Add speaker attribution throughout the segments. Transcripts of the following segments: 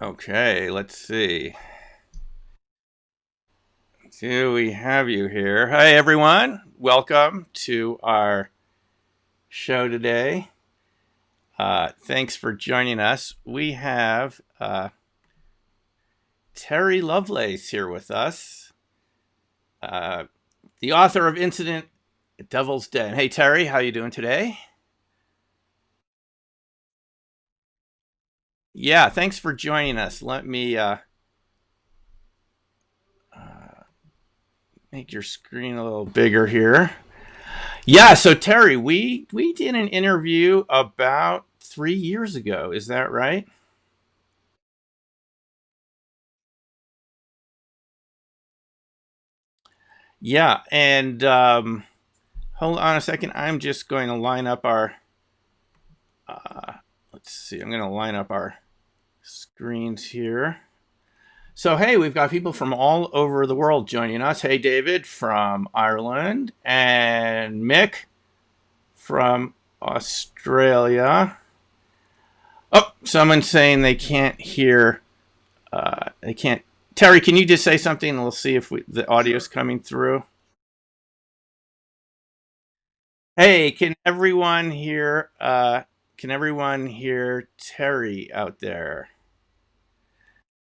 Speaker 1: Okay, let's see. Do we have you here? Hi, everyone. Welcome to our show today. Thanks for joining us. We have Terry Lovelace here with us, the author of Incident at Devil's Den. Hey, Terry, how you doing today? Yeah, thanks for joining us. Let me make your screen a little bigger here. Yeah, so Terry, we did an interview about 3 years ago. Is that right? Yeah, and hold on a second. I'm just going to line up our. Let's see. I'm going to line up our screens here. So, hey, we've got people from all over the world joining us. Hey, David from Ireland, and Mick from Australia. Oh, someone's saying they can't hear. They can't. Terry, can you just say something and we'll see if the audio's coming through? Hey, can everyone hear? Can everyone hear Terry out there?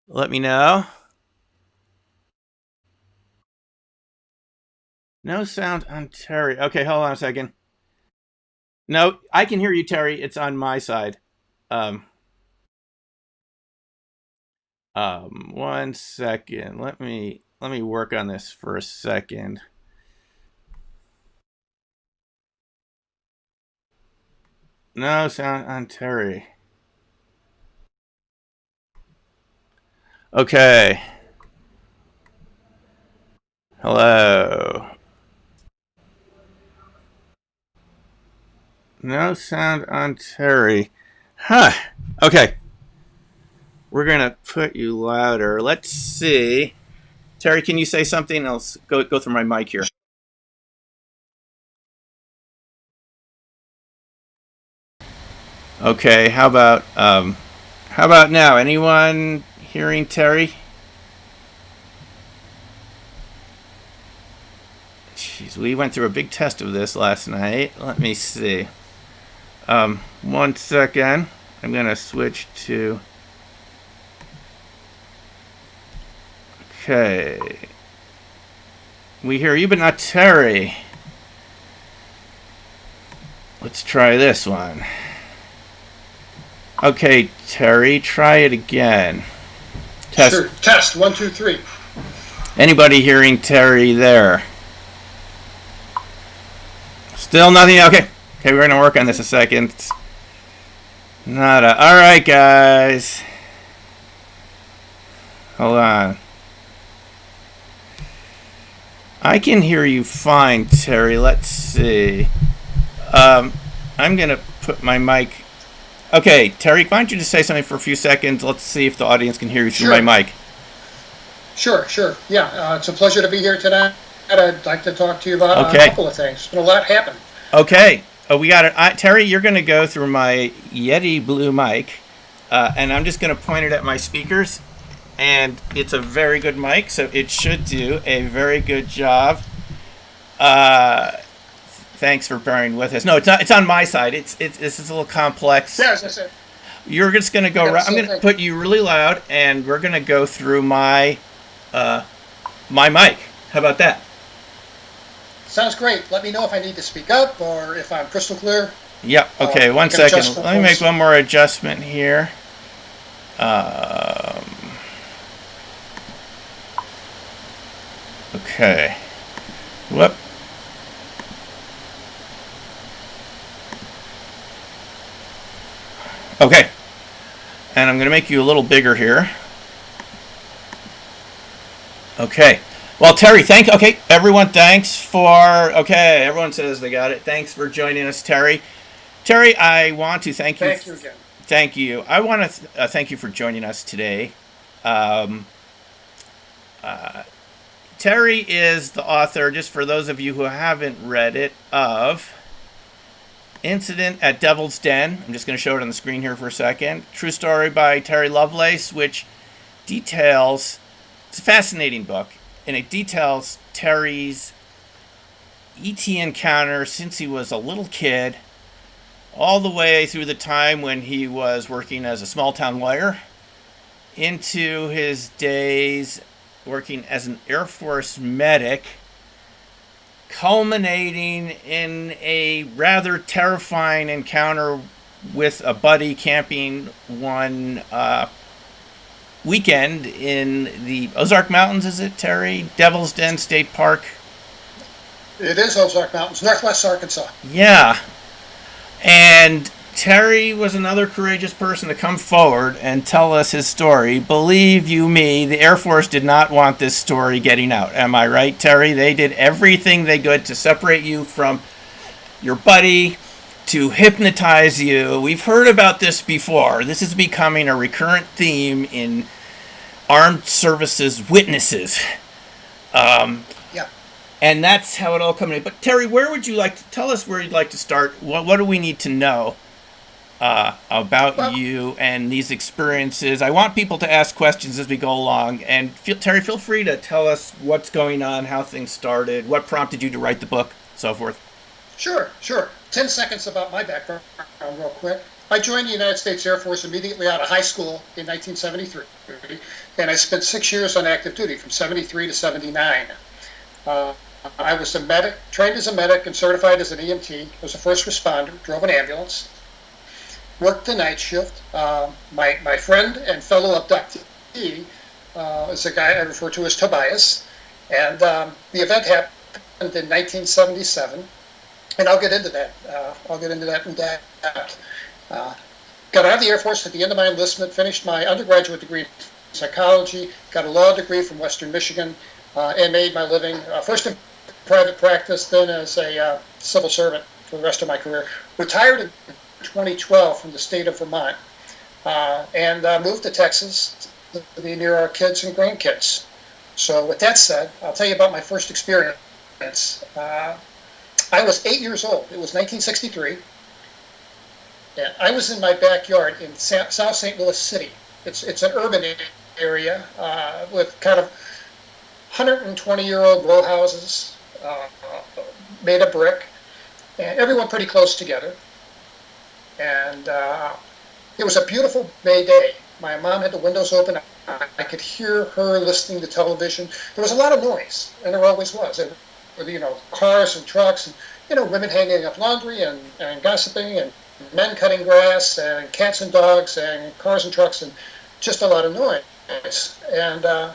Speaker 1: Let me know. No sound on Terry. Okay, hold on a second. No, I can hear you, Terry. It's on my side. Um, 1 second. Let me work on this for a second. No sound on Terry. Okay. Hello. No sound on Terry. Huh. Okay. We're gonna put you louder. Let's see. Terry, can you say something? I'll go through my mic here. Okay. How about now? Anyone hearing Terry? Jeez, we went through a big test of this last night. Let me see. 1 second. I'm gonna switch to. Okay. We hear you, but not Terry. Let's try this one. Okay, Terry, try it again.
Speaker 2: Test. Sure. Test. 1, 2, 3.
Speaker 1: Anybody hearing Terry there? Still nothing? Okay. Okay, we're going to work on this a second. Nada. All right, guys. Hold on. I can hear you fine, Terry. Let's see. I'm going to put my mic. Okay, Terry, why don't you just say something for a few seconds? Let's see if the audience can hear you through my mic.
Speaker 2: Sure. Yeah, it's a pleasure to be here tonight. I'd like to talk to you about a couple of things. It's been a lot happened.
Speaker 1: Okay. We got it. Terry, you're going to go through my Yeti Blue mic, and I'm just going to point it at my speakers. And it's a very good mic, so it should do a very good job. Thanks for bearing with us. No, it's not. It's on my side. It's this is a little complex.
Speaker 2: Yes, that's it.
Speaker 1: You're just going to go. I'm going to put you really loud, and we're going to go through my my mic. How about that?
Speaker 2: Sounds great. Let me know if I need to speak up or if I'm crystal clear.
Speaker 1: Yep. Okay. 1 second. Let me make one more adjustment here. Okay. Whoop. Okay. And I'm going to make you a little bigger here. Okay. Well, Terry, okay, everyone, thanks for, okay, everyone says they got it. Thanks for joining us, Terry. Terry, I want to thank you.
Speaker 2: Thank you again.
Speaker 1: Thank you. I want to thank you for joining us today. Terry is the author, just for those of you who haven't read it, of Incident at Devil's Den. I'm just going to show it on the screen here for a second. True story by Terry Lovelace, which details, it's a fascinating book, and it details Terry's ET encounter since he was a little kid, all the way through the time when he was working as a small town lawyer, into his days working as an Air Force medic, culminating in a rather terrifying encounter with a buddy camping one weekend in the Ozark Mountains, is it, Terry? Devil's Den State Park?
Speaker 2: It is Ozark Mountains, northwest Arkansas.
Speaker 1: Yeah. And Terry was another courageous person to come forward and tell us his story. Believe you me, the Air Force did not want this story getting out. Am I right, Terry? They did everything they could to separate you from your buddy, to hypnotize you. We've heard about this before. This is becoming a recurrent theme in armed services witnesses.
Speaker 2: Yeah.
Speaker 1: And that's how it all comes in. But Terry, where would you like to tell us where you'd like to start? What do we need to know about you and these experiences? I want people to ask questions as we go along. And Terry, feel free to tell us what's going on, how things started, what prompted you to write the book, so forth.
Speaker 2: Sure. 10 seconds about my background real quick. I joined the United States Air Force immediately out of high school in 1973, and I spent 6 years on active duty from 73 to 79. I was a medic, trained as a medic and certified as an EMT, was a first responder, drove an ambulance, worked the night shift. My friend and fellow abductee is a guy I refer to as Tobias, and the event happened in 1977, and I'll get into that. In depth. Got out of the Air Force at the end of my enlistment, finished my undergraduate degree in psychology, got a law degree from Western Michigan, and made my living first in private practice, then as a civil servant for the rest of my career. Retired in 2012 from the state of Vermont, and moved to Texas to be near our kids and grandkids. So with that said, I'll tell you about my first experience. I was 8 years old. It was 1963. And I was in my backyard in South St. Louis City. It's an urban area with kind of 120-year-old row houses made of brick, and everyone pretty close together. And it was a beautiful May day. My mom had the windows open. I could hear her listening to television. There was a lot of noise, and there always was. Cars and trucks, and women hanging up laundry and gossiping, and men cutting grass, and cats and dogs, and cars and trucks, and just a lot of noise. And a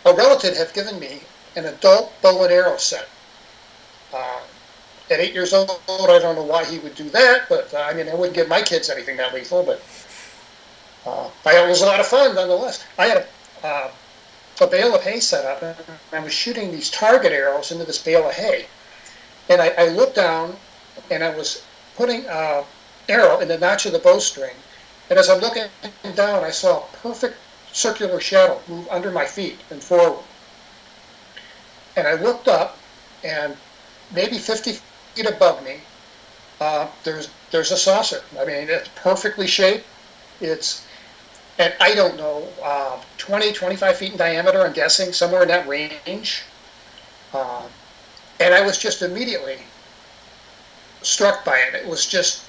Speaker 2: relative had given me an adult bow and arrow set. At 8 years old, I don't know why he would do that, but I wouldn't give my kids anything that lethal, but it was a lot of fun nonetheless. I had a bale of hay set up, and I was shooting these target arrows into this bale of hay. And I looked down, and I was putting an arrow in the notch of the bowstring. And as I'm looking down, I saw a perfect circular shadow move under my feet and forward. And I looked up, and maybe 50 feet above me, there's a saucer. It's perfectly shaped. And I don't know, 20, 25 feet in diameter, I'm guessing, somewhere in that range. And I was just immediately struck by it. It was just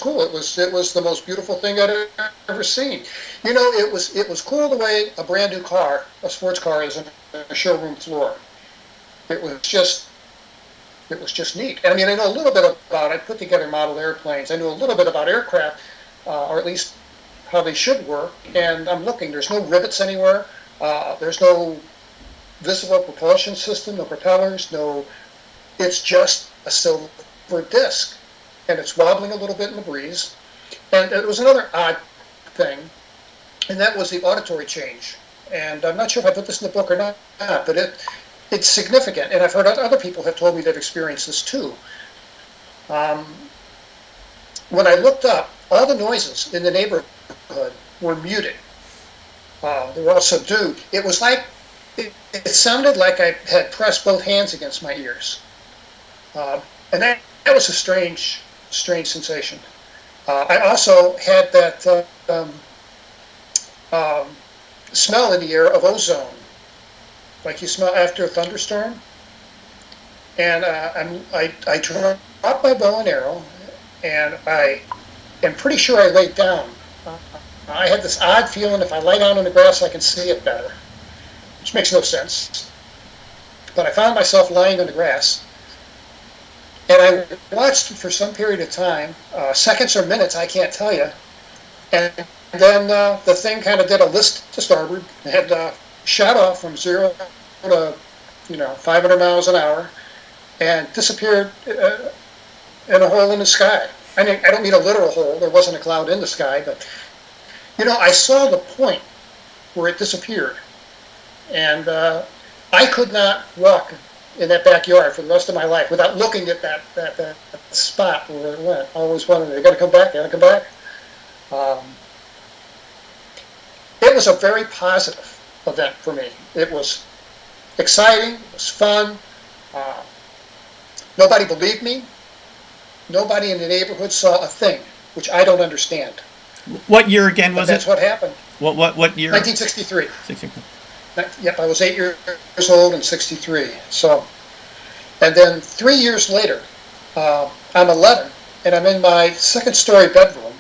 Speaker 2: cool. It was the most beautiful thing I'd ever seen. It was cool the way a brand new car, a sports car, is on a showroom floor. It was just neat. And I know a little bit about, I put together model airplanes. I knew a little bit about aircraft, or at least how they should work. And I'm looking, there's no rivets anywhere. There's no visible propulsion system, no propellers, it's just a silver disc. And it's wobbling a little bit in the breeze. And there was another odd thing, and that was the auditory change. And I'm not sure if I put this in the book or not, but it's significant. And I've heard other people have told me they've experienced this too. When I looked up, all the noises in the neighborhood were muted. They were all subdued. It was like, it sounded like I had pressed both hands against my ears. And that was a strange sensation. I also had that smell in the air of ozone, like you smell after a thunderstorm. And I dropped my bow and arrow, and I am pretty sure I laid down. I had this odd feeling if I lay down on the grass, I can see it better, which makes no sense. But I found myself lying on the grass, and I watched for some period of time, seconds or minutes, I can't tell you. And then the thing kind of did a list to starboard, and shot off from 0 to 500 miles an hour, and disappeared in a hole in the sky. I mean, I don't mean a literal hole. There wasn't a cloud in the sky, but I saw the point where it disappeared, and I could not walk in that backyard for the rest of my life without looking at that spot where it went. I always wondered, they got to come back, got to come back. It was a very positive event for me. It was exciting, it was fun. Nobody believed me. Nobody in the neighborhood saw a thing, which I don't understand.
Speaker 1: What year again was
Speaker 2: That's what happened.
Speaker 1: What year?
Speaker 2: 1963.
Speaker 1: 63.
Speaker 2: Yep, I was 8 years old in 63. So, and then 3 years later, I'm 11, and I'm in my second-story bedroom,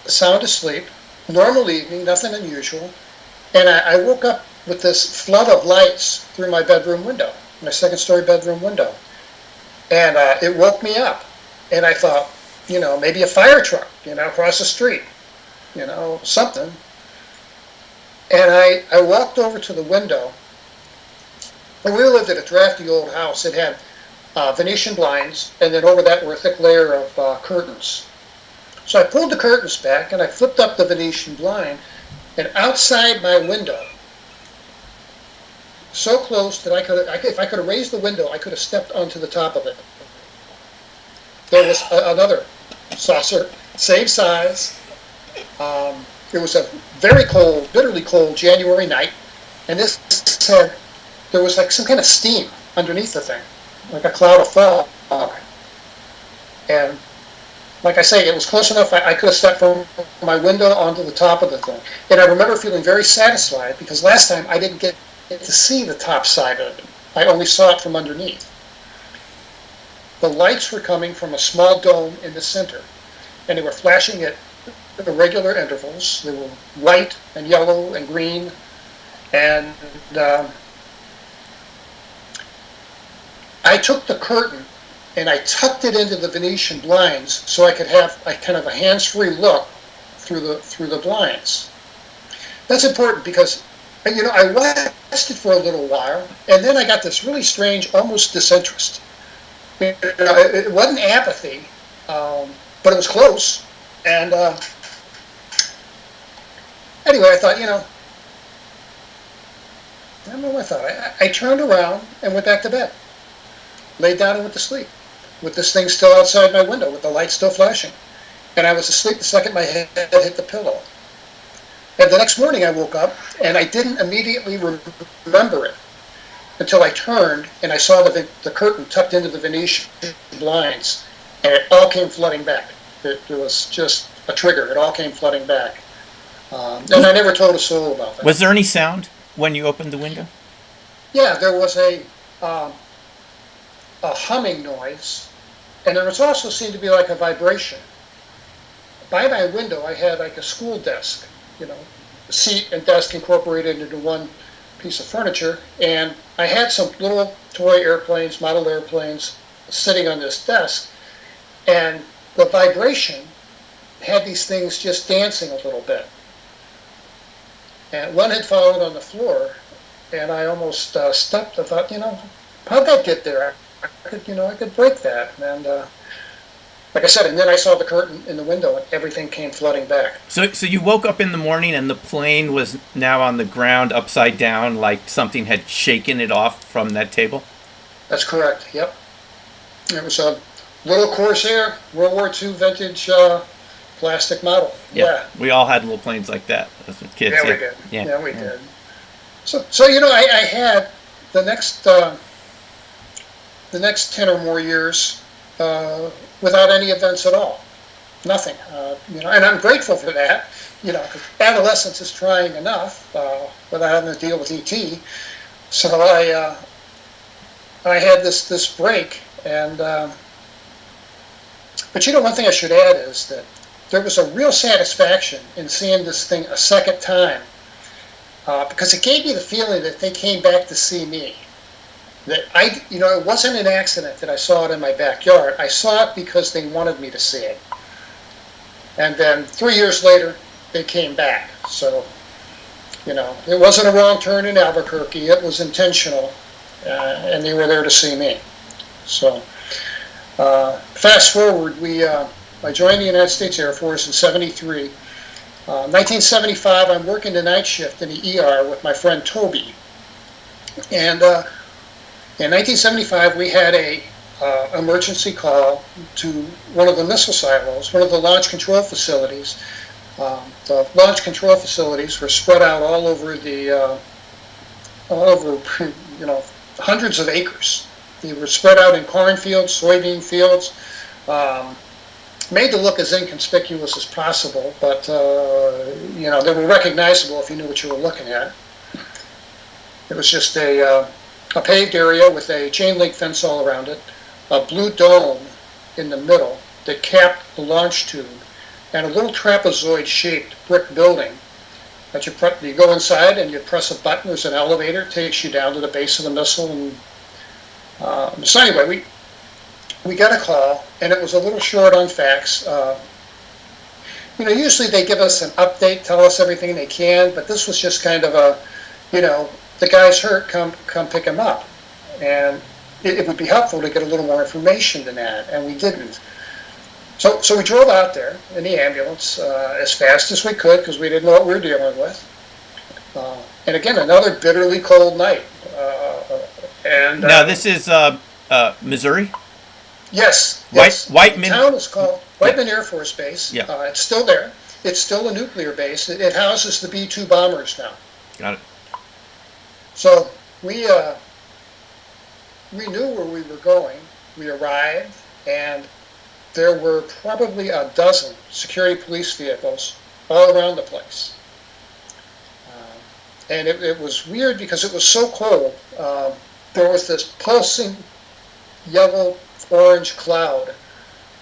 Speaker 2: sound asleep, normal evening, nothing unusual, and I woke up with this flood of lights through my bedroom window, my second-story bedroom window, and it woke me up, and I thought, maybe a fire truck, across the street, something. And I walked over to the window, and we lived at a drafty old house. It had Venetian blinds, and then over that were a thick layer of curtains. So I pulled the curtains back, and I flipped up the Venetian blind, and outside my window, so close that if I could have raised the window, I could have stepped onto the top of it. There was another saucer, same size. It was a very cold, bitterly cold January night, and this said there was like some kind of steam underneath the thing, like a cloud of fog. And like I say, it was close enough I could have stepped from my window onto the top of the thing. And I remember feeling very satisfied because last time I didn't get to see the top side of it. I only saw it from underneath. The lights were coming from a small dome in the center, and they were flashing at irregular intervals. They were white and yellow and green, and I took the curtain and I tucked it into the Venetian blinds so I could have a kind of a hands-free look through the blinds. That's important because I watched it for a little while, and then I got this really strange, almost disinterest. It wasn't apathy, but it was close. And anyway, I thought, I don't know what I thought. I turned around and went back to bed. Laid down and went to sleep, with this thing still outside my window, with the light still flashing. And I was asleep the second my head hit the pillow. And the next morning I woke up, and I didn't immediately remember it until I turned and I saw the curtain tucked into the Venetian blinds, and it all came flooding back. It was just a trigger. It all came flooding back. And I never told a soul about that.
Speaker 1: Was there any sound when you opened the window?
Speaker 2: Yeah, there was a humming noise, and there was also seemed to be like a vibration. By my window, I had like a school desk, a seat and desk incorporated into one piece of furniture, and I had some little toy airplanes, model airplanes, sitting on this desk, and the vibration had these things just dancing a little bit. And one had fallen on the floor, and I almost stepped. I thought, how'd that get there? I could break that. And like I said, and then I saw the curtain in the window, and everything came flooding back.
Speaker 1: So you woke up in the morning, and the plane was now on the ground, upside down, like something had shaken it off from that table?
Speaker 2: That's correct. Yep. It was a little Corsair, World War II vintage plastic model. Yeah.
Speaker 1: We all had little planes like that as kids.
Speaker 2: Yeah, we did. Yeah, we did. So I had the next the next 10 or more years without any events at all. Nothing. And I'm grateful for that. Because adolescence is trying enough without having to deal with ET. So I had this break, and but one thing I should add is that there was a real satisfaction in seeing this thing a second time, because it gave me the feeling that they came back to see me. That it wasn't an accident that I saw it in my backyard. I saw it because they wanted me to see it. And then 3 years later, they came back. So, it wasn't a wrong turn in Albuquerque. It was intentional, and they were there to see me. So, fast forward, I joined the United States Air Force in '73. 1975, I'm working the night shift in the ER with my friend Toby. And in 1975, we had a emergency call to one of the missile silos, one of the launch control facilities. The launch control facilities were spread out all over hundreds of acres. They were spread out in cornfields, soybean fields, made to look as inconspicuous as possible, but they were recognizable if you knew what you were looking at. It was just a paved area with a chain link fence all around it, a blue dome in the middle that capped the launch tube, and a little trapezoid-shaped brick building that you go inside and you press a button. There's an elevator, it takes you down to the base of the missile. And so anyway, we got a call, and it was a little short on facts. Usually they give us an update, tell us everything they can, but this was just kind of the guy's hurt, come pick him up. And it would be helpful to get a little more information than that, and we didn't. So we drove out there in the ambulance as fast as we could, because we didn't know what we were dealing with. And again, another bitterly cold night.
Speaker 3: Now this is Missouri?
Speaker 2: Yes.
Speaker 3: Whiteman.
Speaker 2: The town is called Whiteman Air Force Base.
Speaker 3: Yeah.
Speaker 2: It's still there. It's still a nuclear base. It houses the B-2 bombers now.
Speaker 3: Got it.
Speaker 2: So we knew where we were going. We arrived, and there were probably a dozen security police vehicles all around the place. And it was weird because it was so cold. There was this pulsing yellow-orange cloud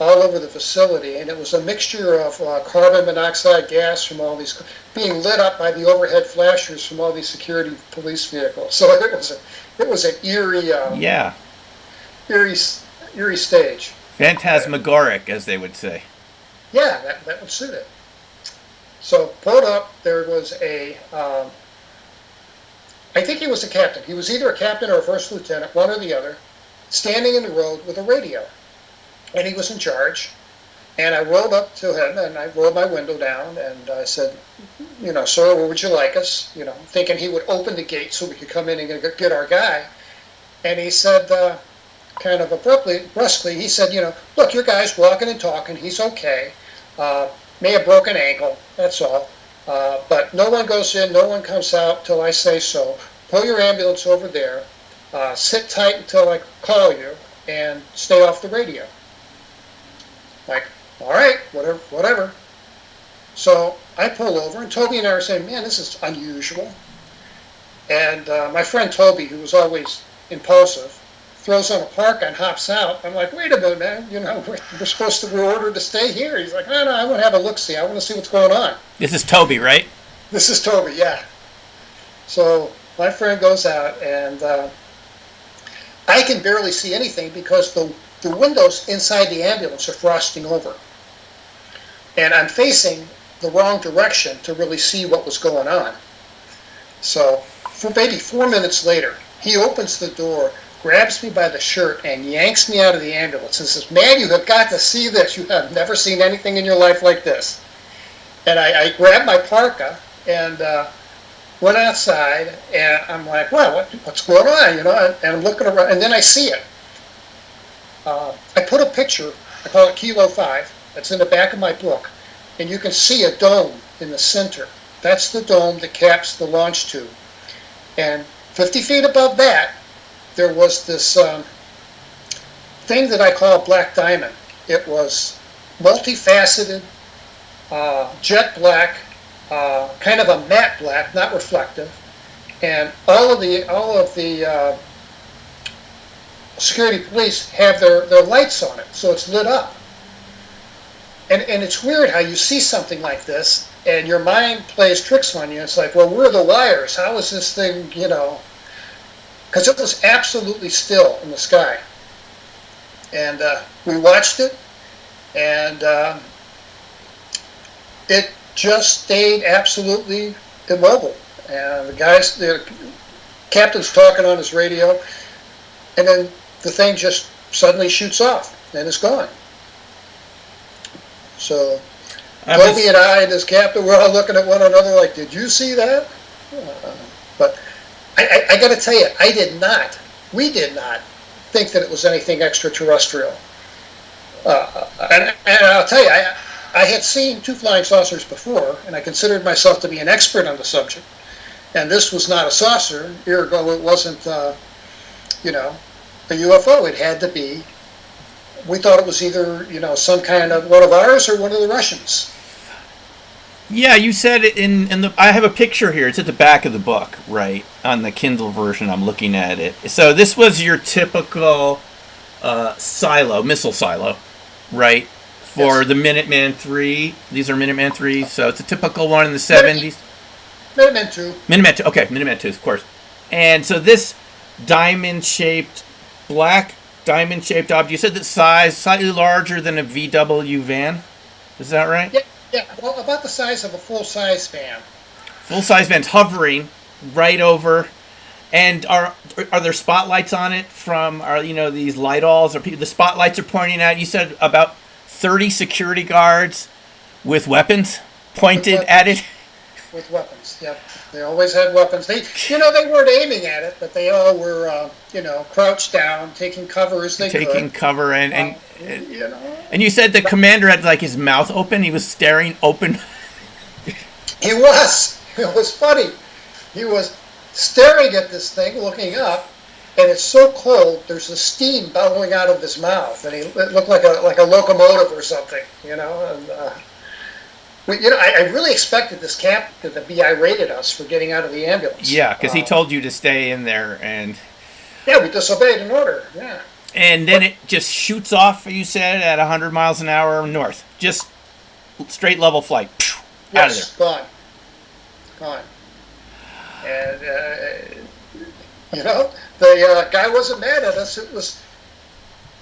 Speaker 2: all over the facility, and it was a mixture of carbon monoxide gas from all these, being lit up by the overhead flashers from all these security police vehicles. So it was an eerie, eerie stage.
Speaker 3: Phantasmagoric, as they would say.
Speaker 2: Yeah, that would suit it. So pulled up, there was I think he was a captain. He was either a captain or a first lieutenant, one or the other, standing in the road with a radio. And he was in charge. And I rolled up to him, and I rolled my window down, and I said, sir, where would you like us? Thinking he would open the gate so we could come in and get our guy. And he said, kind of brusquely, he said, look, your guy's walking and talking. He's okay. May have broken ankle, that's all. But no one goes in, no one comes out till I say so. Pull your ambulance over there. Sit tight until I call you, and stay off the radio. Like, all right, whatever. So I pull over, and Toby and I are saying, man, this is unusual. And my friend Toby, who was always impulsive, throws on a parka and hops out. I'm like, wait a minute, man, we're ordered to stay here. He's like, no, I want to have a look-see. I want to see what's going on.
Speaker 3: This is Toby, right?
Speaker 2: This is Toby, yeah. So my friend goes out, and I can barely see anything because the windows inside the ambulance are frosting over. And I'm facing the wrong direction to really see what was going on. So for maybe 4 minutes later, he opens the door, grabs me by the shirt, and yanks me out of the ambulance and says, man, you have got to see this. You have never seen anything in your life like this. And I grabbed my parka and went outside, and I'm like, well, what's going on? And I'm looking around, and then I see it. I put a picture, I call it Kilo 5, that's in the back of my book, and you can see a dome in the center. That's the dome that caps the launch tube. And 50 feet above that, there was this thing that I call black diamond. It was multifaceted, jet black, kind of a matte black, not reflective, and all of the security police have their lights on it, so it's lit up. And it's weird how you see something like this, and your mind plays tricks on you. It's like, well, where are the wires? How is this thing, because it was absolutely still in the sky. And we watched it, and it just stayed absolutely immobile. And the captain's talking on his radio, and then the thing just suddenly shoots off, and it's gone. So Toby and I and his captain were all looking at one another like, did you see that? But I got to tell you, we did not think that it was anything extraterrestrial. And I'll tell you, I had seen 2 flying saucers before, and I considered myself to be an expert on the subject. And this was not a saucer, ergo it wasn't, a UFO. It had to be. We thought it was either, some kind of one of ours or one of the Russians.
Speaker 3: Yeah, you said it in the. I have a picture here. It's at the back of the book, right, on the Kindle version. I'm looking at it. So this was your typical missile silo, right, for the Minuteman III. These are Minuteman III, so it's a typical one in the 70s.
Speaker 2: Minuteman II.
Speaker 3: Minuteman II. Okay, Minuteman II, of course. And so this black diamond-shaped object. You said the size slightly larger than a VW van. Is that right?
Speaker 2: Yeah. Well, about the size of a full-size van.
Speaker 3: Full-size van's hovering right over. And are there spotlights on it from these light-alls? Or the spotlights are pointing out? You said about 30 security guards with weapons pointed at it.
Speaker 2: With weapons, yep. They always had weapons. They weren't aiming at it, but they all were, crouched down, taking cover as they could.
Speaker 3: Taking cover, and you said the commander had his mouth open. He was staring open.
Speaker 2: He was. It was funny. He was staring at this thing, looking up, and it's so cold. There's a steam bellowing out of his mouth, and it looked like a locomotive or something, And I really expected this captain to be irate at us for getting out of the ambulance.
Speaker 3: Yeah, because he told you to stay in there, and
Speaker 2: yeah, we disobeyed an order. Yeah,
Speaker 3: and then it just shoots off. You said at 100 miles an hour north, just straight level flight. Out of there.
Speaker 2: Gone. And the guy wasn't mad at us. It was,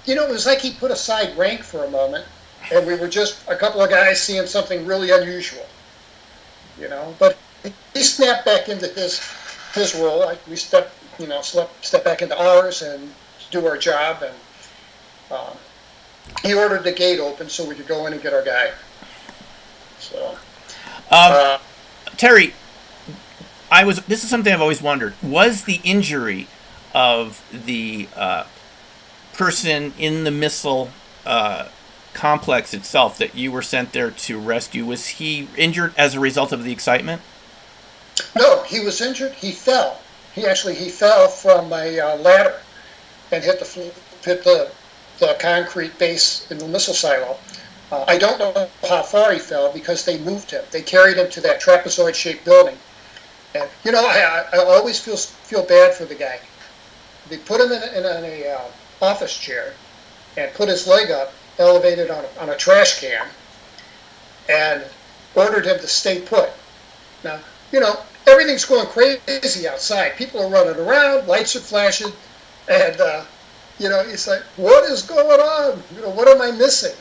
Speaker 2: it was like he put aside rank for a moment. And we were just a couple of guys seeing something really unusual, But he snapped back into his role. Like we step back into ours and do our job. And he ordered the gate open so we could go in and get our guy. So,
Speaker 3: Terry, this is something I've always wondered. Was the injury of the person in the missile complex itself that you were sent there to rescue, was he injured as a result of the excitement?
Speaker 2: No, he was injured. He fell. He fell from a ladder and hit the concrete base in the missile silo. I don't know how far he fell because they moved him. They carried him to that trapezoid-shaped building. And I always feel bad for the guy. They put him in an office chair and put his leg up, elevated on a trash can, and ordered him to stay put. Now, everything's going crazy outside. People are running around, lights are flashing, and, it's like, what is going on? What am I missing?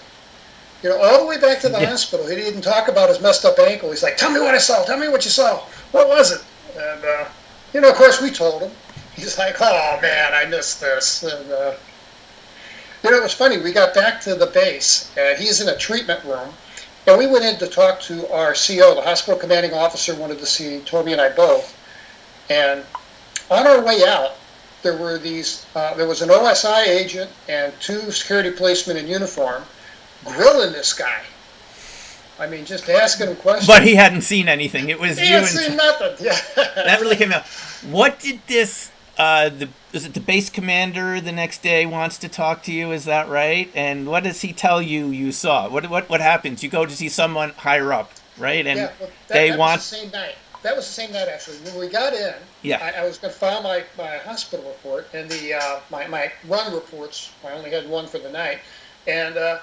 Speaker 2: All the way back to the hospital, he didn't talk about his messed up ankle. He's like, tell me what I saw. Tell me what you saw. What was it? And, of course, we told him. He's like, oh, man, I missed this. And, it was funny. We got back to the base, and he's in a treatment room. And we went in to talk to our CO. The hospital commanding officer wanted to see Toby and I both. And on our way out, there was an OSI agent and 2 security policemen in uniform grilling this guy. I mean, just asking him questions.
Speaker 3: But he hadn't seen anything. It was
Speaker 2: he hadn't seen nothing. Yeah.
Speaker 3: That really came out. What did this the base commander the next day wants to talk to you? Is that right? And what does he tell you you saw? What happens? You go to see someone higher up, right? And
Speaker 2: Yeah, well,
Speaker 3: they
Speaker 2: that
Speaker 3: want.
Speaker 2: was the same night. That was the same night, actually. When we got in,
Speaker 3: Yeah.
Speaker 2: I was going to file my hospital report and my run reports. I only had one for the night. And the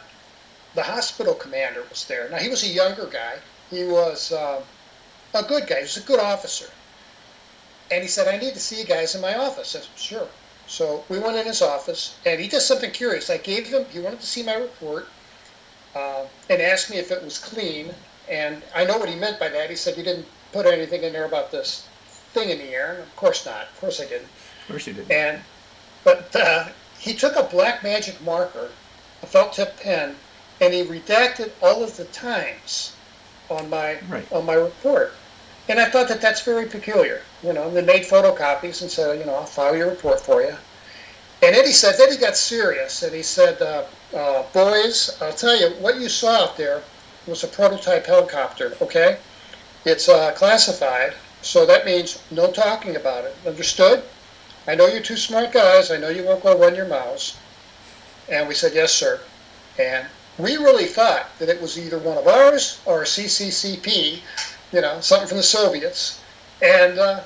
Speaker 2: hospital commander was there. Now, he was a younger guy. He was a good guy. He was a good officer. And he said, I need to see you guys in my office. I said, sure. So we went in his office, and he did something curious. I gave him, he wanted to see my report, and asked me if it was clean. And I know what he meant by that. He said, you didn't put anything in there about this thing in the air. And of course not. Of course I didn't.
Speaker 3: Of course you didn't.
Speaker 2: But he took a black magic marker, a felt tip pen, and he redacted all of the times on my report. And I thought that that's very peculiar. They made photocopies and said, I'll file your report for you. And then he got serious, and he said, boys, I'll tell you, what you saw out there was a prototype helicopter, okay? It's classified, so that means no talking about it. Understood? I know you're two smart guys. I know you won't go run your mouths. And we said, yes, sir. And we really thought that it was either one of ours or a CCCP, something from the Soviets. And the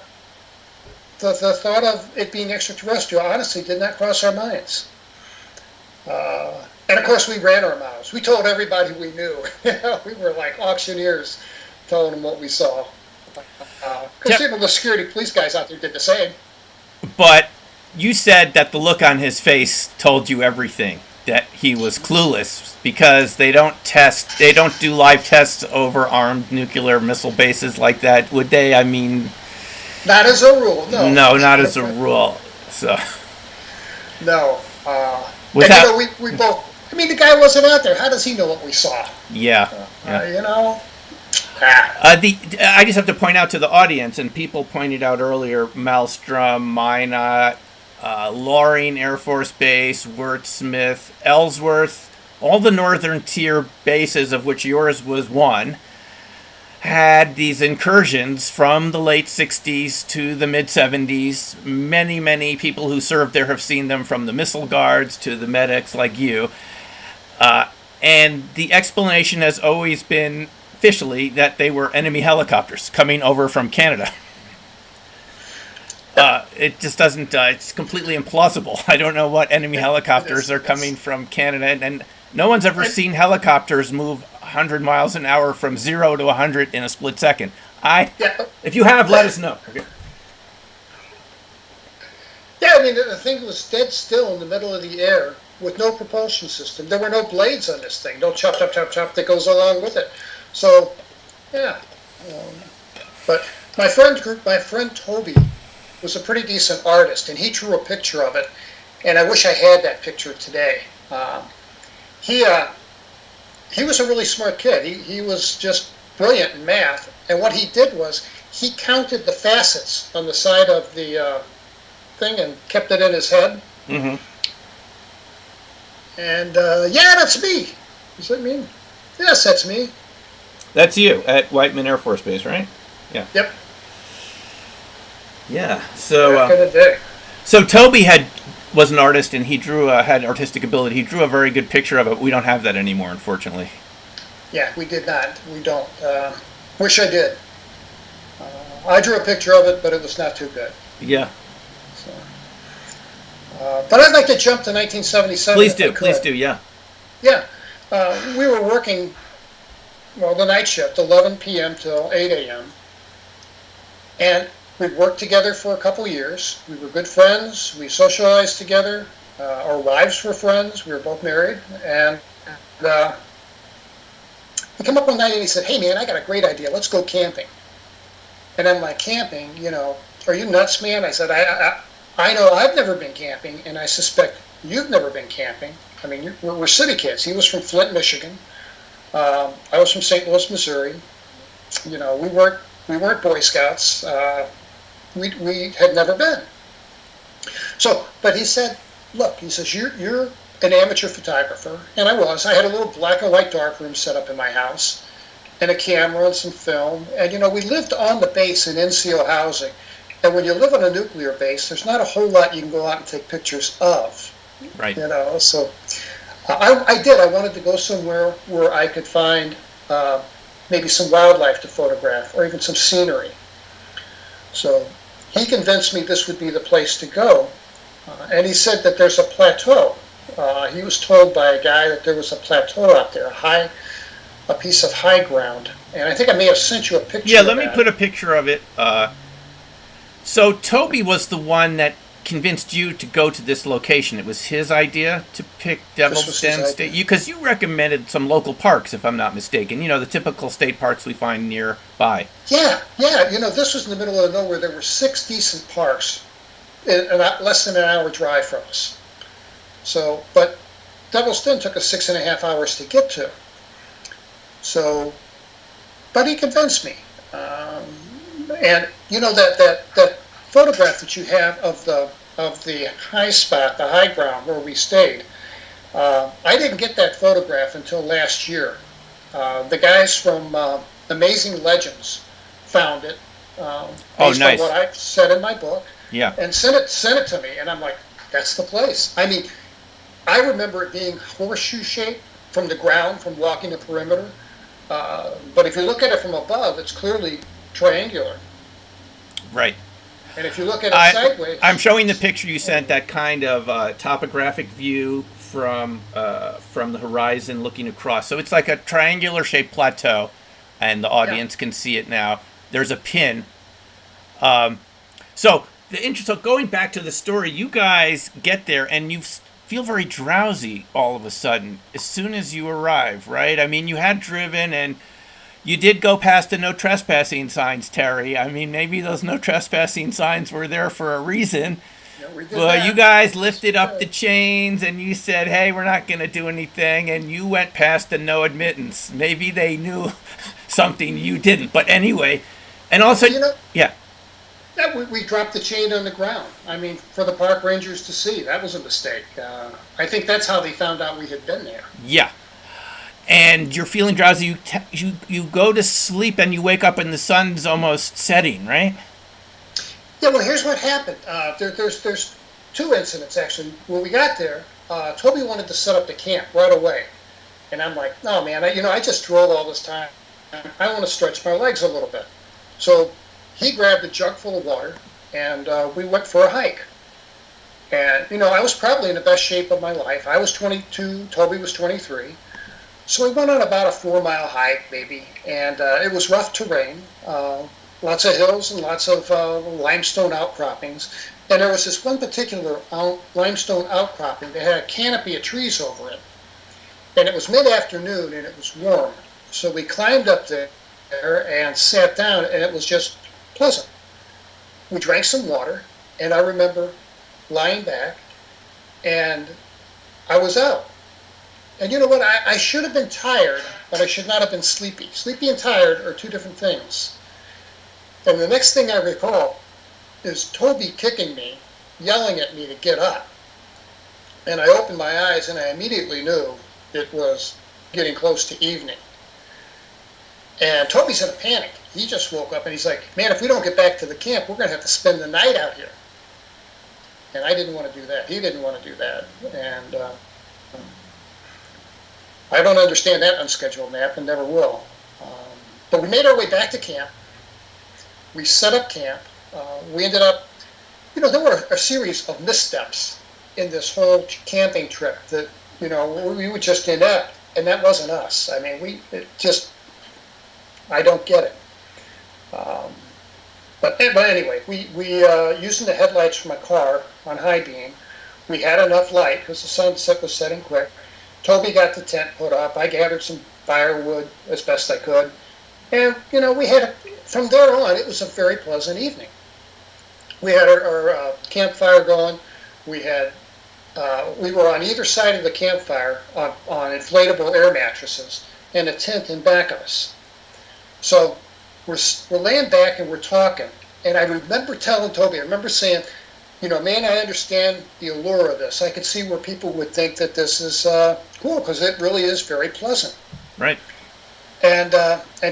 Speaker 2: thought of it being extraterrestrial honestly did not cross our minds. And of course, we ran our mouths. We told everybody we knew. We were like auctioneers telling them what we saw. Because the security police guys out there did the same.
Speaker 3: But you said that the look on his face told you everything, that he was clueless, because they don't do live tests over armed nuclear missile bases like that, would they? I mean...
Speaker 2: Not as a rule, no.
Speaker 3: No, not as a rule. So...
Speaker 2: No.
Speaker 3: Without...
Speaker 2: We both... I mean, the guy wasn't out there. How does he know what we saw?
Speaker 3: Yeah. I just have to point out to the audience, and people pointed out earlier, Maelstrom, Minot, Loring Air Force Base, Wurtsmith, Ellsworth, all the northern tier bases, of which yours was one, had these incursions from the late 60s to the mid 70s. Many, many people who served there have seen them, from the missile guards to the medics like you. And the explanation has always been, officially, that they were enemy helicopters coming over from Canada. It just doesn't, it's completely implausible. I don't know what enemy helicopters are coming from Canada, and no one's ever seen helicopters move 100 miles an hour from 0 to 100 in a split second. If you have, let us know. Okay.
Speaker 2: Yeah, I mean, the thing was dead still in the middle of the air with no propulsion system. There were no blades on this thing, no chop, chop, chop, chop that goes along with it. So, yeah. But my friend Toby was a pretty decent artist, and he drew a picture of it, and I wish I had that picture today. He was a really smart kid. He was just brilliant in math, and what he did was he counted the facets on the side of the thing and kept it in his head.
Speaker 3: Mm-hmm.
Speaker 2: And that's me. Does that mean? Yes, that's me.
Speaker 3: That's you at Whiteman Air Force Base, right? Yeah.
Speaker 2: Yep.
Speaker 3: Yeah. So.
Speaker 2: Back in the day.
Speaker 3: So Toby was an artist, and he had artistic ability. He drew a very good picture of it. We don't have that anymore, unfortunately.
Speaker 2: Yeah, we did not. We don't. Wish I did. I drew a picture of it, but it was not too good.
Speaker 3: Yeah.
Speaker 2: So, but I'd like to jump to 1977.
Speaker 3: Please do, yeah.
Speaker 2: Yeah. We were working, the night shift, 11 p.m. till 8 a.m. And we worked together for a couple years. We were good friends. We socialized together. Our wives were friends. We were both married. And he came up one night and he said, "Hey, man, I got a great idea. Let's go camping." And I'm like, "Camping? Are you nuts, man?" I said, I know I've never been camping, and I suspect you've never been camping. I mean, we're city kids. He was from Flint, Michigan. I was from St. Louis, Missouri. We weren't Boy Scouts. We had never been. So, but he said, "Look," he says, you're an amateur photographer," and I was. I had a little black and white darkroom set up in my house, and a camera and some film. And we lived on the base in NCO housing, And when you live on a nuclear base, there's not a whole lot you can go out and take pictures of.
Speaker 3: Right.
Speaker 2: So I did. I wanted to go somewhere where I could find maybe some wildlife to photograph or even some scenery. So he convinced me this would be the place to go. And he said that there's a plateau. He was told by a guy that there was a plateau out there, a piece of high ground. And I think I may have sent you a picture.
Speaker 3: Yeah, let me put a picture of it. So Toby was the one that convinced you to go to this location. It was his idea to pick Devil's Den State. Because you recommended some local parks, if I'm not mistaken. The typical state parks we find nearby.
Speaker 2: Yeah. This was in the middle of nowhere. There were 6 decent parks, less than an hour drive from us. So, but Devil's Den took us 6.5 hours to get to. So, but he convinced me. And that photograph that you have of the high spot, the high ground where we stayed, I didn't get that photograph until last year. The guys from Amazing Legends found it based on what I said in my book, and sent it to me, and I'm like, that's the place. I mean, I remember it being horseshoe shaped from the ground, from walking the perimeter, but if you look at it from above, it's clearly triangular.
Speaker 3: Right.
Speaker 2: And if you look at it sideways...
Speaker 3: I'm showing the picture you sent, that kind of topographic view from the horizon looking across. So it's like a triangular-shaped plateau, and the audience can see it now. There's a pin. So going back to the story, you guys get there, and you feel very drowsy all of a sudden as soon as you arrive, right? I mean, you had driven, and you did go past the no trespassing signs, Terry. I mean, maybe those no trespassing signs were there for a reason. Well, you guys lifted up the chains and you said, hey, we're not going to do anything. And you went past the no admittance. Maybe they knew something you didn't. But anyway, and also,
Speaker 2: we dropped the chain on the ground. I mean, for the park rangers to see. That was a mistake. I think that's how they found out we had been there.
Speaker 3: Yeah. And you're feeling drowsy, you go to sleep and you wake up and the sun's almost setting, right?
Speaker 2: Yeah, well, here's what happened. There's 2 incidents, actually. When we got there, Toby wanted to set up the camp right away. And I'm like, no, man, I just drove all this time. I want to stretch my legs a little bit. So he grabbed a jug full of water, and we went for a hike. And, I was probably in the best shape of my life. I was 22, Toby was 23. So we went on about a 4-mile hike, maybe, and it was rough terrain, lots of hills and lots of limestone outcroppings. And there was this one particular limestone outcropping that had a canopy of trees over it. And it was mid-afternoon, and it was warm. So we climbed up there and sat down, and it was just pleasant. We drank some water, and I remember lying back, and I was out. And you know what? I should have been tired, but I should not have been sleepy. Sleepy and tired are 2 different things. And the next thing I recall is Toby kicking me, yelling at me to get up. And I opened my eyes, and I immediately knew it was getting close to evening. And Toby's in a panic. He just woke up, and he's like, man, if we don't get back to the camp, we're going to have to spend the night out here. And I didn't want to do that. He didn't want to do that. And I don't understand that unscheduled nap and never will. But we made our way back to camp. We set up camp. We ended up, there were a series of missteps in this whole camping trip that, we were just inept, and that wasn't us. I mean, I don't get it. But anyway, we using the headlights from my car on high beam, we had enough light because the sunset was setting quick. Toby got the tent put up. I gathered some firewood as best I could. And, from there on, it was a very pleasant evening. We had our campfire going. We were on either side of the campfire on inflatable air mattresses and a tent in back of us. So we're laying back and we're talking. And I remember telling Toby, I remember saying, man, I understand the allure of this. I could see where people would think that this is cool because it really is very pleasant.
Speaker 3: Right.
Speaker 2: And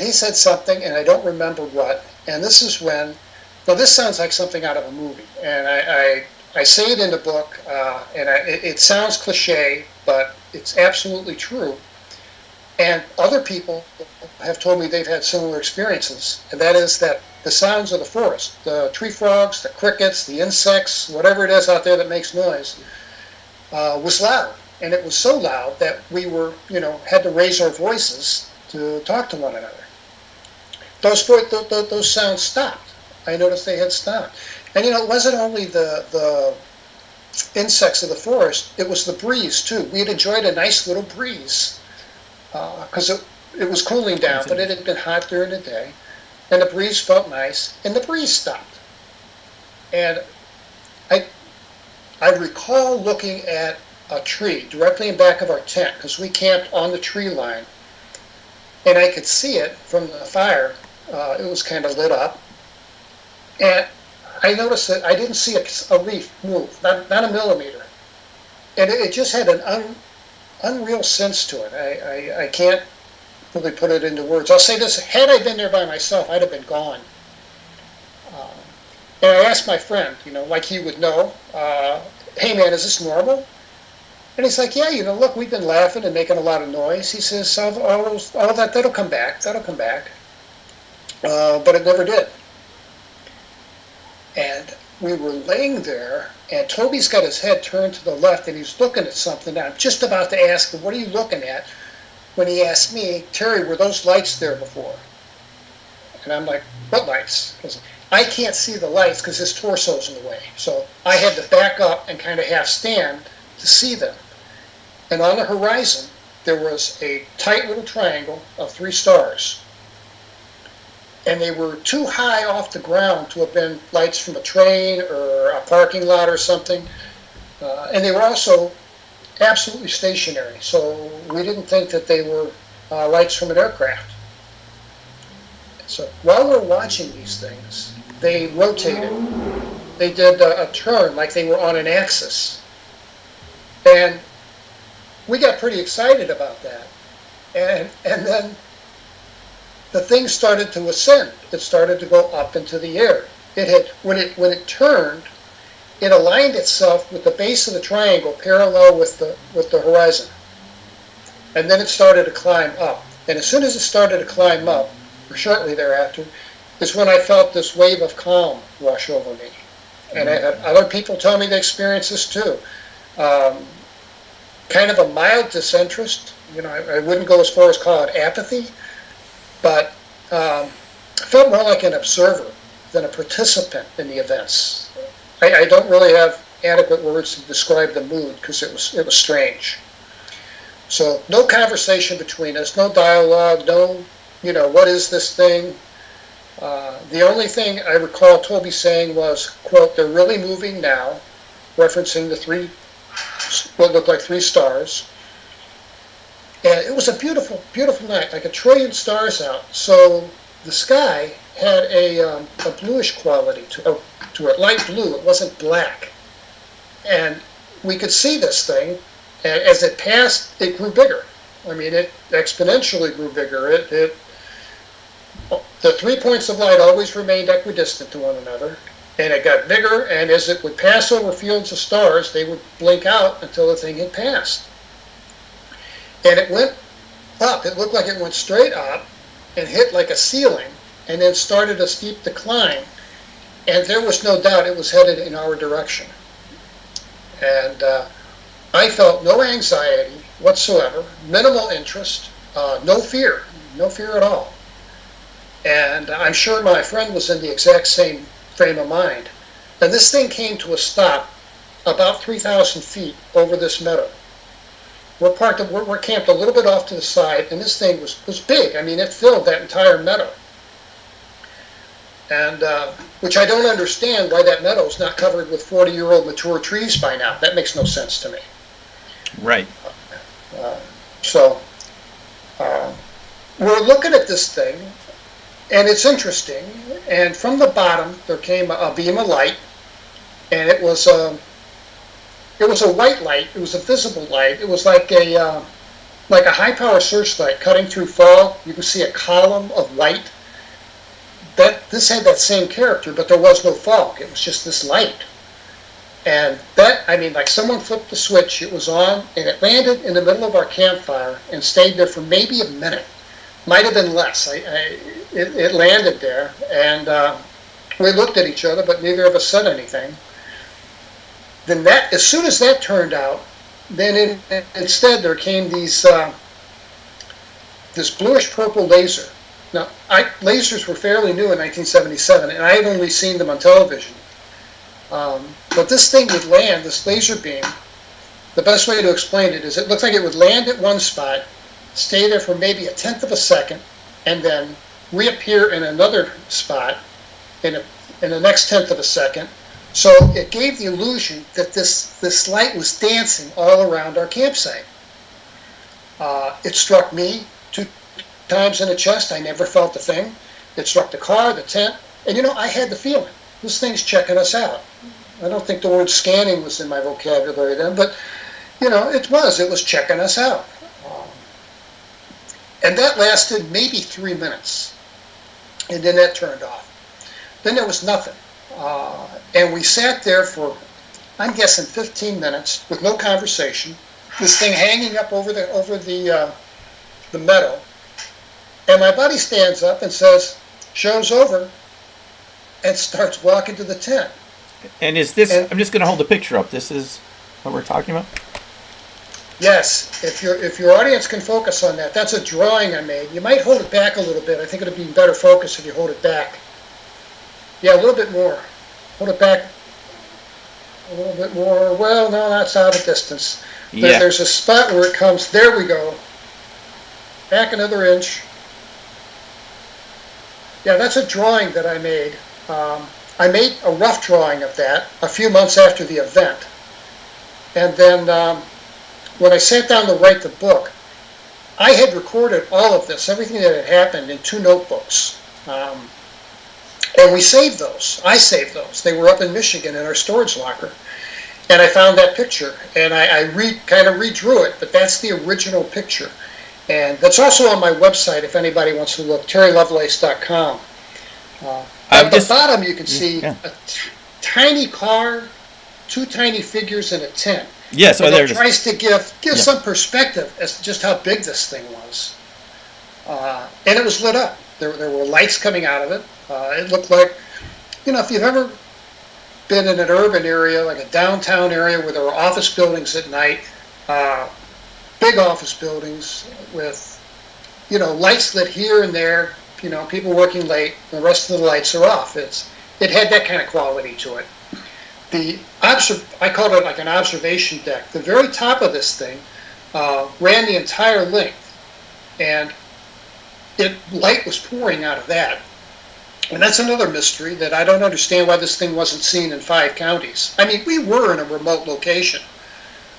Speaker 2: he said something, and I don't remember what. And this is when Now, this sounds like something out of a movie, and I say it in the book, and it sounds cliche, but it's absolutely true. And other people have told me they've had similar experiences, and that is that the sounds of the forest, the tree frogs, the crickets, the insects, whatever it is out there that makes noise, was loud. And it was so loud that we were, had to raise our voices to talk to one another. Those sounds stopped. I noticed they had stopped. And it wasn't only the insects of the forest, it was the breeze too. We had enjoyed a nice little breeze because it was cooling down, but it had been hot during the day. And the breeze felt nice, and the breeze stopped. And I recall looking at a tree directly in back of our tent, because we camped on the tree line, and I could see it from the fire. It was kind of lit up. And I noticed that I didn't see a leaf move, not a millimeter. And it just had an unreal sense to it. I can't really put it into words. I'll say this, had I been there by myself, I'd have been gone. And I asked my friend, like he would know, hey man, is this normal? And he's like, yeah, look, we've been laughing and making a lot of noise. He says, all that'll come back. But it never did. And we were laying there, and Toby's got his head turned to the left, and he's looking at something. And I'm just about to ask him, what are you looking at? When he asked me, Terry, were those lights there before? And I'm like, what lights? Because I can't see the lights because his torso's in the way. So I had to back up and kind of half stand to see them. And on the horizon, there was a tight little triangle of 3 stars. And they were too high off the ground to have been lights from a train or a parking lot or something. And they were also absolutely stationary, so we didn't think that they were lights from an aircraft. So while we're watching these things, they rotated. They did a turn like they were on an axis. And we got pretty excited about that. And then the thing started to ascend. It started to go up into the air. When it turned, it aligned itself with the base of the triangle parallel with the horizon. And then it started to climb up. And as soon as it started to climb up, or shortly thereafter, is when I felt this wave of calm wash over me. And I had other people tell me they experienced this too. Kind of a mild disinterest. I wouldn't go as far as call it apathy, but I felt more like an observer than a participant in the events. I don't really have adequate words to describe the mood because it was strange. So no conversation between us, no dialogue, no, what is this thing? The only thing I recall Toby saying was, quote, they're really moving now, referencing the what looked like 3 stars. And it was a beautiful, beautiful night, like a trillion stars out. So the sky had a bluish quality to it, light blue. It wasn't black. And we could see this thing. And as it passed, it grew bigger. I mean, it exponentially grew bigger. The 3 points of light always remained equidistant to one another. And it got bigger, and as it would pass over fields of stars, they would blink out until the thing had passed. And it went up. It looked like it went straight up and hit like a ceiling, and then started a steep decline. And there was no doubt it was headed in our direction. And I felt no anxiety whatsoever, minimal interest, no fear at all. And I'm sure my friend was in the exact same frame of mind. And this thing came to a stop about 3,000 feet over this meadow. We're camped a little bit off to the side, and this thing was big. I mean, it filled that entire meadow. And which I don't understand why that meadow is not covered with 40-year-old mature trees by now. That makes no sense to me.
Speaker 3: Right.
Speaker 2: So we're looking at this thing, and it's interesting. And from the bottom, there came a beam of light, and it was a white light. It was a visible light. It was like a high-power searchlight cutting through fog. You can see a column of light. this had that same character, but there was no fog. It was just this light. And like someone flipped the switch, it was on, and it landed in the middle of our campfire and stayed there for maybe a minute. Might have been less. It landed there, and we looked at each other, but neither of us said anything. Then as soon as that turned out, then instead there came this bluish purple laser. Now, lasers were fairly new in 1977, and I had only seen them on television. But this thing would land, this laser beam, the best way to explain it is it looked like it would land at one spot, stay there for maybe a tenth of a second, and then reappear in another spot in the next tenth of a second. So it gave the illusion that this light was dancing all around our campsite. It struck me 2 times in the chest. I never felt a thing. It struck the car, the tent, and I had the feeling this thing's checking us out. I don't think the word scanning was in my vocabulary then, but it was checking us out. And that lasted maybe 3 minutes, and then that turned off. Then there was nothing, and we sat there for, I'm guessing, 15 minutes with no conversation. This thing hanging up over the meadow, and my buddy stands up and says, "Show's over," and starts walking to the tent.
Speaker 3: And is this? I'm just going to hold the picture up. This is what we're talking about.
Speaker 2: Yes, if your audience can focus on that, that's a drawing I made. You might hold it back a little bit. I think it'll be better focus if you hold it back. Yeah, a little bit more. Hold it back a little bit more. Well, no, that's out of distance.
Speaker 3: Yeah.
Speaker 2: There's a spot where it comes. There we go. Back another inch. Yeah, that's a drawing that I made. I made a rough drawing of that a few months after the event. And then when I sat down to write the book, I had recorded all of this, everything that had happened, in 2 notebooks. And we saved those. I saved those. They were up in Michigan in our storage locker. And I found that picture, and I kind of redrew it, but that's the original picture. And that's also on my website if anybody wants to look, terrylovelace.com. At the bottom you can see a tiny car, 2 tiny figures in a tent.
Speaker 3: Yes,
Speaker 2: and it tries to give some perspective as to just how big this thing was. And it was lit up. There were lights coming out of it. It looked like, if you've ever been in an urban area, like a downtown area where there were office buildings at night, big office buildings with, lights lit here and there, people working late, the rest of the lights are off. It had that kind of quality to it. I called it like an observation deck. The very top of this thing ran the entire length, and light was pouring out of that. And that's another mystery that I don't understand why this thing wasn't seen in 5 counties. I mean, we were in a remote location,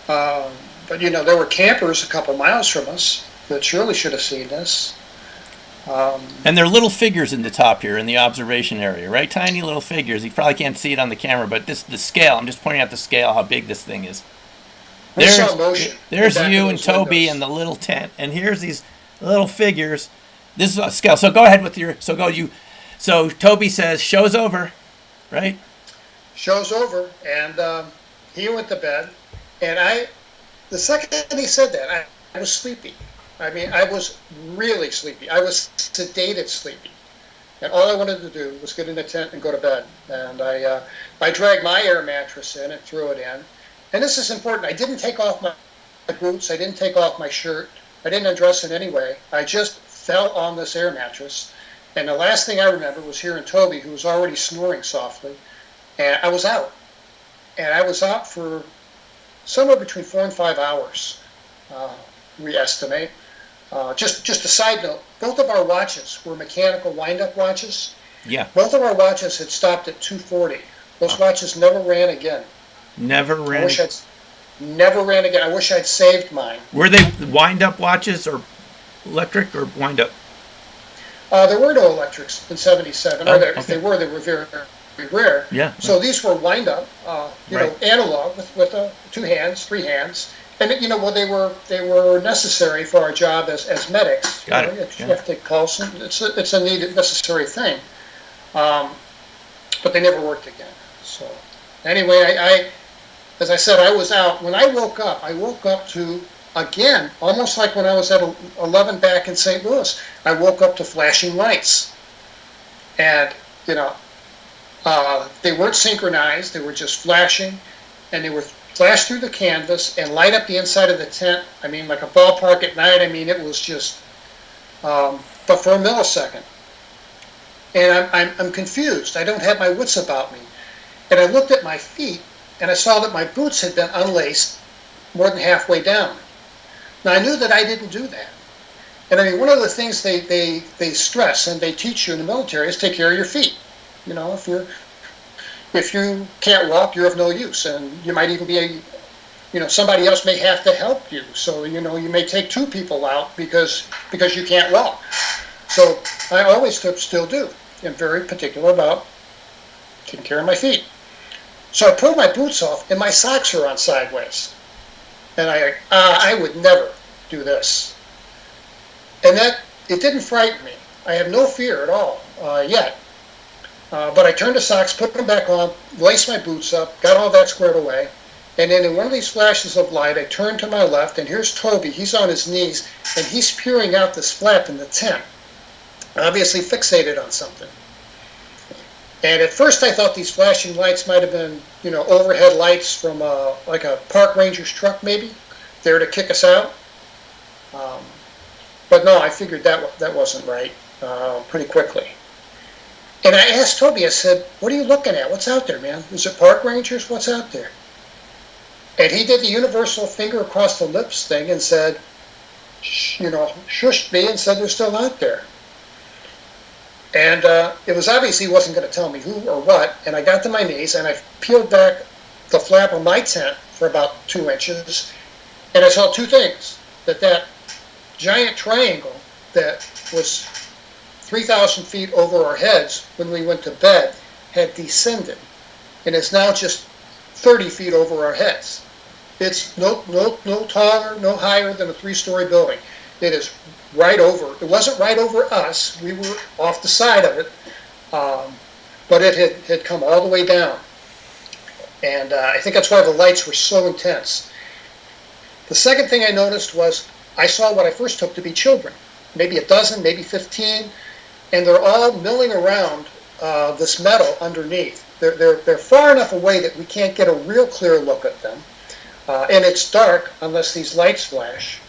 Speaker 2: but there were campers a couple miles from us that surely should have seen this.
Speaker 3: And there are little figures in the top here in the observation area, right? Tiny little figures. You probably can't see it on the camera, but the scale. I'm just pointing out the scale, how big this thing is. There's you and Toby
Speaker 2: windows.
Speaker 3: and the little tent, and here's these little figures. This is a scale. So go ahead with your. So Toby says, "Show's over," right?
Speaker 2: Show's over, and he went to bed. And the second he said that, I was sleepy. I mean, I was really sleepy. I was sedated sleepy. And all I wanted to do was get in the tent and go to bed. And I dragged my air mattress in and threw it in. And this is important. I didn't take off my boots. I didn't take off my shirt. I didn't undress in any way. I just fell on this air mattress. And the last thing I remember was hearing Toby, who was already snoring softly. And I was out. And I was out for somewhere between 4 and 5 hours, we estimate. Just a side note, both of our watches were mechanical wind-up watches.
Speaker 3: Yeah.
Speaker 2: Both of our watches had stopped at 240. Those watches never ran again.
Speaker 3: Never ran
Speaker 2: again. I wish I'd saved mine.
Speaker 3: Were they wind-up watches or electric or wind-up?
Speaker 2: There were no electrics in 77.
Speaker 3: Okay.
Speaker 2: If they were very, very rare.
Speaker 3: Yeah.
Speaker 2: So these were wind-up, analog with 2 hands, 3 hands. And they were necessary for our job as medics.
Speaker 3: Got it.
Speaker 2: You have to take pulse. It's a needed, necessary thing. But they never worked again. So anyway, as I said, I was out. When I woke up to, again, almost like when I was at 11 back in St. Louis, I woke up to flashing lights. And, they weren't synchronized. They were just flashing, and they were flash through the canvas and light up the inside of the tent. I mean, like a ballpark at night. I mean, it was just, but for a millisecond. And I'm confused. I don't have my wits about me. And I looked at my feet, and I saw that my boots had been unlaced more than halfway down. Now, I knew that I didn't do that. And I mean, one of the things they stress and they teach you in the military is take care of your feet. If you can't walk, you're of no use, and you might even be somebody else may have to help you. So you may take two people out because you can't walk. So I always still do. I'm very particular about taking care of my feet. So I pulled my boots off, and my socks are on sideways. And I would never do this. And that, it didn't frighten me. I have no fear at all yet. But I turned the socks, put them back on, laced my boots up, got all that squared away. And then in one of these flashes of light, I turned to my left, and here's Toby. He's on his knees, and he's peering out this flap in the tent, obviously fixated on something. And at first I thought these flashing lights might have been, overhead lights from like a park ranger's truck maybe, there to kick us out. But no, I figured that wasn't right pretty quickly. And I asked Toby, I said, what are you looking at? What's out there, man? Is it park rangers? What's out there? And he did the universal finger across the lips thing and said, shushed me and said they're still out there. And it was obvious he wasn't going to tell me who or what. And I got to my knees and I peeled back the flap of my tent for about 2 inches. And I saw two things. That giant triangle that was 3,000 feet over our heads when we went to bed had descended. And it's now just 30 feet over our heads. It's no taller, no higher than a 3-story building. It is right over. It wasn't right over us. We were off the side of it, but it had come all the way down. And I think that's why the lights were so intense. The second thing I noticed was I saw what I first took to be children, maybe a dozen, maybe 15, and they're all milling around this metal underneath. They're far enough away that we can't get a real clear look at them, and it's dark unless these lights flash.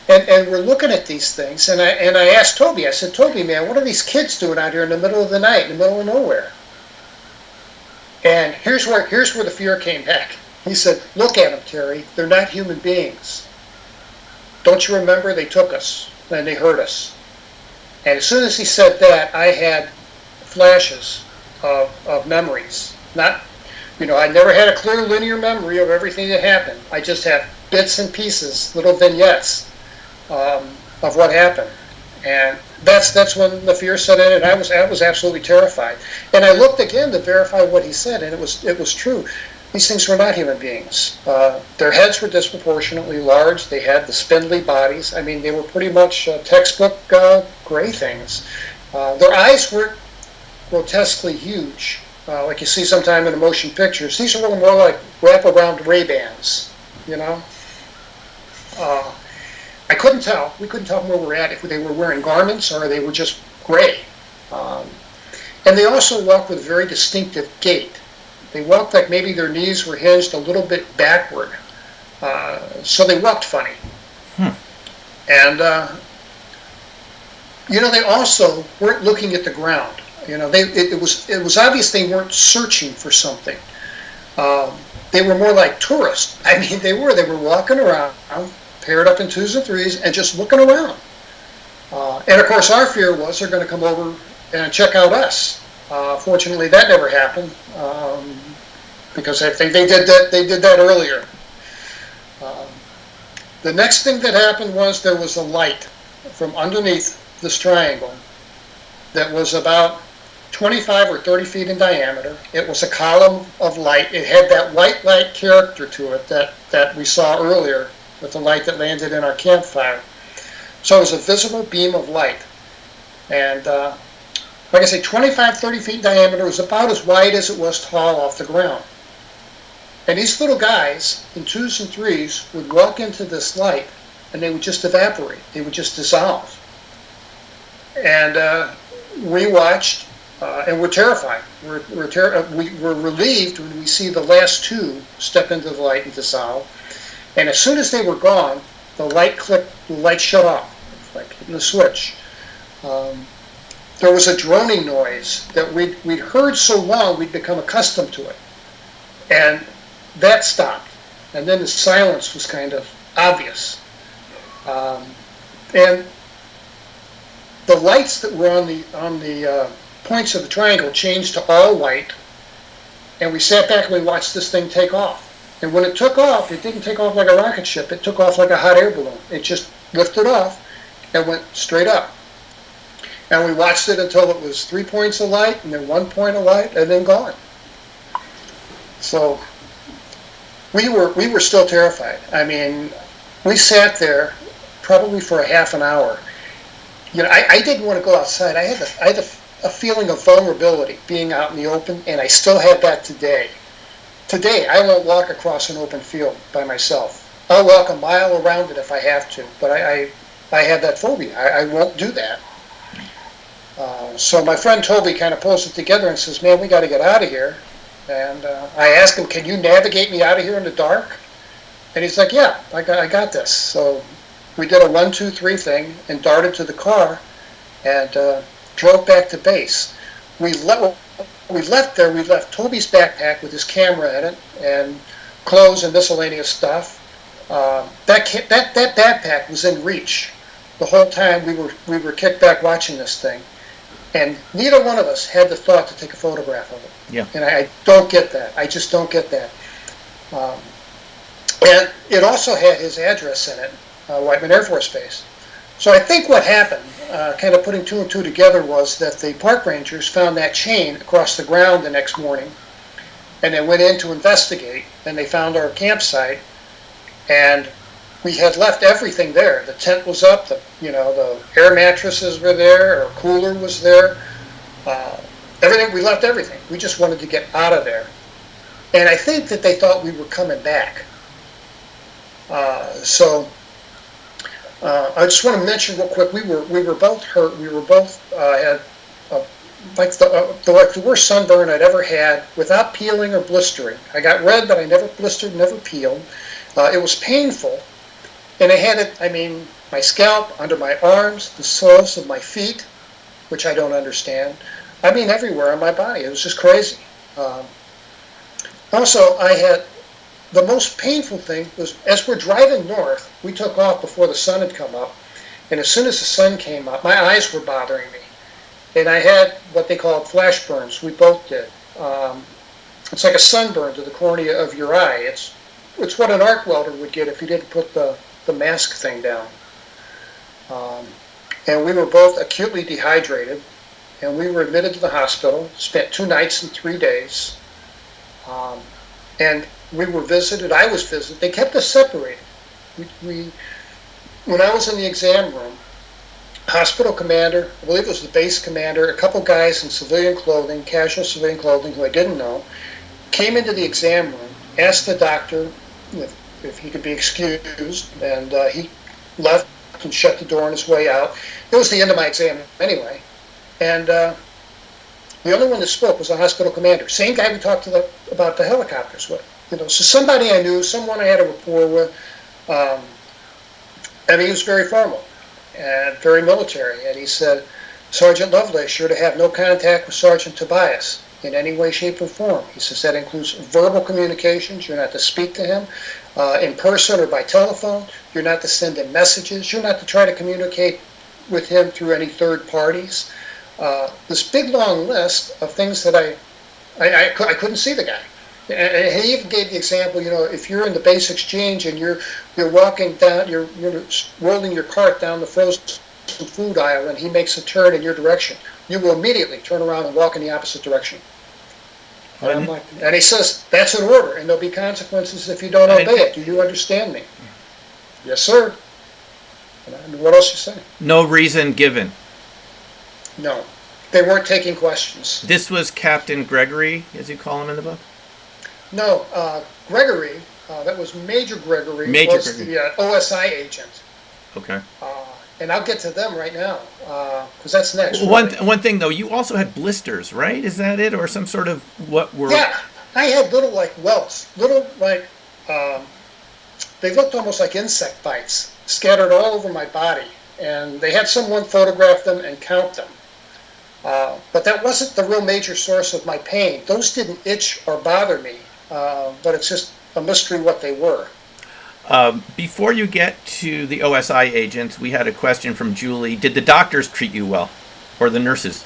Speaker 2: And we're looking at these things, and I asked Toby, I said, Toby, man, what are these kids doing out here in the middle of the night, in the middle of nowhere? And here's where the fear came back. He said, look at them, Terry. They're not human beings. Don't you remember? They took us, and they hurt us. And as soon as he said that, I had flashes of memories. Not, I never had a clear linear memory of everything that happened. I just have bits and pieces, little vignettes of what happened. And that's when the fear set in, and I was absolutely terrified. And I looked again to verify what he said, and it was true. These things were not human beings. Their heads were disproportionately large. They had the spindly bodies. I mean, they were pretty much textbook gray things. Their eyes were grotesquely huge, like you see sometime in the motion pictures. These are a little more like wraparound Ray-Bans, I couldn't tell. We couldn't tell where we're at, if they were wearing garments or they were just gray. And they also walked with a very distinctive gait. They walked like maybe their knees were hinged a little bit backward. So they walked funny. And, they also weren't looking at the ground. It was obvious they weren't searching for something. They were more like tourists. I mean, they were walking around, paired up in 2s and 3s, and just looking around. And of course, our fear was they're going to come over and check out us. Fortunately, that never happened because I think they did that earlier. The next thing that happened was there was a light from underneath this triangle that was about 25 or 30 feet in diameter. It was a column of light. It had that white light character to it that we saw earlier with the light that landed in our campfire. So it was a visible beam of light. And like I say, 25, 30 feet in diameter. It was about as wide as it was tall off the ground. And these little guys, in twos and threes, would walk into this light, and they would just evaporate. They would just dissolve. And we watched, and we're terrified. We're relieved when we see the last two step into the light and dissolve. And as soon as they were gone, the light clicked, the light shut off, like hitting the switch. There was a droning noise that we'd heard so long we'd become accustomed to it. And that stopped. And then the silence was kind of obvious. And the lights that were on the points of the triangle changed to all white. And we sat back and we watched this thing take off. And when it took off, it didn't take off like a rocket ship. It took off like a hot air balloon. It just lifted off and went straight up. And we watched it until it was 3 points of light, and then 1 point of light, and then gone. So we were still terrified. I mean, we sat there probably for a half an hour. You know, I didn't want to go outside. I had a feeling of vulnerability being out in the open, and I still have that today. Today, I won't walk across an open field by myself. I'll walk a mile around it if I have to, but I have that phobia. I won't do that. So my friend Toby kind of pulls it together and says, man, we got to get out of here. And I asked him, can you navigate me out of here in the dark? And he's like, yeah, I got this. So we did a 1, 2, 3 thing and darted to the car and drove back to base. We left Toby's backpack with his camera in it and clothes and miscellaneous stuff. That backpack was in reach the whole time we were kicked back watching this thing. And neither one of us had the thought to take a photograph of it.
Speaker 3: Yeah.
Speaker 2: And I don't get that. I just don't get that. And it also had his address in it, Whiteman Air Force Base. So I think what happened, kind of putting 2 and 2 together, was that the park rangers found that chain across the ground the next morning, and they went in to investigate, and they found our campsite, and we had left everything there. The tent was up, the air mattresses were there, our cooler was there, everything. We left everything. We just wanted to get out of there. And I think that they thought we were coming back. So I just want to mention real quick, we were both hurt. We were both had like the worst sunburn I'd ever had without peeling or blistering. I got red, but I never blistered, never peeled. It was painful. And I had it, I mean, my scalp, under my arms, the soles of my feet, which I don't understand. I mean, everywhere on my body. It was just crazy. Also, I had, the most painful thing was, as we're driving north, we took off before the sun had come up. And as soon as the sun came up, my eyes were bothering me. And I had what they called flash burns. We both did. It's like a sunburn to the cornea of your eye. It's what an arc welder would get if you didn't put the mask thing down. And we were both acutely dehydrated, and we were admitted to the hospital, spent 2 nights and 3 days. And we were visited, I was visited, they kept us separated. When I was in the exam room, hospital commander, I believe it was the base commander, a couple guys in civilian clothing, casual civilian clothing who I didn't know, came into the exam room, asked the doctor if he could be excused, and he left and shut the door on his way out. It was the end of my exam anyway. And the only one that spoke was the hospital commander, same guy we talked about the helicopters with. So somebody I knew, someone I had a rapport with, and he was very formal and very military. And he said, Sergeant Lovelace, you're to have no contact with Sergeant Tobias in any way, shape, or form. He says that includes verbal communications. You're not to speak to him in person or by telephone. You're not to send him messages. You're not to try to communicate with him through any third parties. This big long list of things that I couldn't see the guy. And he even gave the example, if you're in the base exchange and you're walking down, you're rolling your cart down the frozen food aisle, and he makes a turn in your direction, you will immediately turn around and walk in the opposite direction. And he says, that's an order, and there'll be consequences if you don't obey it. Do you understand me? Yes, sir. And what else you say?
Speaker 3: No reason given.
Speaker 2: No. They weren't taking questions.
Speaker 3: This was Captain Gregory, as you call him in the book?
Speaker 2: No, Gregory, that was Major Gregory, was
Speaker 3: Gregory.
Speaker 2: the OSI agent.
Speaker 3: Okay.
Speaker 2: And I'll get to them right now, because that's next.
Speaker 3: One thing, though, you also had blisters, right? Is that it? Or some sort of what were...
Speaker 2: Yeah, I had little, like, welts. Little, like, they looked almost like insect bites scattered all over my body. And they had someone photograph them and count them. But that wasn't the real major source of my pain. Those didn't itch or bother me, but it's just a mystery what they were.
Speaker 3: Before you get to the OSI agents, we had a question from Julie. Did the doctors treat you well? Or the nurses?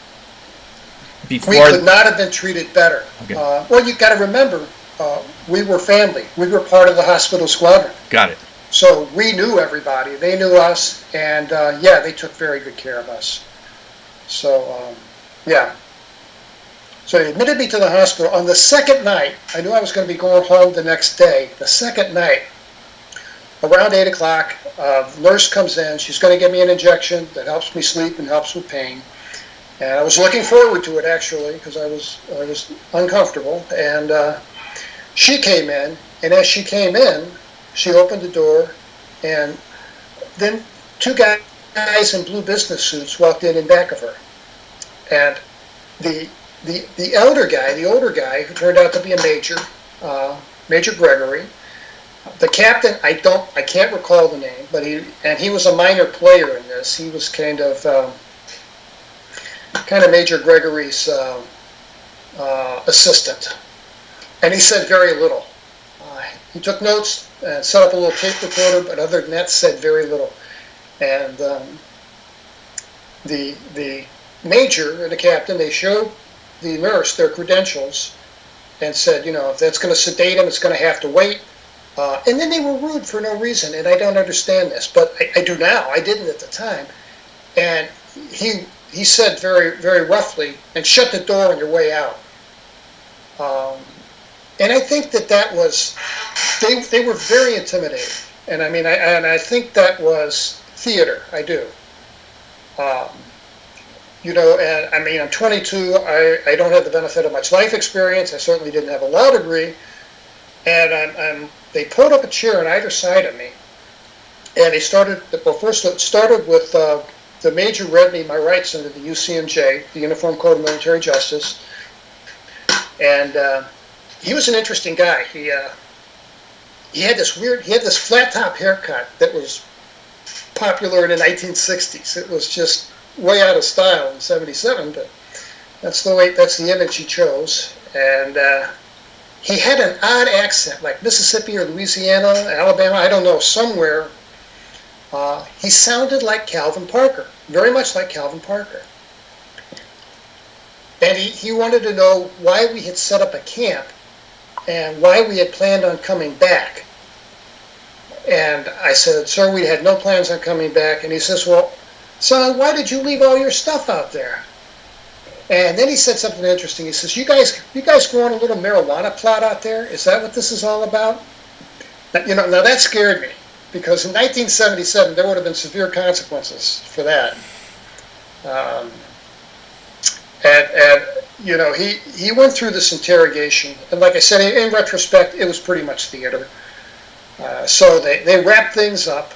Speaker 2: We could not have been treated better.
Speaker 3: Okay.
Speaker 2: Well, you've got to remember, we were family. We were part of the hospital squadron.
Speaker 3: Got it.
Speaker 2: So we knew everybody. They knew us, and yeah, they took very good care of us. So, yeah. So they admitted me to the hospital. On the second night, I knew I was going to be going home the next day. The second night, around 8 o'clock, nurse comes in. She's going to give me an injection that helps me sleep and helps with pain. And I was looking forward to it, actually, because I was uncomfortable. And she came in, and as she came in, she opened the door, and then two guys in blue business suits walked in back of her. And the elder guy, the older guy, who turned out to be a major, Major Gregory. The captain, I can't recall the name, but he was a minor player in this. He was kind of Major Gregory's assistant, and he said very little. He took notes and set up a little tape recorder, but other than that, said very little. And the major and the captain, they showed the nurse their credentials and said, if that's going to sedate him, it's going to have to wait. And then they were rude for no reason, and I don't understand this, but I do now. I didn't at the time. And he said very, very roughly, and shut the door on your way out. And I think that was, they were very intimidating. And I mean, I think that was theater. I do. And I mean, I'm 22. I don't have the benefit of much life experience. I certainly didn't have a law degree. And they pulled up a chair on either side of me. And they started, first it started with the major read me my rights under the UCMJ, the Uniform Code of Military Justice. And he was an interesting guy. He had this flat top haircut that was popular in the 1960s. It was just way out of style in '77, but that's the image he chose. And he had an odd accent, like Mississippi or Louisiana, Alabama, I don't know, somewhere. He sounded like Calvin Parker, very much like Calvin Parker. And he wanted to know why we had set up a camp and why we had planned on coming back. And I said, sir, we had no plans on coming back. And he says, well, son, why did you leave all your stuff out there? And then he said something interesting. He says, you guys growing a little marijuana plot out there? Is that what this is all about? Now that scared me, because in 1977 there would have been severe consequences for that. He went through this interrogation, and like I said, in retrospect, it was pretty much theater. So they wrapped things up.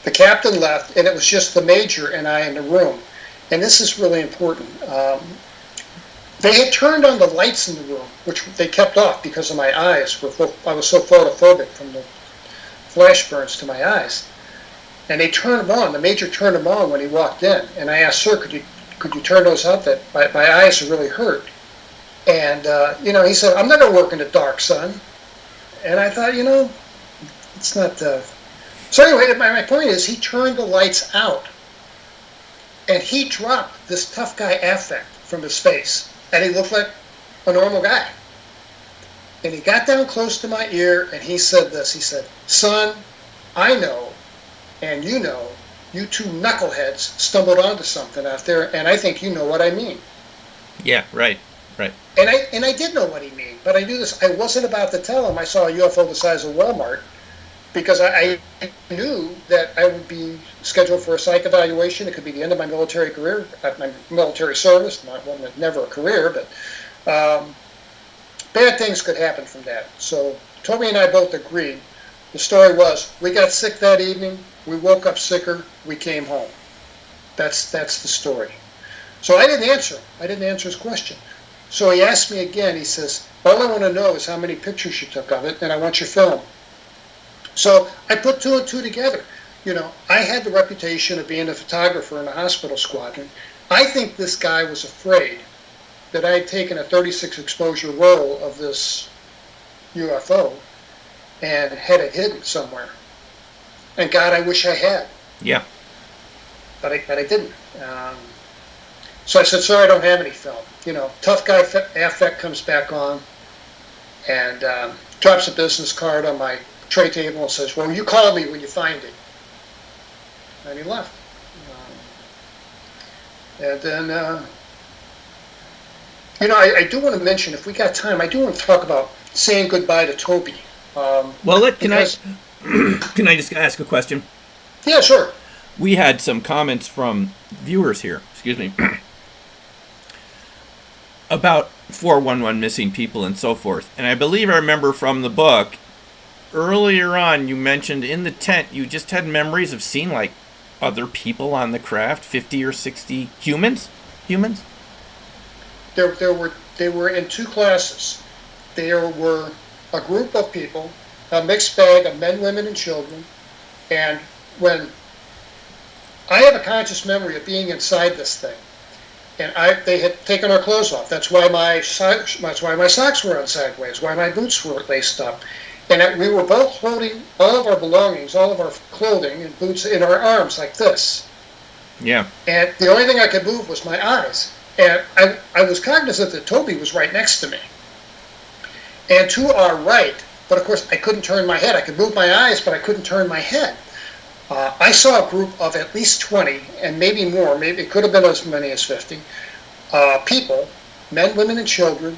Speaker 2: The captain left, and it was just the major and I in the room. And this is really important. They had turned on the lights in the room, which they kept off because of my eyes. I was so photophobic from the flash burns to my eyes. And they turned them on. The major turned them on when he walked in. And I asked, sir, could you turn those out? That my eyes are really hurt. And, he said, I'm not going to work in the dark, son. And I thought, it's not the... So anyway, my point is, he turned the lights out. And he dropped this tough guy affect from his face. And he looked like a normal guy. And he got down close to my ear and he said this. He said, son, I know, and you know, you two knuckleheads stumbled onto something out there, and I think you know what I mean.
Speaker 3: Yeah, right.
Speaker 2: And I did know what he mean, but I knew this. I wasn't about to tell him I saw a UFO the size of Walmart, because I knew that I would be scheduled for a psych evaluation. It could be the end of my military career, my military service. Never a career, but bad things could happen from that. So Toby and I both agreed. The story was, we got sick that evening, we woke up sicker, we came home. That's the story. So I didn't answer him. I didn't answer his question. So he asked me again, he says, all I want to know is how many pictures you took of it, and I want your film. So I put two and two together. You know, I had the reputation of being a photographer in a hospital squadron. I think this guy was afraid that I had taken a 36 exposure roll of this UFO and had it hidden somewhere. And God, I wish I had.
Speaker 3: Yeah.
Speaker 2: But I didn't. So I said, sorry, I don't have any film. You know, tough guy affect comes back on and drops a business card on my tray table and says, well, you call me when you find it. And he left. And then, you know, I do want to mention, if we got time, I do want to talk about saying goodbye to Toby.
Speaker 3: Well, can I just ask a question?
Speaker 2: Yeah, sure.
Speaker 3: We had some comments from viewers here, excuse me, about 411 missing people and so forth. And I believe I remember from the book, earlier on you mentioned in the tent you just had memories of seeing like other people on the craft, 50 or 60 humans? They
Speaker 2: were in two classes. There were a group of people, a mixed bag of men, women, and children. And when I have a conscious memory of being inside this thing, and they had taken our clothes off. That's why my socks were on sideways, why my boots were laced up. And we were both holding all of our belongings, all of our clothing and boots in our arms like this.
Speaker 3: Yeah.
Speaker 2: And the only thing I could move was my eyes. And I was cognizant that Toby was right next to me. And to our right, but of course I couldn't turn my head. I could move my eyes, but I couldn't turn my head. I saw a group of at least 20, and maybe more, maybe it could have been as many as 50, people, men, women, and children,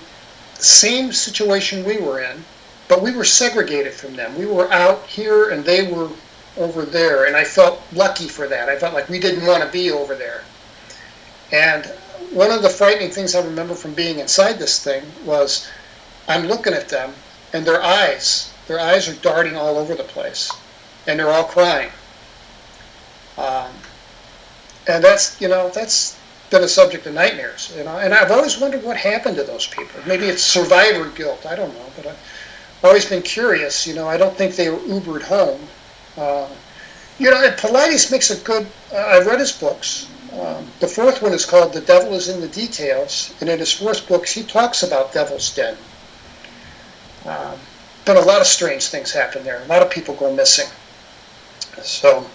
Speaker 2: same situation we were in, but we were segregated from them. We were out here and they were over there, and I felt lucky for that. I felt like we didn't want to be over there. And one of the frightening things I remember from being inside this thing was I'm looking at them, and their eyes are darting all over the place, and they're all crying. And that's been a subject of nightmares, you know. And I've always wondered what happened to those people. Maybe it's survivor guilt. I don't know, but I've always been curious. You know, I don't think they were Ubered home. You know, and Paulides makes a good. I've read his books. The fourth one is called "The Devil Is in the Details," and in his first books, he talks about Devil's Den. But a lot of strange things happen there. A lot of people go missing. So.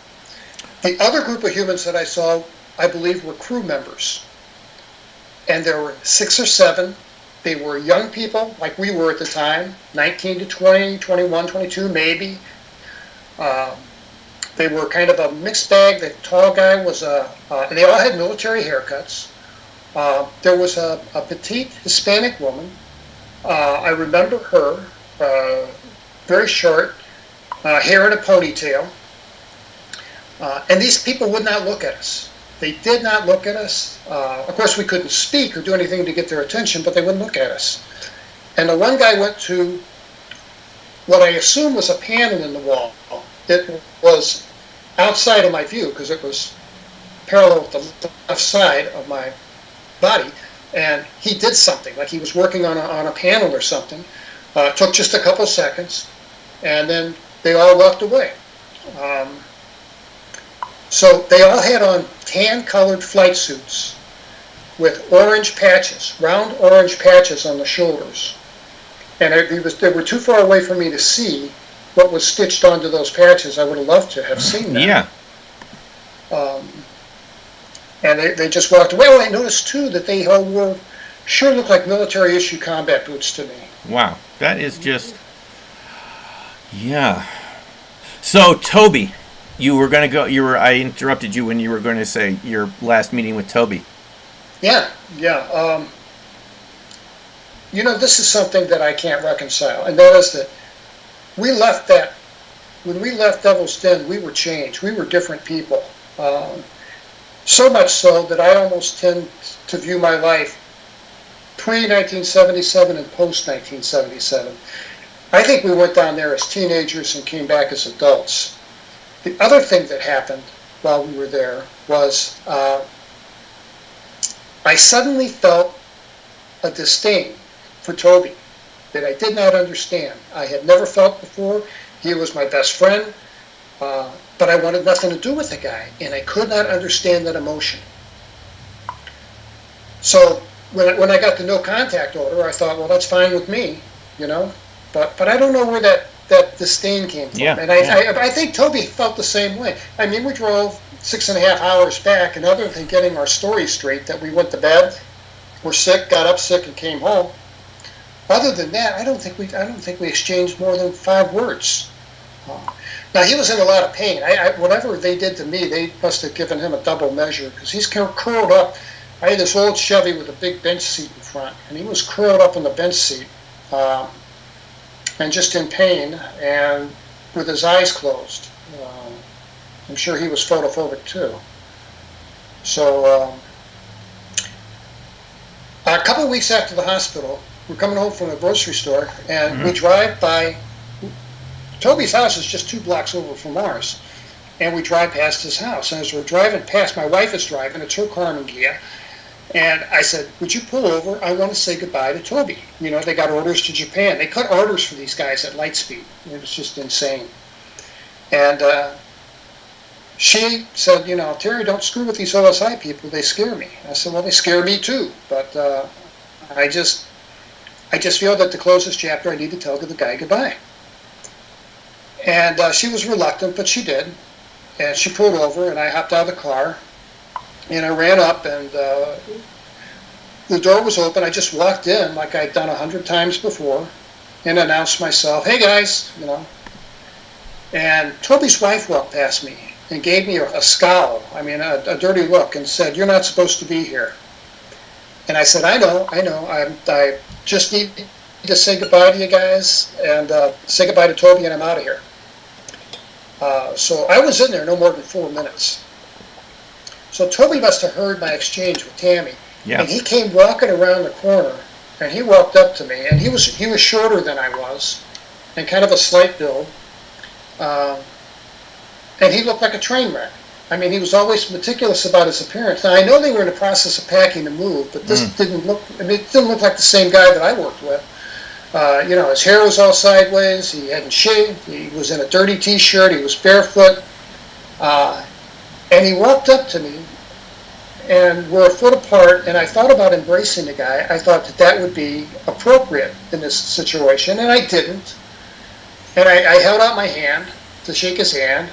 Speaker 2: The other group of humans that I saw, I believe, were crew members. And there were 6 or 7. They were young people, like we were at the time, 19 to 20, 21, 22, maybe. They were kind of a mixed bag. The tall guy was and they all had military haircuts. There was a petite Hispanic woman. I remember her, very short, hair in a ponytail. And these people would not look at us. They did not look at us. Of course, we couldn't speak or do anything to get their attention, but they wouldn't look at us. And the one guy went to what I assume was a panel in the wall. It was outside of my view because it was parallel with the left side of my body. And he did something, like he was working on a panel or something. It took just a couple seconds, and then they all walked away. So they all had on tan-colored flight suits with orange patches, round orange patches on the shoulders. And they were too far away for me to see what was stitched onto those patches. I would have loved to have seen that.
Speaker 3: Yeah.
Speaker 2: And they just walked away. Well, I noticed, too, that they all sure looked like military-issue combat boots to me.
Speaker 3: Wow. That is just... Yeah. So, Toby... You were going to go, I interrupted you when you were going to say your last meeting with Toby.
Speaker 2: Yeah. You know, this is something that I can't reconcile, and that is that when we left Devil's Den, we were changed. We were different people. So much so that I almost tend to view my life pre-1977 and post-1977. I think we went down there as teenagers and came back as adults. The other thing that happened while we were there was I suddenly felt a disdain for Toby that I did not understand. I had never felt before. He was my best friend, but I wanted nothing to do with the guy, and I could not understand that emotion. So when I got the no contact order, I thought, well, that's fine with me, you know. But I don't know where that disdain came from.
Speaker 3: Yeah,
Speaker 2: And I think Toby felt the same way. I mean, we drove 6.5 hours back, and other than getting our story straight that we went to bed, were sick, got up sick, and came home. Other than that, I don't think we exchanged more than 5 words. Now he was in a lot of pain. Whatever they did to me, they must have given him a double measure because he's curled up. I had this old Chevy with a big bench seat in front, and he was curled up on the bench seat and just in pain and with his eyes closed. I'm sure he was photophobic too. So a couple of weeks after the hospital, we're coming home from the grocery store, and we drive by. Toby's house is just 2 blocks over from ours, and we drive past his house. And as we're driving past, my wife is driving. It's her car in Gia. And I said, would you pull over? I want to say goodbye to Toby. You know, they got orders to Japan. They cut orders for these guys at light speed. It was just insane. And she said, you know, Terry, don't screw with these OSI people. They scare me. I said, well, they scare me too. But I just feel that to close this chapter, I need to tell the guy goodbye. And she was reluctant, but she did. And she pulled over, and I hopped out of the car. And I ran up, and the door was open. I just walked in like I'd done 100 times before and announced myself, hey, guys, you know. And Toby's wife walked past me and gave me a scowl, I mean, a dirty look, and said, you're not supposed to be here. And I said, I know. I just need to say goodbye to you guys and say goodbye to Toby, and I'm out of here. So I was in there no more than 4 minutes. So Toby must have heard my exchange with Tammy, and he came walking around the corner, and he walked up to me, and he was shorter than I was, and kind of a slight build, and he looked like a train wreck. I mean, he was always meticulous about his appearance. Now I know they were in the process of packing to move, but this didn't look. I mean, it didn't look like the same guy that I worked with. You know, his hair was all sideways. He hadn't shaved. He was in a dirty T-shirt. He was barefoot. And he walked up to me, and we're a foot apart, and I thought about embracing the guy. I thought that would be appropriate in this situation, and I didn't. And I held out my hand to shake his hand,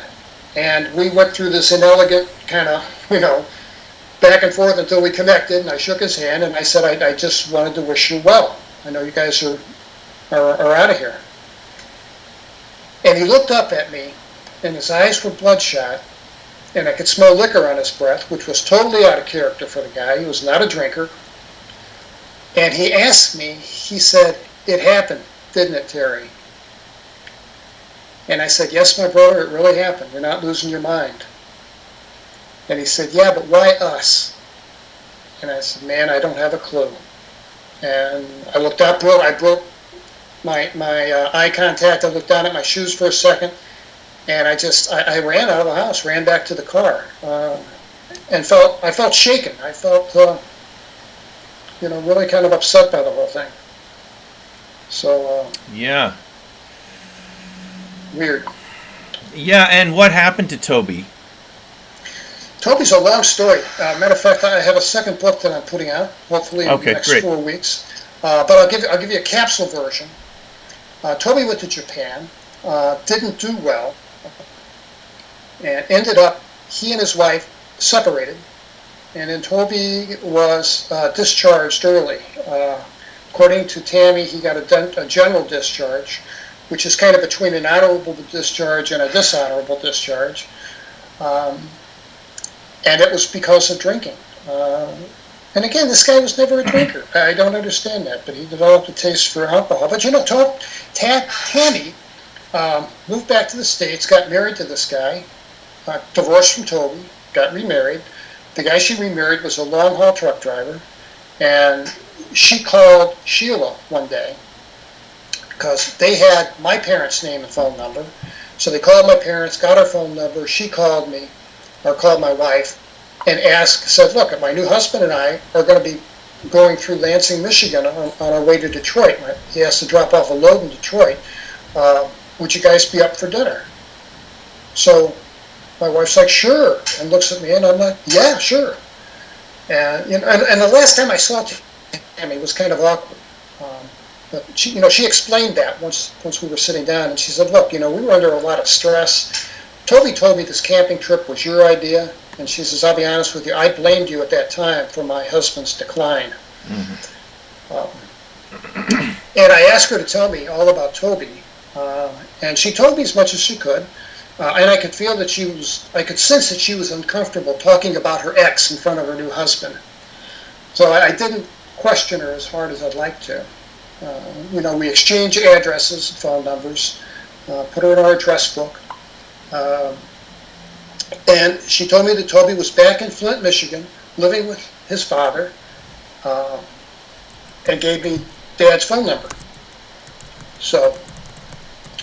Speaker 2: and we went through this inelegant kind of, you know, back and forth until we connected, and I shook his hand, and I said, I just wanted to wish you well. I know you guys are out of here. And he looked up at me, and his eyes were bloodshot, and I could smell liquor on his breath, which was totally out of character for the guy. He was not a drinker. And he asked me, he said, it happened, didn't it, Terry? And I said, yes, my brother, it really happened. You're not losing your mind. And he said, yeah, but why us? And I said, man, I don't have a clue. And I looked up, I broke my eye contact. I looked down at my shoes for a second. And I ran out of the house, ran back to the car, and I felt shaken. I felt, you know, really kind of upset by the whole thing. So,
Speaker 3: yeah.
Speaker 2: Weird.
Speaker 3: Yeah, and what happened to Toby?
Speaker 2: Toby's a long story. Matter of fact, I have a second book that I'm putting out, hopefully in the next 4 weeks. But I'll give you a capsule version. Toby went to Japan, didn't do well, and ended up, he and his wife separated, and then Toby was discharged early. According to Tammy, he got a general discharge, which is kind of between an honorable discharge and a dishonorable discharge. And it was because of drinking. And again, this guy was never a drinker. I don't understand that, but he developed a taste for alcohol. But you know, Tammy moved back to the States, got married to this guy, divorced from Toby, got remarried. The guy she remarried was a long-haul truck driver, and she called Sheila one day because they had my parents' name and phone number. So they called my parents, got her phone number. She called me, or called my wife, and said, look, my new husband and I are going to be going through Lansing, Michigan on our way to Detroit. He has to drop off a load in Detroit. Would you guys be up for dinner? So my wife's like, sure, and looks at me, and I'm like, yeah, sure. And and the last time I saw Tammy was kind of awkward. But she explained that once we were sitting down, and she said, look, we were under a lot of stress. Toby told me this camping trip was your idea, and she says, I'll be honest with you, I blamed you at that time for my husband's decline. And I asked her to tell me all about Toby, and she told me as much as she could, and I could feel that I could sense that she was uncomfortable talking about her ex in front of her new husband. So I didn't question her as hard as I'd like to. We exchanged addresses, phone numbers, put her in our address book. And she told me that Toby was back in Flint, Michigan, living with his father, and gave me Dad's phone number. So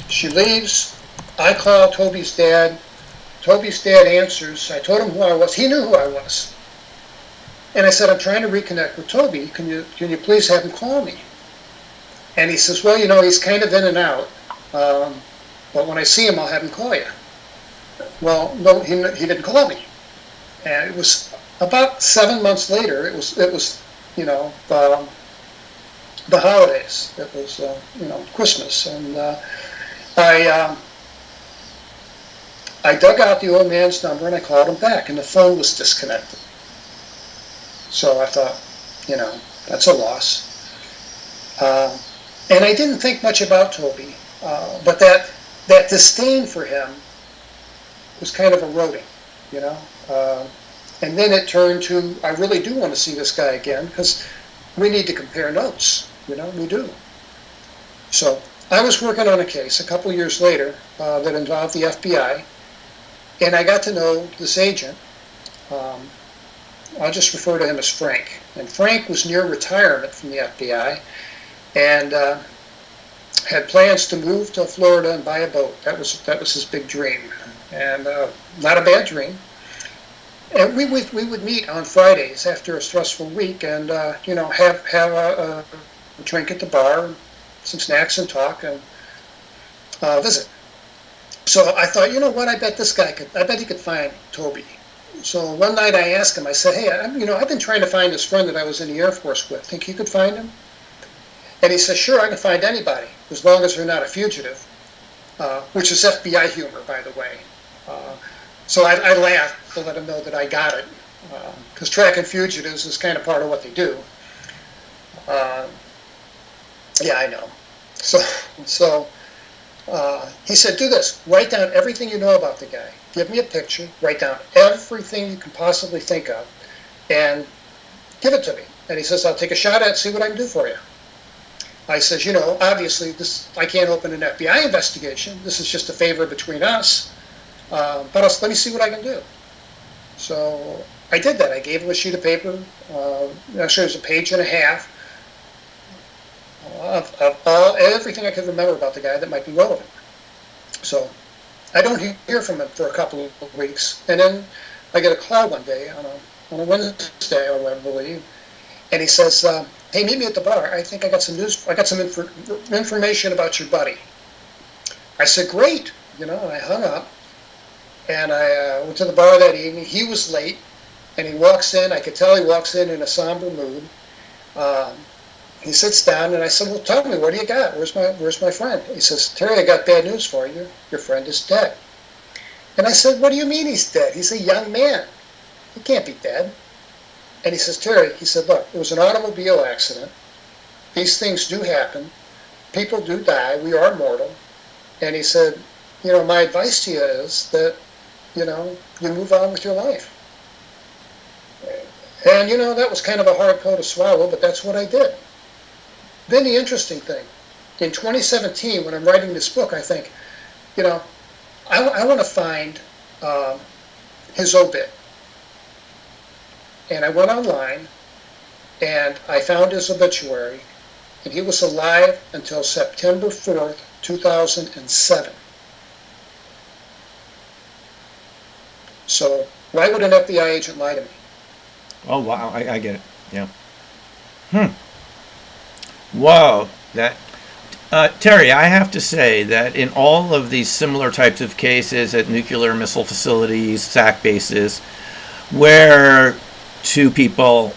Speaker 2: she leaves. I call Toby's dad. Toby's dad answers. I told him who I was. He knew who I was. And I said, I'm trying to reconnect with Toby. Can you please have him call me? And he says, well, he's kind of in and out. But when I see him, I'll have him call you. Well, no, he didn't call me. And it was about 7 months later. It was the holidays. It was Christmas, and I dug out the old man's number and I called him back, and the phone was disconnected. So I thought, that's a loss. And I didn't think much about Toby, but that disdain for him was kind of eroding, and then it turned to, I really do want to see this guy again because we need to compare notes, we do. So I was working on a case a couple years later that involved the FBI, and I got to know this agent. I'll just refer to him as Frank. And Frank was near retirement from the FBI and had plans to move to Florida and buy a boat. That was his big dream, and not a bad dream. And we would meet on Fridays after a stressful week, and have a drink at the bar, some snacks, and talk, and visit. So I thought, what? I bet he could find Toby. So one night I asked him. I said, hey, I've been trying to find this friend that I was in the Air Force with. Think you could find him? And he said, sure, I can find anybody, as long as they're not a fugitive, which is FBI humor, by the way. So I laughed to let him know that I got it, because tracking fugitives is kind of part of what they do. Yeah, I know. So he said, do this. Write down everything you know about the guy. Give me a picture. Write down everything you can possibly think of, and give it to me. And he says, I'll take a shot at it, see what I can do for you. I says, obviously, I can't open an FBI investigation. This is just a favor between us. But let me see what I can do. So I did that. I gave him a sheet of paper. Actually, it was a page and a half of everything I could remember about the guy that might be relevant. So I don't hear from him for a couple of weeks. And then I get a call one day on a Wednesday, I believe. And he says, hey, meet me at the bar. I think I got some news. I got some information about your buddy. I said, great. And I hung up. And I went to the bar that evening. He was late. And he walks in. I could tell he walks in a somber mood. He sits down, and I said, well, tell me, what do you got? Where's my friend? He says, Terry, I got bad news for you. Your friend is dead. And I said, what do you mean he's dead? He's a young man. He can't be dead. And he says, Terry, he said, look, it was an automobile accident. These things do happen. People do die. We are mortal. And he said, my advice to you is that, you move on with your life. And, that was kind of a hard pill to swallow, but that's what I did. Then the interesting thing, in 2017, when I'm writing this book, I think, I want to find his obit. And I went online, and I found his obituary, and he was alive until September 4th, 2007. So why would an FBI agent lie to me?
Speaker 3: Oh, wow. I get it. Yeah. Whoa. That. Terry, I have to say that in all of these similar types of cases at nuclear missile facilities, SAC bases, where two people,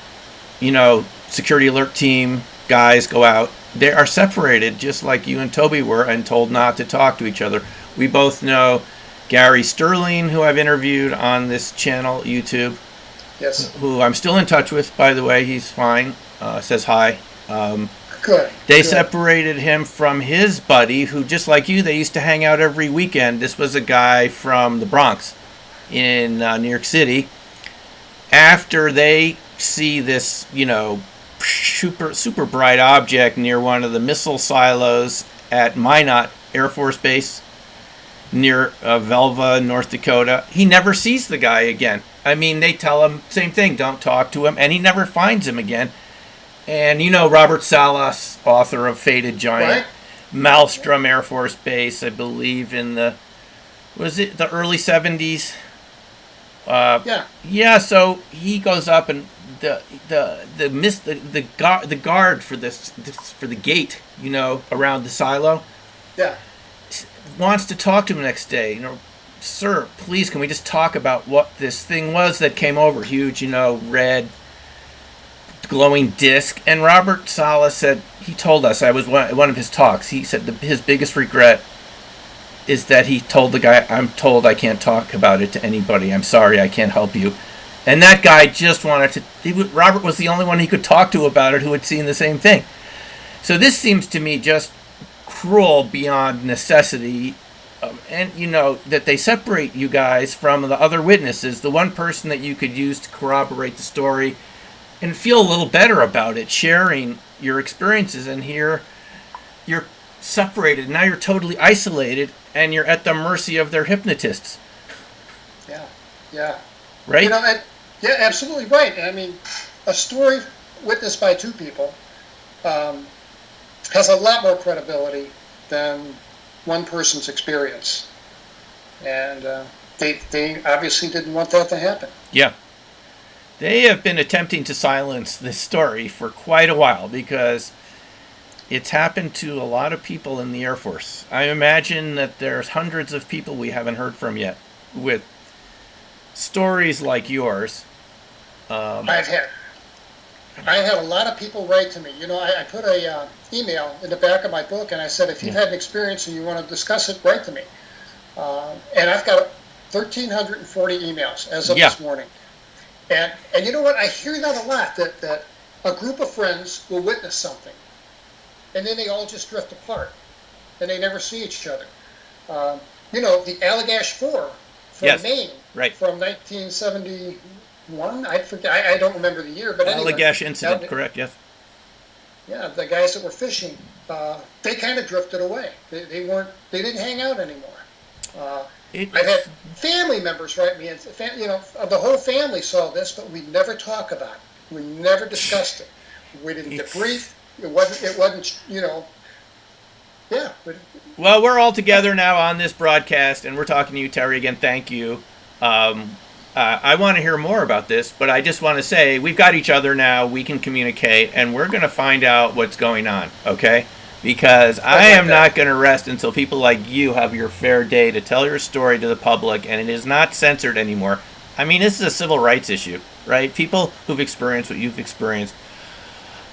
Speaker 3: security alert team guys go out, they are separated just like you and Toby were and told not to talk to each other. We both know Gary Sterling, who I've interviewed on this channel, YouTube.
Speaker 2: Yes.
Speaker 3: Who I'm still in touch with, by the way. He's fine. Says hi.
Speaker 2: Good.
Speaker 3: They separated him from his buddy, who, just like you, they used to hang out every weekend. This was a guy from the Bronx in New York City. After they see this, super bright object near one of the missile silos at Minot Air Force Base near Velva, North Dakota, he never sees the guy again. I mean, they tell him, same thing, don't talk to him, and he never finds him again. And Robert Salas, author of Faded Giant, right. Maelstrom Air Force Base, I believe in the early 70s? Yeah, so he goes up and the guard for for the gate, around the silo.
Speaker 2: Yeah.
Speaker 3: Wants to talk to him the next day. Sir, please, can we just talk about what this thing was that came over? Huge, red glowing disc. And Robert Salas said, he told us, I was one of his talks, he said his biggest regret is that he told the guy, I'm told I can't talk about it to anybody. I'm sorry, I can't help you. And that guy just wanted to, Robert was the only one he could talk to about it who had seen the same thing. So this seems to me just cruel beyond necessity. And that they separate you guys from the other witnesses, the one person that you could use to corroborate the story and feel a little better about it, sharing your experiences. And here you're separated. Now you're totally isolated and you're at the mercy of their hypnotists.
Speaker 2: Yeah.
Speaker 3: Right?
Speaker 2: Yeah, absolutely right. I mean, a story witnessed by two people has a lot more credibility than one person's experience. And they obviously didn't want that to happen.
Speaker 3: Yeah. They have been attempting to silence this story for quite a while because it's happened to a lot of people in the Air Force. I imagine that there's hundreds of people we haven't heard from yet with stories like yours.
Speaker 2: I've had a lot of people write to me. I put a email in the back of my book, and I said, if you've had an experience and you want to discuss it, write to me. And I've got 1,340 emails as of this morning. And you know what? I hear that a lot, that a group of friends will witness something, and then they all just drift apart, and they never see each other. The Allagash 4 from Maine,
Speaker 3: right,
Speaker 2: from 1971. I forget. I don't remember the year, but anyway.
Speaker 3: Allagash incident, correct? Yes.
Speaker 2: Yeah, the guys that were fishing, they kind of drifted away. They didn't hang out anymore. I've had family members write me, and the whole family saw this, but we never talk about it. We never discussed it. We didn't debrief. It wasn't. Yeah.
Speaker 3: Well, we're all together now on this broadcast, and we're talking to you, Terry. Again, thank you. I want to hear more about this, but I just want to say we've got each other now. We can communicate, and we're going to find out what's going on, okay? Because I am not going to rest until people like you have your fair day to tell your story to the public, and it is not censored anymore. I mean, this is a civil rights issue, right? People who've experienced what you've experienced,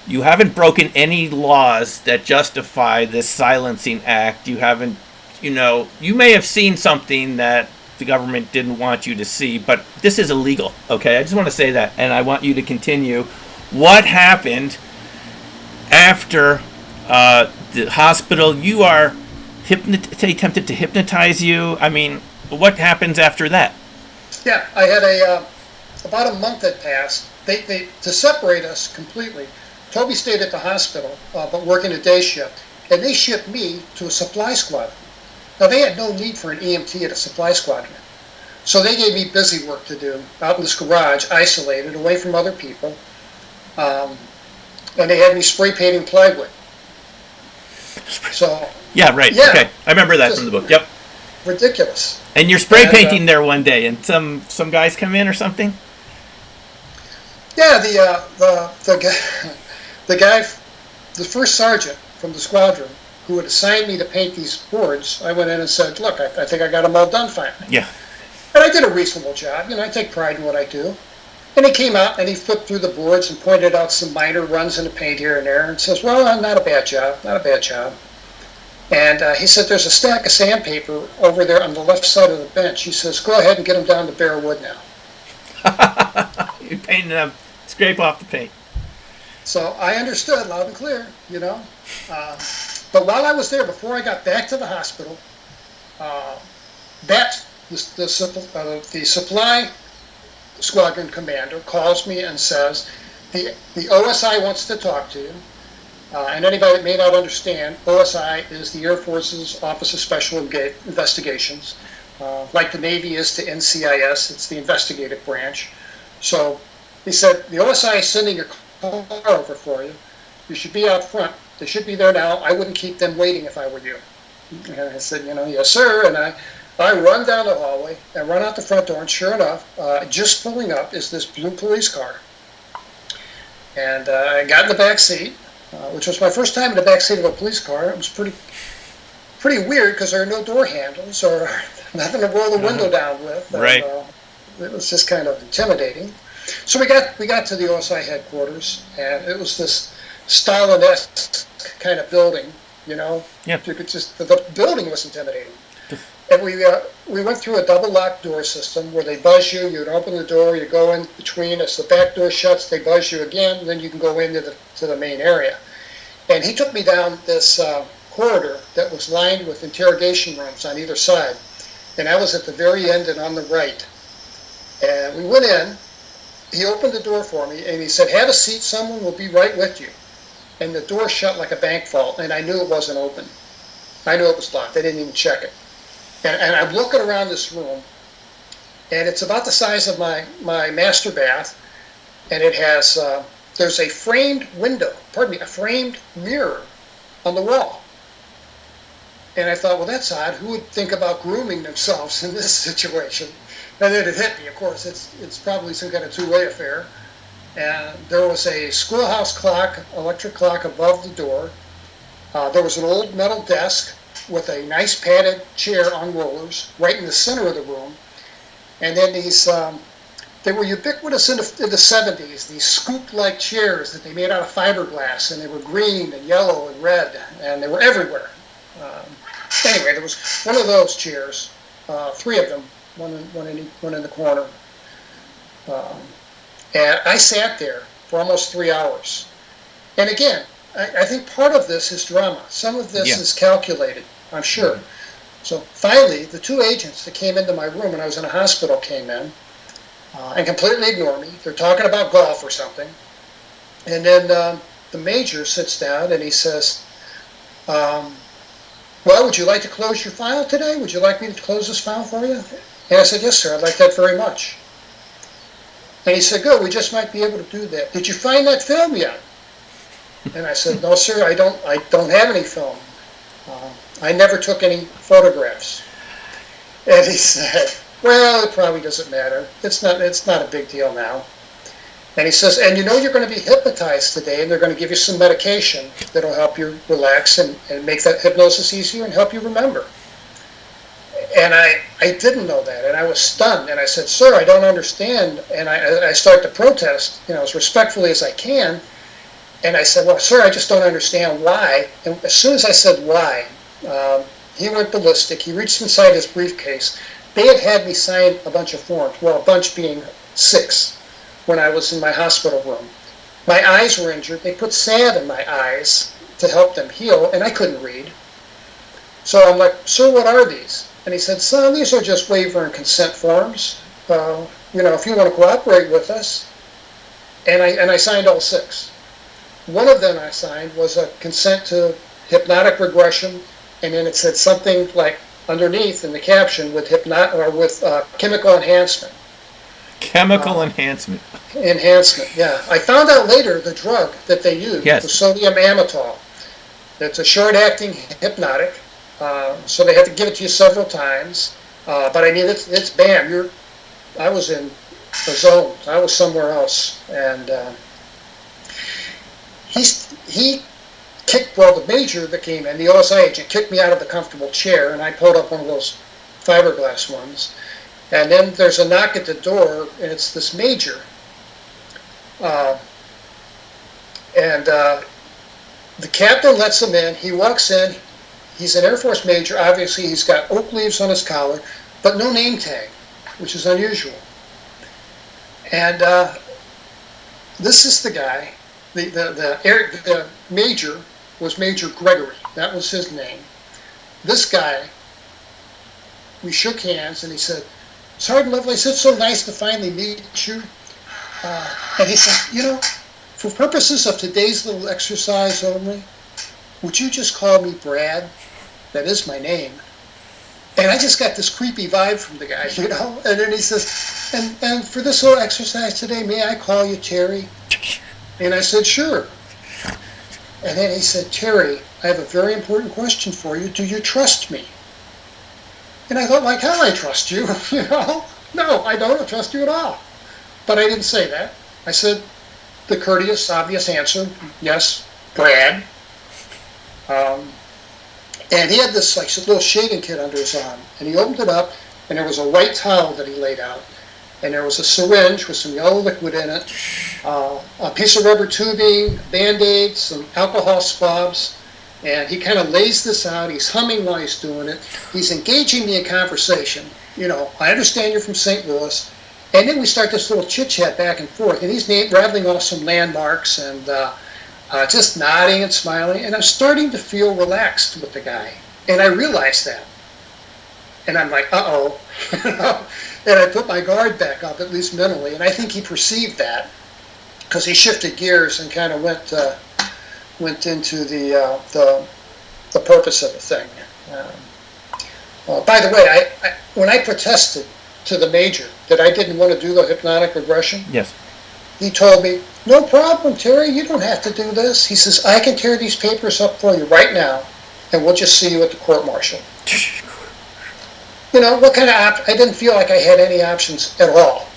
Speaker 3: you haven't broken any laws that justify this silencing act. You haven't, you may have seen something that the government didn't want you to see, but this is illegal, okay? I just want to say that, and I want you to continue. What happened after the hospital? You are they attempted to hypnotize you. I mean, what happens after that?
Speaker 2: Yeah, I had about a month had passed. They to separate us completely. Toby stayed at the hospital, but working a day shift, and they shipped me to a supply squadron. Now, they had no need for an EMT at a supply squadron. So they gave me busy work to do out in this garage, isolated, away from other people. And they had me spray painting plywood. So
Speaker 3: Yeah, right.
Speaker 2: yeah,
Speaker 3: Okay. I remember that from the book. Yep.
Speaker 2: ridiculous.
Speaker 3: And you're spray
Speaker 2: And,
Speaker 3: painting there one day, and some guys come in or something?
Speaker 2: Yeah, the guy, the first sergeant from the squadron who had assigned me to paint these boards, I went in and said, look, I think I got them all done finally.
Speaker 3: Yeah.
Speaker 2: And I did a reasonable job. I take pride in what I do. And he came out and he flipped through the boards and pointed out some minor runs in the paint here and there and says, well, not a bad job, not a bad job. And he said, there's a stack of sandpaper over there on the left side of the bench. He says, go ahead and get them down to bare wood now.
Speaker 3: You're painting them, scrape off the paint.
Speaker 2: So I understood loud and clear, But while I was there, before I got back to the hospital, the supply squadron commander calls me and says, the OSI wants to talk to you. And anybody that may not understand, OSI is the Air Force's Office of Special Investigations. Like the Navy is to NCIS, it's the investigative branch. So he said, the OSI is sending a car over for you. You should be out front. They should be there now. I wouldn't keep them waiting if I were you. And I said, yes, sir. And I run down the hallway and run out the front door, and sure enough, just pulling up is this blue police car. And I got in the back seat, which was my first time in the back seat of a police car. It was pretty weird because there are no door handles or nothing to roll the window down with.
Speaker 3: Right.
Speaker 2: And, it was just kind of intimidating. So we got to the OSI headquarters, and it was this Stalin-esque kind of building, Yeah. You could just the building was intimidating. And we went through a double lock door system where they buzz you. You'd open the door, you go in between. As the back door shuts, they buzz you again, and then you can go into the main area. And he took me down this corridor that was lined with interrogation rooms on either side. And I was at the very end and on the right. And we went in. He opened the door for me, and he said, have a seat. Someone will be right with you. And the door shut like a bank vault, and I knew it wasn't open. I knew it was locked. They didn't even check it. And I'm looking around this room, and it's about the size of my master bath, and it has, there's a framed a framed mirror on the wall. And I thought, well, that's odd. Who would think about grooming themselves in this situation? And then it hit me, of course. It's probably some kind of two-way affair. And there was a schoolhouse clock, electric clock above the door. There was an old metal desk with a nice padded chair on rollers right in the center of the room. And then these, they were ubiquitous in the 70s, these scoop-like chairs that they made out of fiberglass, and they were green and yellow and red, and they were everywhere. Anyway, there was one of those chairs, three of them, one in the corner. And I sat there for almost 3 hours. And again, I think part of this is drama. Some of this is calculated, I'm sure. So finally, the two agents that came into my room when I was in a hospital came in and completely ignored me. They're talking about golf or something. And then the major sits down and he says, well, would you like to close your file today? Would you like me to close this file for you? And I said, yes, sir, I'd like that very much. And he said, good, we just might be able to do that. Did you find that film yet? And I said, no, sir, I don't have any film. I never took any photographs. And he said, well, it probably doesn't matter. It's not a big deal now. And he says, and you're going to be hypnotized today, and they're going to give you some medication that'll help you relax and make that hypnosis easier and help you remember. And I didn't know that, and I was stunned. And I said, sir, I don't understand. And I start to protest, as respectfully as I can. And I said, well, sir, I just don't understand why. And as soon as I said why, he went ballistic. He reached inside his briefcase. They had me sign a bunch of forms, well, a bunch being 6, when I was in my hospital room. My eyes were injured. They put salve in my eyes to help them heal, and I couldn't read. So I'm like, sir, what are these? And he said, son, these are just waiver and consent forms. If you want to cooperate with us. And I signed all 6. One of them I signed was a consent to hypnotic regression, and then it said something like underneath in the caption with chemical enhancement.
Speaker 3: Chemical enhancement.
Speaker 2: Enhancement, yeah. I found out later the drug that they used was sodium amytal. It's a short-acting hypnotic, so they had to give it to you several times. But I mean, it's bam. I was in the zone. I was somewhere else, and the major that came in, the OSI agent, kicked me out of the comfortable chair, and I pulled up one of those fiberglass ones. And then there's a knock at the door, and it's this major. The captain lets him in. He walks in. He's an Air Force major. Obviously, he's got oak leaves on his collar, but no name tag, which is unusual. And this is the guy. The major was Major Gregory. That was his name. This guy, we shook hands, and he said, "Sergeant Lovelace, it's so nice to finally meet you." And he said, "For purposes of today's little exercise only, would you just call me Brad? That is my name." And I just got this creepy vibe from the guy, And then he says, and for this little exercise today, may I call you Terry? And I said, "Sure." And then he said, "Terry, I have a very important question for you. Do you trust me?" And I thought, like, how I trust you? No, I don't trust you at all. But I didn't say that. I said the courteous, obvious answer, "Yes, Brad." And he had this little shaving kit under his arm, and he opened it up, and there was a white towel that he laid out, and there was a syringe with some yellow liquid in it, a piece of rubber tubing, Band-Aids, some alcohol swabs, and he kind of lays this out. He's humming while he's doing it. He's engaging me in conversation. I understand you're from St. Louis. And then we start this little chit-chat back and forth, and he's rattling off some landmarks and just nodding and smiling, and I'm starting to feel relaxed with the guy, and I realized that. And I'm like, uh-oh. And I put my guard back up, at least mentally, and I think he perceived that, because he shifted gears and kind of went into the purpose of the thing. By the way, when I protested to the major that I didn't want to do the hypnotic regression,
Speaker 3: yes,
Speaker 2: he told me, "No problem, Terry, you don't have to do this." He says, "I can tear these papers up for you right now, and we'll just see you at the court-martial." What kind of I didn't feel like I had any options at all.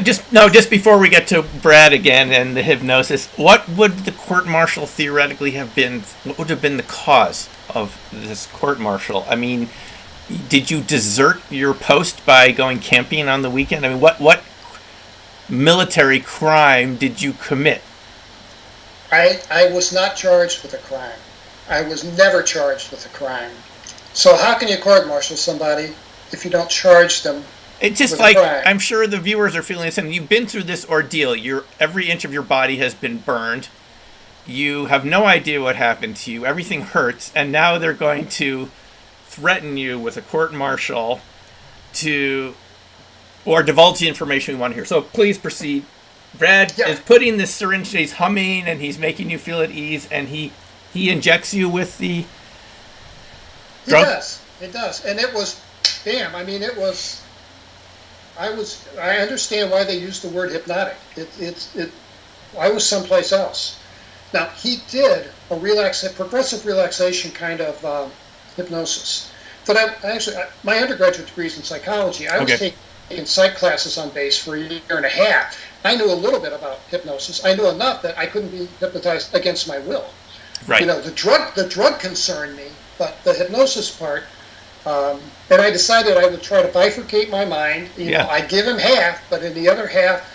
Speaker 3: Just before we get to Brad again and the hypnosis, what would the court-martial theoretically have been? What would have been the cause of this court-martial? I mean, did you desert your post by going camping on the weekend? I mean, what military crime did you commit?
Speaker 2: I was not charged with a crime. I was never charged with a crime. So how can you court-martial somebody if you don't charge them?
Speaker 3: It's just like, I'm sure the viewers are feeling the same. You've been through this ordeal. Every inch of your body has been burned. You have no idea what happened to you. Everything hurts. And now they're going to threaten you with a court-martial or divulge the information we want to hear. So please proceed. Brad is putting this syringe, he's humming, and he's making you feel at ease, and he injects you with the drug?
Speaker 2: It does. And it was, bam, I mean, it was... I understand why they use the word hypnotic. I was someplace else. Now, he did a progressive relaxation kind of hypnosis. But my undergraduate degree is in psychology. I was taking psych classes on base for a year and a half. I knew a little bit about hypnosis. I knew enough that I couldn't be hypnotized against my will.
Speaker 3: Right.
Speaker 2: The drug concerned me, but the hypnosis part. And I decided I would try to bifurcate my mind. I'd give him half, but in the other half,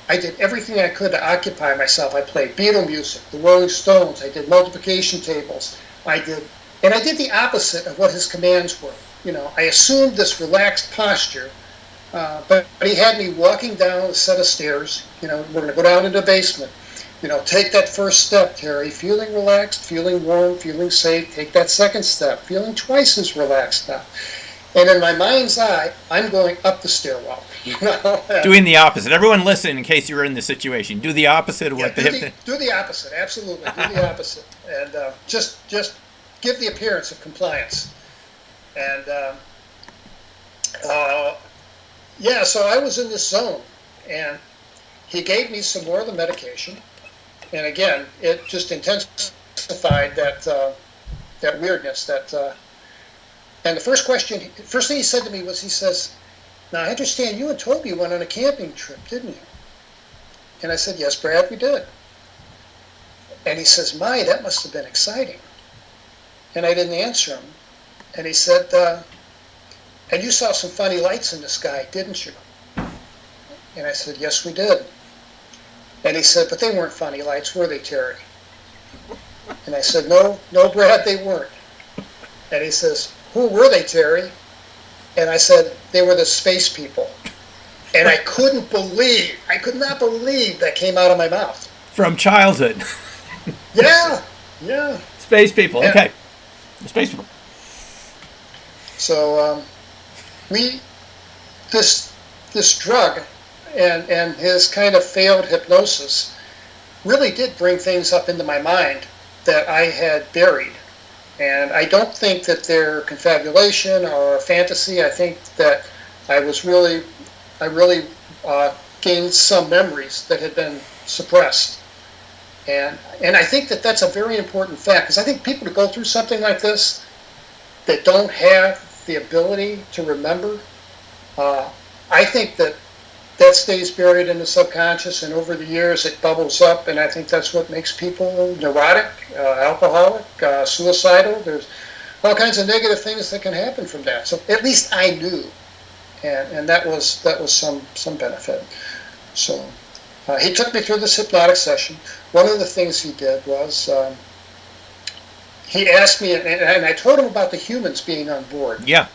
Speaker 2: I did everything I could to occupy myself. I played Beatle music, the Rolling Stones. I did multiplication tables. I did the opposite of what his commands were. I assumed this relaxed posture, but he had me walking down a set of stairs. We're going to go down into the basement. Take that first step, Terry, feeling relaxed, feeling warm, feeling safe. Take that second step, feeling twice as relaxed now. And in my mind's eye, I'm going up the stairwell.
Speaker 3: Doing the opposite. Everyone listen in case you're in this situation. Do the opposite of what the
Speaker 2: do the opposite, absolutely. Do the opposite. And just give the appearance of compliance. And yeah, so I was in this zone, and he gave me some more of the medication, and again, it just intensified that weirdness. And the first thing he said to me was, he says, "Now I understand you and Toby went on a camping trip, didn't you?" And I said, "Yes, Brad, we did." And he says, "My, that must have been exciting." And I didn't answer him. And he said, "And you saw some funny lights in the sky, didn't you?" And I said, "Yes, we did." And he said, "But they weren't funny lights, were they, Terry?" And I said, No, Brad, they weren't." And he says, "Who were they, Terry?" And I said, "They were the space people." And I could not believe that came out of my mouth.
Speaker 3: From childhood.
Speaker 2: Yeah.
Speaker 3: Space people,
Speaker 2: Yeah.
Speaker 3: okay. The space people.
Speaker 2: So this drug and his kind of failed hypnosis really did bring things up into my mind that I had buried. And I don't think that they're confabulation or fantasy. I think that I really gained some memories that had been suppressed. And I think that that's a very important fact, because I think people who go through something like this that don't have the ability to remember, I think that stays buried in the subconscious, and over the years it bubbles up, and I think that's what makes people neurotic, alcoholic, suicidal. There's all kinds of negative things that can happen from that. So at least I knew, and that was some benefit. So he took me through this hypnotic session. One of the things he did was he asked me, and I told him about the humans being on board.
Speaker 3: Yeah.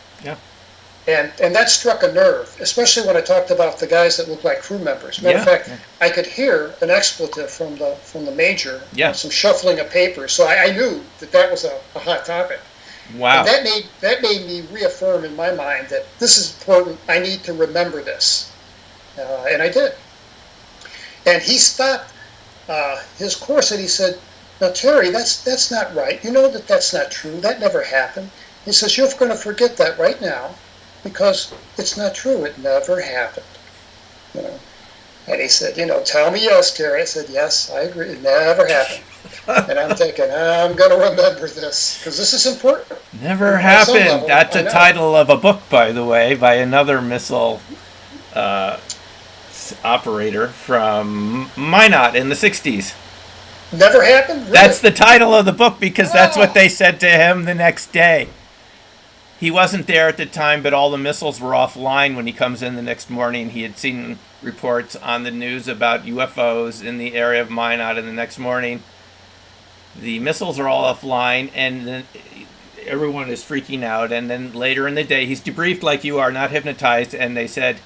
Speaker 2: And that struck a nerve, especially when I talked about the guys that looked like crew members. Matter of fact, I could hear an expletive from the major, some shuffling of papers. So I knew that was a hot topic.
Speaker 3: Wow.
Speaker 2: And that made me reaffirm in my mind that this is important. I need to remember this, and I did. And he stopped his course and he said, "Now, Terry, that's not right. You know that's not true. That never happened." He says, "You're going to forget that right now, because it's not true. It never happened." And he said, "Tell me yes, Terry." I said, "Yes, I agree. It never happened." And I'm thinking, I'm going to remember this, because this is important.
Speaker 3: Never happened. Level, that's a title of a book, by the way, by another missile operator from Minot in the 60s.
Speaker 2: Never happened? Really?
Speaker 3: That's the title of the book, because that's what they said to him the next day. He wasn't there at the time, but all the missiles were offline when he comes in the next morning. He had seen reports on the news about UFOs in the area of Minot, and the next morning the missiles are all offline, and then everyone is freaking out. And then later in the day, he's debriefed like you are, not hypnotized, and they said,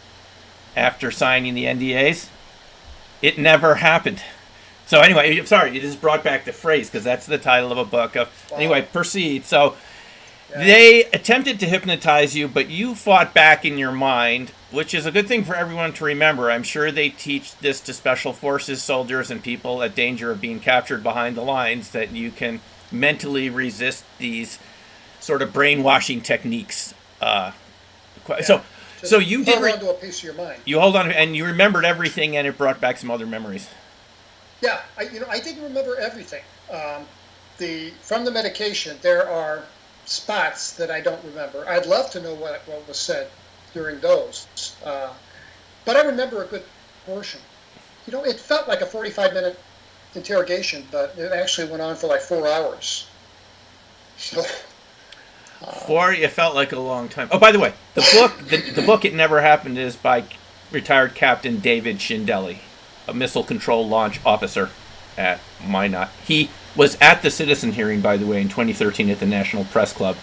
Speaker 3: after signing the NDAs, it never happened. So anyway, I'm sorry, it just brought back the phrase, because that's the title of a book. Anyway, proceed. So they attempted to hypnotize you, but you fought back in your mind, which is a good thing for everyone to remember. I'm sure they teach this to special forces soldiers and people at danger of being captured behind the lines, that you can mentally resist these sort of brainwashing techniques. So you did
Speaker 2: hold on to a piece of your mind.
Speaker 3: You hold on, and you remembered everything, and it brought back some other memories.
Speaker 2: Yeah, I didn't remember everything. From the medication, there are spots that I don't remember. I'd love to know what was said during those, but I remember a good portion. It felt like a 45-minute interrogation, but it actually went on for like 4 hours. So.
Speaker 3: It felt like a long time. Oh, by the way, the book "It Never Happened" is by retired Captain David Schindele, a missile control launch officer at Minot. He was at the citizen hearing, by the way, in 2013 at the National Press Club.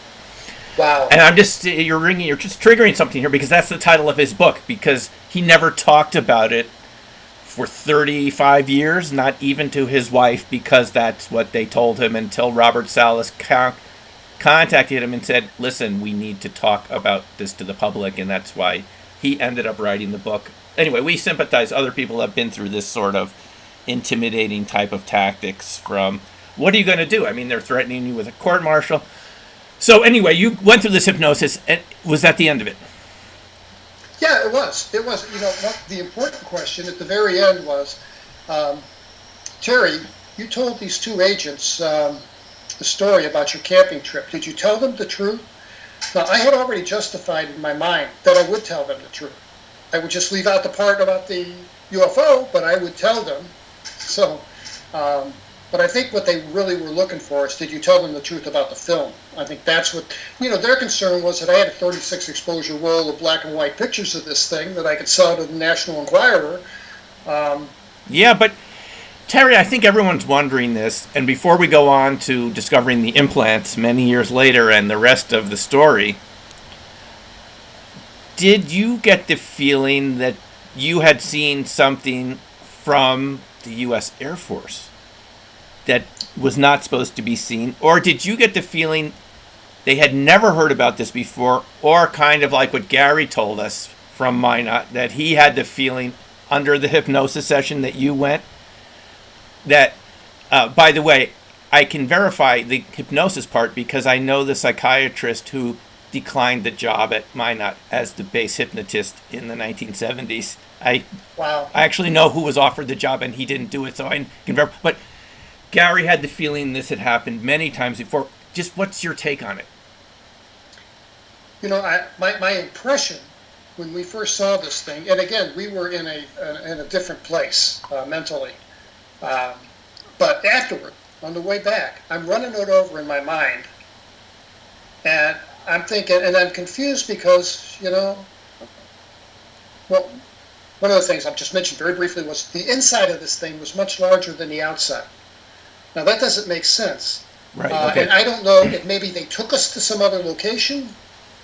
Speaker 2: Wow.
Speaker 3: And you're just triggering something here, because that's the title of his book, because he never talked about it for 35 years, not even to his wife, because that's what they told him, until Robert Salas contacted him and said, "Listen, we need to talk about this to the public," and that's why he ended up writing the book. Anyway, we sympathize. Other people have been through this sort of intimidating type of tactics. From what are you going to do? I mean, they're threatening you with a court-martial. So anyway, you went through this hypnosis, and was that the end of it?
Speaker 2: Yeah, it was. It was. The important question at the very end was, Terry, you told these two agents the story about your camping trip. Did you tell them the truth? Now, I had already justified in my mind that I would tell them the truth. I would just leave out the part about the UFO, but I would tell them. So, but I think what they really were looking for is, did you tell them the truth about the film? I think that's what, their concern was that I had a 36 exposure roll of black and white pictures of this thing that I could sell to the National Enquirer.
Speaker 3: Yeah, but Terry, I think everyone's wondering this, and before we go on to discovering the implants many years later and the rest of the story, did you get the feeling that you had seen something from the U.S. Air Force that was not supposed to be seen? Or did you get the feeling they had never heard about this before, or kind of like what Gary told us from Minot, that he had the feeling under the hypnosis session that you went, that, by the way, I can verify the hypnosis part because I know the psychiatrist who declined the job at Minot as the base hypnotist in the 1970s.
Speaker 2: Wow.
Speaker 3: I actually know who was offered the job and he didn't do it, so I can verify. But Gary had the feeling this had happened many times before. Just what's your take on it?
Speaker 2: My impression when we first saw this thing, and again, we were in a different place mentally. But afterward, on the way back, I'm running it over in my mind, and I'm thinking, and I'm confused because, well, one of the things I've just mentioned very briefly was the inside of this thing was much larger than the outside. Now, that doesn't make sense.
Speaker 3: Right. Okay.
Speaker 2: And I don't know if maybe they took us to some other location,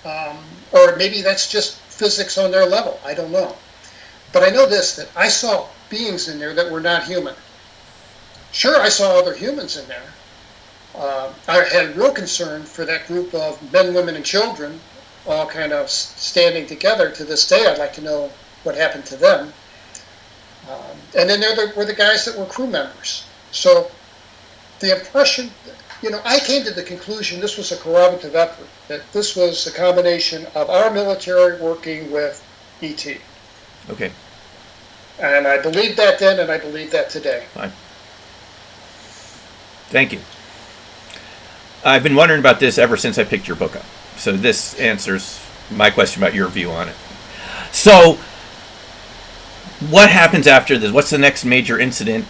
Speaker 2: or maybe that's just physics on their level. I don't know. But I know this, that I saw beings in there that were not human. Sure, I saw other humans in there. I had real concern for that group of men, women, and children all kind of standing together. To this day, I'd like to know what happened to them. And then there were the guys that were crew members. So the impression, I came to the conclusion this was a collaborative effort, that this was a combination of our military working with ET.
Speaker 3: Okay.
Speaker 2: And I believed that then, and I believe that today.
Speaker 3: Fine. Thank you. I've been wondering about this ever since I picked your book up. So this answers my question about your view on it. So what happens after this? What's the next major incident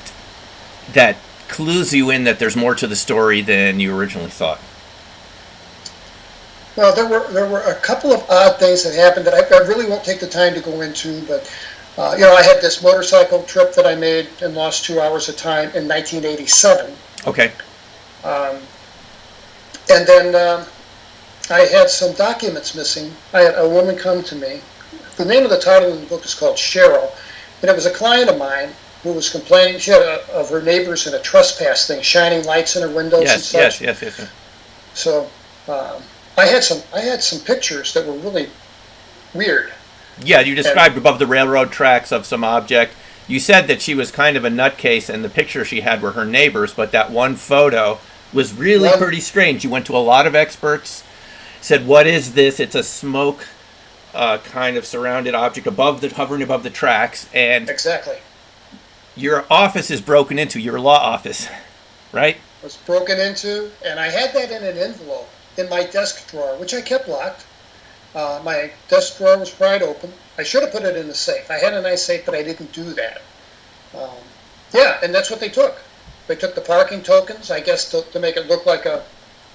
Speaker 3: that clues you in that there's more to the story than you originally thought?
Speaker 2: Well, there were a couple of odd things that happened that I really won't take the time to go into, but I had this motorcycle trip that I made and lost 2 hours of time in 1987.
Speaker 3: Okay.
Speaker 2: And then I had some documents missing. I had a woman come to me. The name of the title of the book is called Cheryl, and it was a client of mine who was complaining. She had of her neighbors in a trespass thing, shining lights in her windows and such.
Speaker 3: Yes.
Speaker 2: So I had some pictures that were really weird.
Speaker 3: Yeah, you described above the railroad tracks of some object. You said that she was kind of a nutcase, and the pictures she had were her neighbors, but that one photo was really pretty strange. You went to a lot of experts, said, what is this? It's a smoke kind of surrounded object hovering above the tracks. And
Speaker 2: exactly.
Speaker 3: Your office is broken into, your law office, right?
Speaker 2: It was broken into, and I had that in an envelope in my desk drawer, which I kept locked. My desk drawer was pried open. I should have put it in the safe. I had a nice safe, but I didn't do that. And that's what they took. They took the parking tokens, I guess, to make it look like a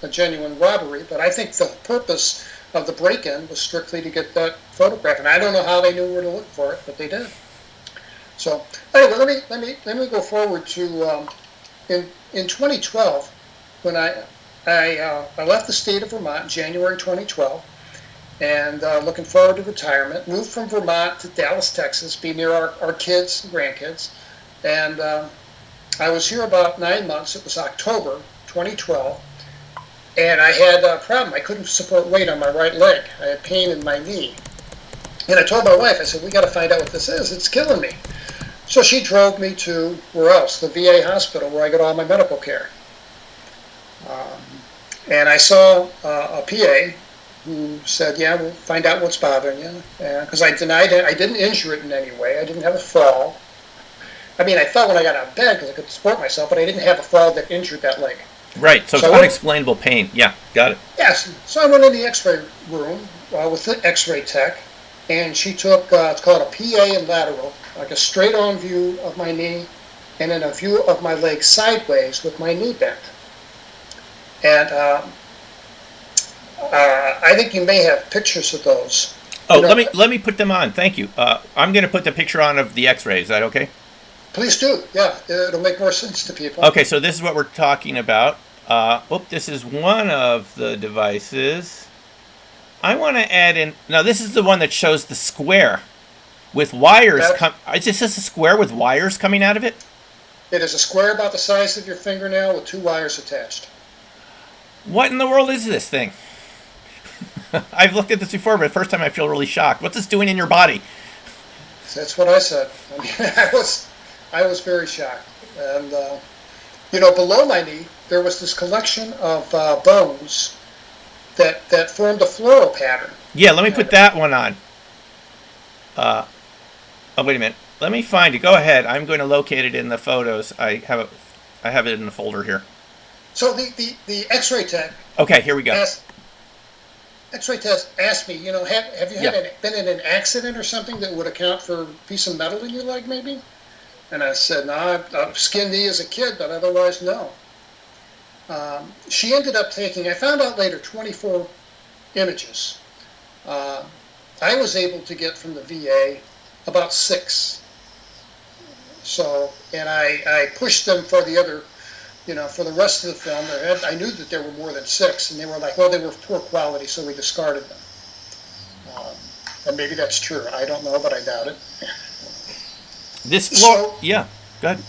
Speaker 2: genuine robbery. But I think the purpose of the break-in was strictly to get that photograph. And I don't know how they knew where to look for it, but they did. So anyway, let me go forward to in 2012, when I left the state of Vermont in January 2012. And looking forward to retirement. Moved from Vermont to Dallas, Texas, be near our kids and grandkids. And I was here about 9 months. It was October 2012. And I had a problem. I couldn't support weight on my right leg. I had pain in my knee. And I told my wife, I said, we got to find out what this is. It's killing me. So she drove me to, where else? The VA hospital, where I got all my medical care. And I saw a PA who said, yeah, we'll find out what's bothering you. Because I denied it. I didn't injure it in any way. I didn't have a fall. I mean, I fell when I got out of bed because I could support myself, but I didn't have a fall that injured that leg.
Speaker 3: Right, so it's unexplainable pain. Yeah, got it.
Speaker 2: Yes. So I went in the x-ray room with the x-ray tech, and she took, it's called a PA and lateral, like a straight-on view of my knee, and then a view of my leg sideways with my knee bent. And I think you may have pictures of those.
Speaker 3: Oh, let me put them on. Thank you. I'm going to put the picture on of the x-ray. Is that okay?
Speaker 2: Please do. Yeah, it'll make more sense to people.
Speaker 3: Okay, so this is what we're talking about. This is one of the devices. I want to add in... Now, this is the one that shows the square with wires. Is this a square with wires coming out of it?
Speaker 2: It is a square about the size of your fingernail with 2 wires attached.
Speaker 3: What in the world is this thing? I've looked at this before, but the first time I feel really shocked. What's this doing in your body?
Speaker 2: That's what I said. I mean, I was very shocked. And, below my knee, there was this collection of bones that formed a floral pattern.
Speaker 3: Yeah, let me put that one on. Wait a minute. Let me find it. Go ahead. I'm going to locate it in the photos. I have it in the folder here.
Speaker 2: So the X-ray tech.
Speaker 3: Okay, here we go.
Speaker 2: X-ray test asked me, have you been in an accident or something that would account for a piece of metal in your leg, maybe? And I said, no, I've skinned knee as a kid, but otherwise, no. She ended up taking, I found out later, 24 images. I was able to get from the VA about 6. So, and I pushed them for the other, for the rest of the film. I knew that there were more than 6, and they were like, well, they were poor quality, so we discarded them. And maybe that's true. I don't know, but I doubt it.
Speaker 3: Yeah, go ahead.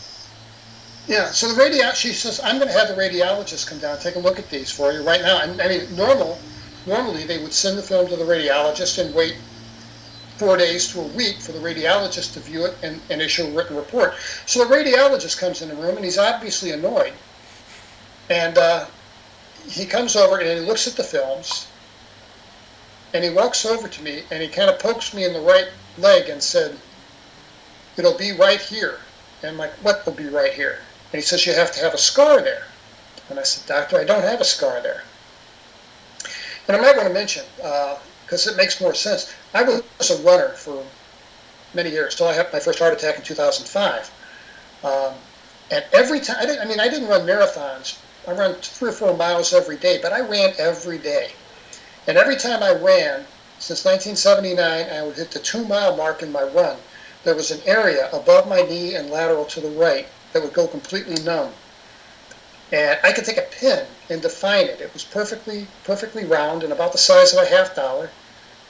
Speaker 2: Yeah, so she says, I'm going to have the radiologist come down and take a look at these for you right now. I mean, normally they would send the film to the radiologist and wait 4 days to a week for the radiologist to view it and issue a written report. So the radiologist comes in the room, and he's obviously annoyed. And he comes over and he looks at the films, and he walks over to me, and he kind of pokes me in the right leg and said, it'll be right here. And I'm like, what will be right here? And he says, you have to have a scar there. And I said, doctor, I don't have a scar there. And I might want to mention, because it makes more sense, I was a runner for many years, till I had my first heart attack in 2005. And every time, I didn't run marathons. I run 3 or 4 miles every day, but I ran every day. And every time I ran, since 1979, I would hit the 2-mile mark in my run. There was an area above my knee and lateral to the right that would go completely numb. And I could take a pin and define it. It was perfectly round and about the size of a $50.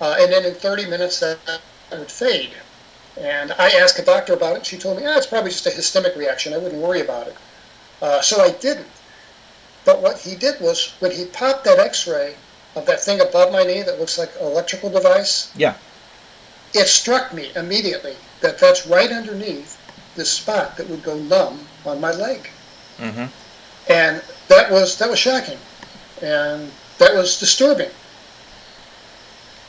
Speaker 2: And then in 30 minutes, that would fade. And I asked a doctor about it. She told me, it's probably just a histamic reaction. I wouldn't worry about it. So I didn't. But what he did was, when he popped that x-ray of that thing above my knee that looks like an electrical device,
Speaker 3: yeah,
Speaker 2: it struck me immediately that that's right underneath this spot that would go numb on my leg.
Speaker 3: Mm-hmm.
Speaker 2: And that was shocking. And that was disturbing.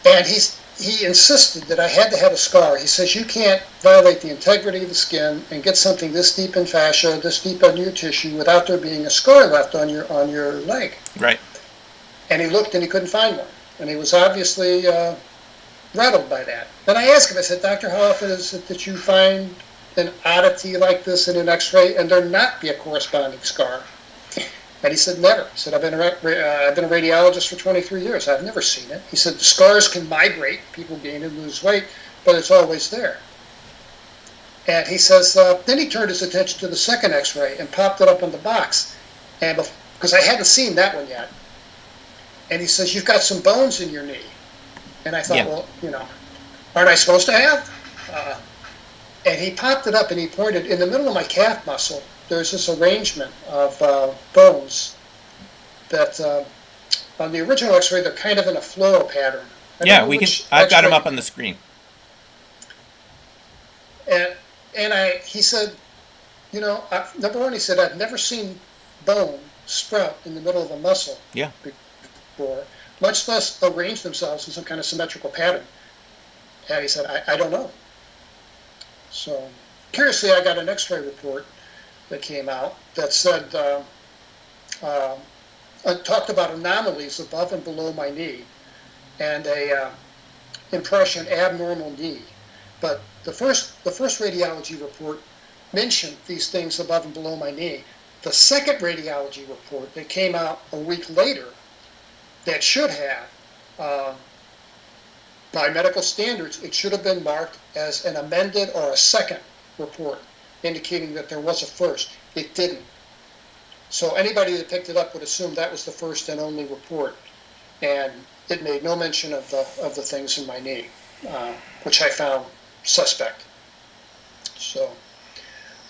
Speaker 2: And he insisted that I had to have a scar. He says, you can't violate the integrity of the skin and get something this deep in fascia, this deep on your tissue, without there being a scar left on your leg.
Speaker 3: Right.
Speaker 2: And he looked and he couldn't find one. And he was obviously rattled by that. Then I asked him, I said, Doctor, how often is it that you find an oddity like this in an x-ray and there not be a corresponding scar? And he said, never. He said, I've been a radiologist for 23 years. I've never seen it. He said, the scars can migrate. People gain and lose weight, but it's always there. And he says, then he turned his attention to the second x-ray and popped it up on the box. And because I hadn't seen that one yet. And he says, you've got some bones in your knee. And I thought,
Speaker 3: yeah.
Speaker 2: Well, aren't I supposed to have? And he popped it up and he pointed, in the middle of my calf muscle, there's this arrangement of bones that, on the original x-ray, they're kind of in a floral pattern.
Speaker 3: Yeah, I've got them up on the screen.
Speaker 2: And he said, number one, he said, I've never seen bone sprout in the middle of a muscle
Speaker 3: Yeah.
Speaker 2: before, much less arrange themselves in some kind of symmetrical pattern. And he said, I don't know. So, curiously, I got an X-ray report that came out that said, talked about anomalies above and below my knee and a impression abnormal knee. But the first radiology report mentioned these things above and below my knee. The second radiology report that came out a week later that should have, by medical standards, it should have been marked as an amended or a second report, indicating that there was a first. It didn't. So anybody that picked it up would assume that was the first and only report, and it made no mention of the things in my knee, which I found suspect. So,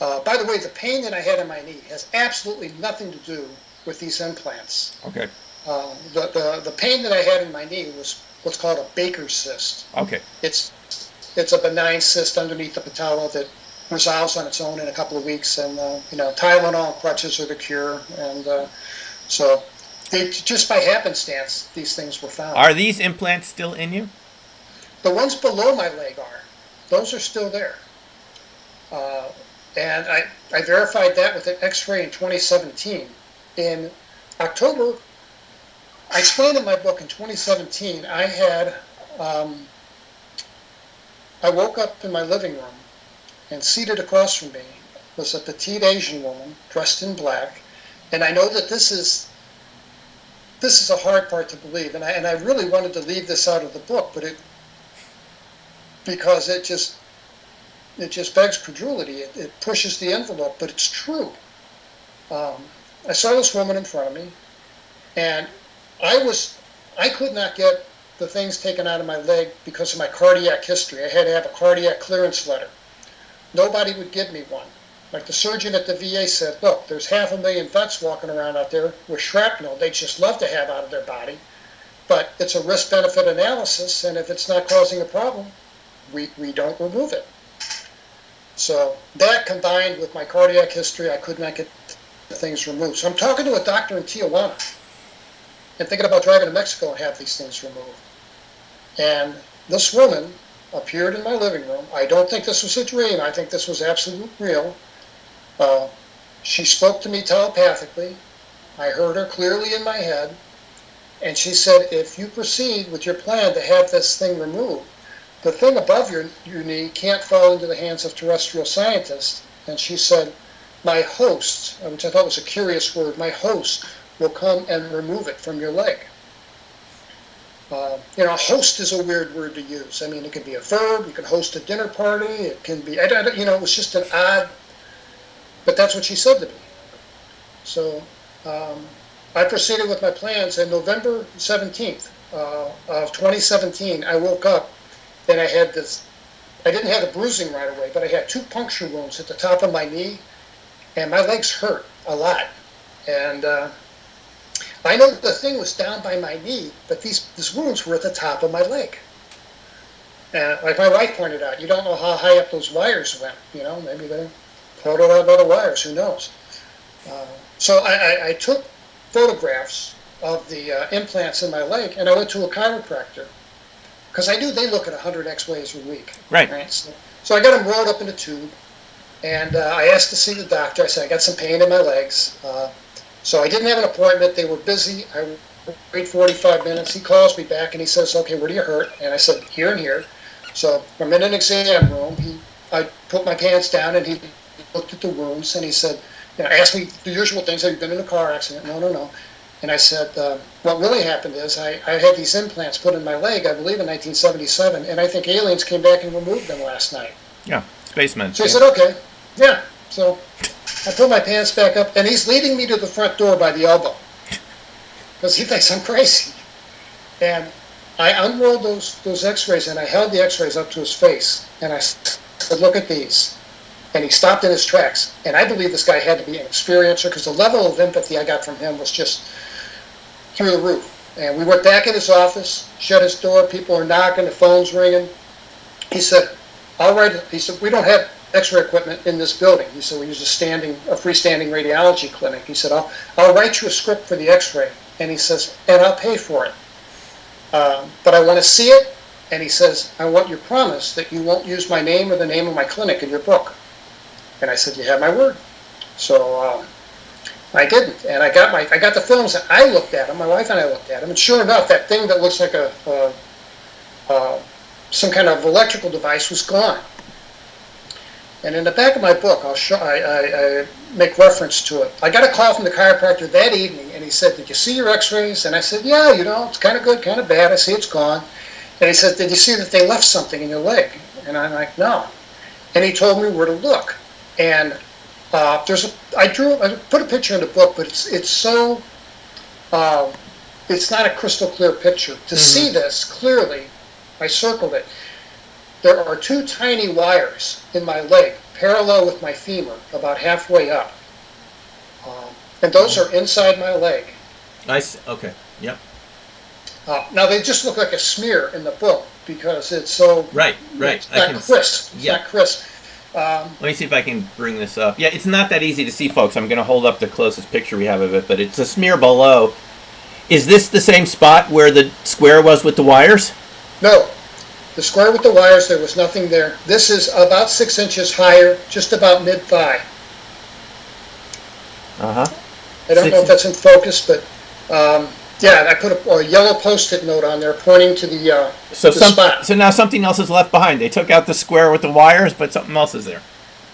Speaker 2: by the way, the pain that I had in my knee has absolutely nothing to do with these implants.
Speaker 3: Okay.
Speaker 2: The pain that I had in my knee was what's called a Baker's cyst.
Speaker 3: Okay.
Speaker 2: It's a benign cyst underneath the patella that resolves on its own in a couple of weeks, and Tylenol and crutches are the cure. And so, just by happenstance, these things were found.
Speaker 3: Are these implants still in you?
Speaker 2: The ones below my leg are. Those are still there. And I verified that with an X-ray in 2017. In October, I explained in my book in 2017, I woke up in my living room, and seated across from me was a petite Asian woman dressed in black. And I know that this is a hard part to believe, and I really wanted to leave this out of the book, but because it just begs credulity. It pushes the envelope, but it's true. I saw this woman in front of me, and I could not get the things taken out of my leg because of my cardiac history. I had to have a cardiac clearance letter. Nobody would give me one. Like the surgeon at the VA said, look, there's 500,000 vets walking around out there with shrapnel they'd just love to have out of their body, but it's a risk-benefit analysis, and if it's not causing a problem, we don't remove it. So that combined with my cardiac history, I could not get the things removed. So I'm talking to a doctor in Tijuana and thinking about driving to Mexico and have these things removed. And this woman appeared in my living room. I don't think this was a dream. I think this was absolute real. She spoke to me telepathically. I heard her clearly in my head. And she said, if you proceed with your plan to have this thing removed, the thing above your knee can't fall into the hands of terrestrial scientists. And she said, my host, which I thought was a curious word, my host will come and remove it from your leg. Host is a weird word to use. I mean, it could be a verb. You can host a dinner party. It can be, it was just an odd, but that's what she said to me. So I proceeded with my plans, and November 17th of 2017, I woke up and I had this, I didn't have the bruising right away, but I had 2 puncture wounds at the top of my knee, and my legs hurt a lot. And I know the thing was down by my knee, but these wounds were at the top of my leg. And like my wife pointed out, you don't know how high up those wires went. Maybe they floated out by the wires, who knows. So I took photographs of the implants in my leg, and I went to a chiropractor, because I knew they look at 100 X-rays a week.
Speaker 3: Right.
Speaker 2: So I got them rolled up in a tube, and I asked to see the doctor. I said, I got some pain in my legs. So I didn't have an appointment. They were busy. I waited 45 minutes. He calls me back, and he says, okay, where do you hurt? And I said, here and here. So I'm in an exam room. I put my pants down, and he looked at the wounds, and he said, asked me the usual things. Have you been in a car accident? No. And I said, what really happened is I had these implants put in my leg, I believe in 1977, and I think aliens came back and removed them last night.
Speaker 3: Yeah, spacemen.
Speaker 2: So he said, okay. Yeah. So I put my pants back up, and he's leading me to the front door by the elbow, because he thinks I'm crazy. And I unrolled those X-rays, and I held the X-rays up to his face, and I said, look at these. And he stopped in his tracks. And I believe this guy had to be an experiencer, because the level of empathy I got from him was just through the roof. And we went back in his office, shut his door, people are knocking, the phone's ringing. He said, all right. He said, we don't have X-ray equipment in this building. He said, we use a freestanding radiology clinic. He said, I'll write you a script for the X-ray. And he says, and I'll pay for it. But I want to see it. And he says, I want your promise that you won't use my name or the name of my clinic in your book. And I said, you have my word. So I didn't. And I got the films, and I looked at them. My wife and I looked at them. And sure enough, that thing that looks like some kind of electrical device was gone. And in the back of my book, I make reference to it. I got a call from the chiropractor that evening, and he said, did you see your x-rays? And I said, yeah, it's kind of good, kind of bad. I see it's gone. And he said, did you see that they left something in your leg? And I'm like, no. And he told me where to look. And I put a picture in the book, but it's so, it's not a crystal clear picture. To see this clearly, I circled it. There are two tiny wires in my leg, parallel with my femur, about halfway up. And those are inside my leg.
Speaker 3: Nice. Okay. Yep.
Speaker 2: Now, they just look like a smear in the book because it's so...
Speaker 3: Right.
Speaker 2: It's not crisp. It's not crisp.
Speaker 3: Let me see if I can bring this up. Yeah, it's not that easy to see, folks. I'm going to hold up the closest picture we have of it, but it's a smear below. Is this the same spot where the square was with the wires?
Speaker 2: No. The square with the wires, there was nothing there. This is about 6 inches higher, just about mid-thigh.
Speaker 3: Uh-huh.
Speaker 2: I don't know if that's in focus, but yeah, I put a yellow Post-it note on there pointing to the spot.
Speaker 3: So now something else is left behind. They took out the square with the wires, but something else is there.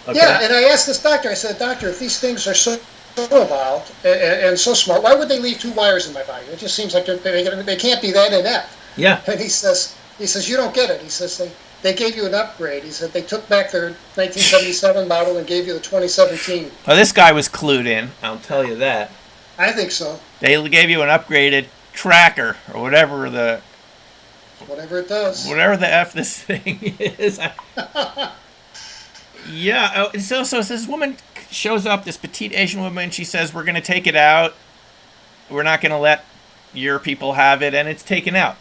Speaker 3: Okay.
Speaker 2: Yeah, and I asked this doctor, I said, doctor, if these things are so evolved and so smart, why would they leave two wires in my body? It just seems like they can't be that inept.
Speaker 3: Yeah.
Speaker 2: And he says, you don't get it. He says, they gave you an upgrade. He said, they took back their 1977 model and gave you the 2017.
Speaker 3: Well, this guy was clued in, I'll tell you that.
Speaker 2: I think so.
Speaker 3: They gave you an upgraded tracker, or whatever
Speaker 2: it does.
Speaker 3: Whatever the F this thing is. Yeah, so this woman shows up, this petite Asian woman, she says, we're going to take it out. We're not going to let your people have it, and it's taken out.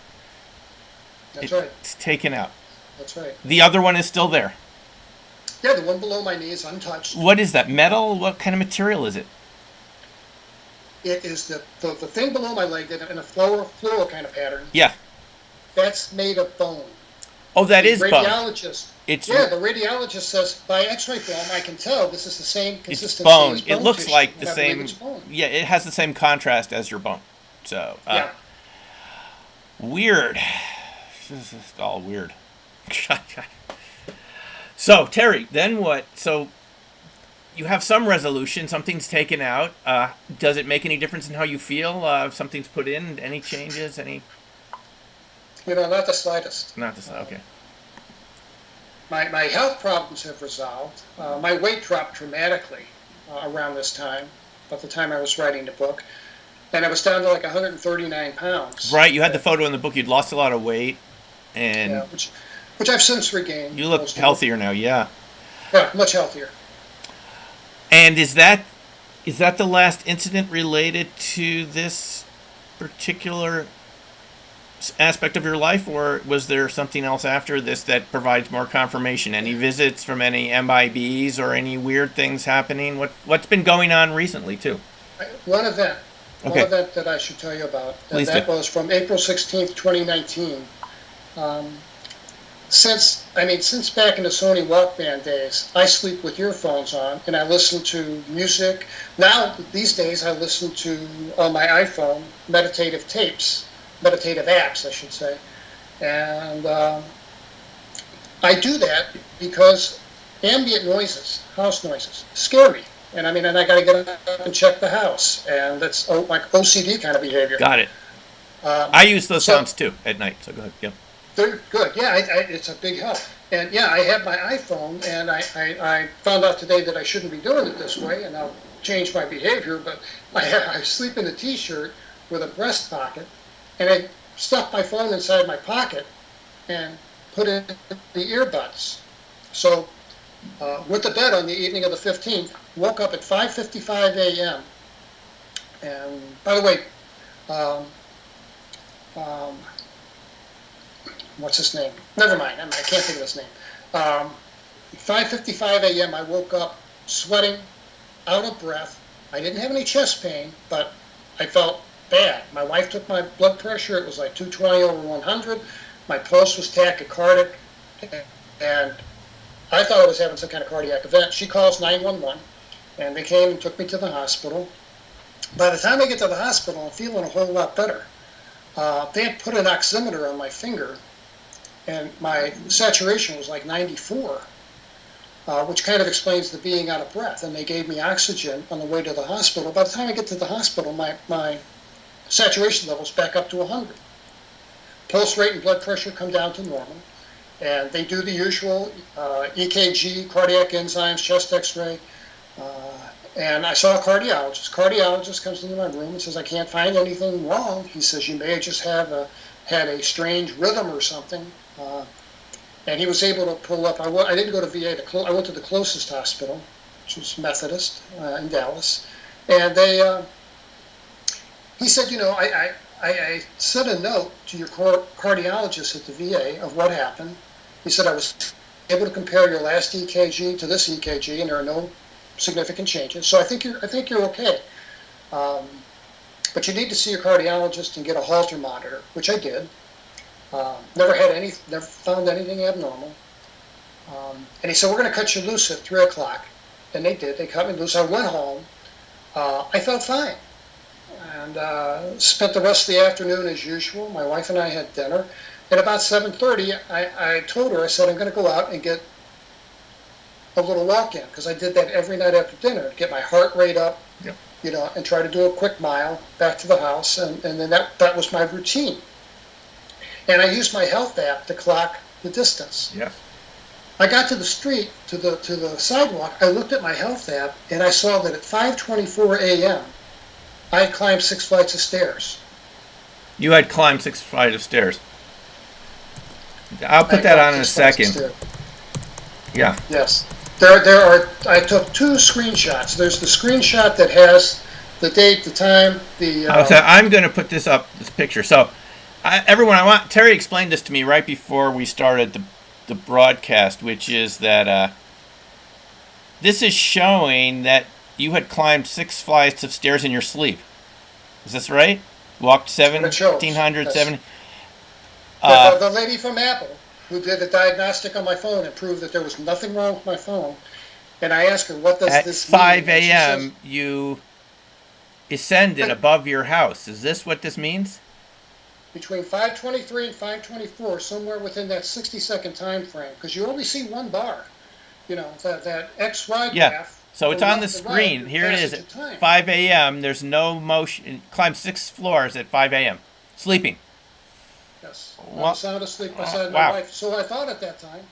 Speaker 2: That's right.
Speaker 3: It's taken out.
Speaker 2: That's right.
Speaker 3: The other one is still there.
Speaker 2: Yeah, the one below my knee is untouched.
Speaker 3: What is that? Metal? What kind of material is it?
Speaker 2: It is the thing below my leg that in a floral kind of pattern.
Speaker 3: Yeah.
Speaker 2: That's made of bone.
Speaker 3: Oh, that is bone.
Speaker 2: The radiologist says, by X-ray film, I can tell this is the same consistency.
Speaker 3: It's bone.
Speaker 2: As bone
Speaker 3: it looks
Speaker 2: tissue,
Speaker 3: like the same. Yeah, it has the same contrast as your bone. So,
Speaker 2: yeah.
Speaker 3: Weird. This is all weird. So, Terry, then what? So, you have some resolution. Something's taken out. Does it make any difference in how you feel? If something's put in, any changes? Any?
Speaker 2: Not the slightest.
Speaker 3: Not the slightest. Okay.
Speaker 2: My health problems have resolved. My weight dropped dramatically around this time, about the time I was writing the book. And I was down to like 139 pounds.
Speaker 3: Right. You had the photo in the book. You'd lost a lot of weight. And
Speaker 2: yeah, which I've since regained.
Speaker 3: You look healthier now, yeah.
Speaker 2: Yeah, much healthier.
Speaker 3: And is that the last incident related to this particular aspect of your life, or was there something else after this that provides more confirmation? Any visits from any MIBs or any weird things happening? What's been going on recently, too?
Speaker 2: One event.
Speaker 3: Okay.
Speaker 2: One event that I should tell you about.
Speaker 3: Please
Speaker 2: that
Speaker 3: do.
Speaker 2: was from April 16th, 2019. Since back in the Sony Walkman days, I sleep with earphones on and I listen to music. Now, these days, I listen to, on my iPhone, meditative apps, I should say. And I do that because ambient noises, house noises, scare me. And I got to get up and check the house. And that's like OCD kind of behavior.
Speaker 3: Got it. I use those sounds too at night, so go ahead. Yep.
Speaker 2: They're good. Yeah, it's a big help. And yeah, I have my iPhone, and I found out today that I shouldn't be doing it this way, and I'll change my behavior, but I sleep in a T-shirt with a breast pocket, and I stuff my phone inside my pocket and put in the earbuds. So went to bed on the evening of the 15th, woke up at 5:55 a.m. And by the way, what's his name? Never mind. I can't think of his name. At 5:55 a.m., I woke up sweating, out of breath. I didn't have any chest pain, but I felt bad. My wife took my blood pressure. It was like 220 over 100. My pulse was tachycardic, and I thought I was having some kind of cardiac event. She calls 911, and they came and took me to the hospital. By the time I get to the hospital, I'm feeling a whole lot better. They had put an oximeter on my finger, and my saturation was like 94, which kind of explains the being out of breath. And they gave me oxygen on the way to the hospital. By the time I get to the hospital, my saturation level's back up to 100. Pulse rate and blood pressure come down to normal. And they do the usual EKG, cardiac enzymes, chest x-ray. And I saw a cardiologist. Cardiologist comes into my room and says, I can't find anything wrong. He says, you may just had a strange rhythm or something. And he was able to pull up. I didn't go to VA. I went to the closest hospital, which was Methodist in Dallas. And he said, I sent a note to your cardiologist at the VA of what happened. He said, I was able to compare your last EKG to this EKG, and there are no significant changes. So I think you're okay. But you need to see your cardiologist and get a Holter monitor, which I did. Never found anything abnormal. And he said, we're going to cut you loose at 3 o'clock. And they did. They cut me loose. I went home. I felt fine. And spent the rest of the afternoon as usual. My wife and I had dinner. At about 7:30, I told her, I said, I'm going to go out and get a little walk-in, because I did that every night after dinner, to get my heart rate up,
Speaker 3: Yep.
Speaker 2: And try to do a quick mile back to the house. And then that was my routine. And I used my health app to clock the distance.
Speaker 3: Yeah.
Speaker 2: I got to the street, to the sidewalk. I looked at my health app, and I saw that at 5:24 a.m., I had climbed 6 flights of stairs.
Speaker 3: You had climbed 6 flights of stairs. I'll put that on in a second. Yeah.
Speaker 2: Yes. There are. I took 2 screenshots. There's the screenshot that has the date, the time, the.
Speaker 3: I'm going to put this picture. So, everyone, Terry explained this to me right before we started the broadcast, which is that this is showing that you had climbed 6 flights of stairs in your sleep. Is this right? Walked 1,700, 7.
Speaker 2: The lady from Apple, who did the diagnostic on my phone and proved that there was nothing wrong with my phone, and I asked her, what does this mean?
Speaker 3: At 5 a.m., you ascended above your house. Is this what this means?
Speaker 2: Between 5:23 and 5:24, somewhere within that 60-second time frame, because you only see one bar. That XY graph.
Speaker 3: So it's on the screen. Here it is at 5 a.m. There's no motion. Climb 6 floors at 5 a.m. Sleeping.
Speaker 2: Yes. I was sound asleep beside my
Speaker 3: Wow.
Speaker 2: wife. So I thought at that time.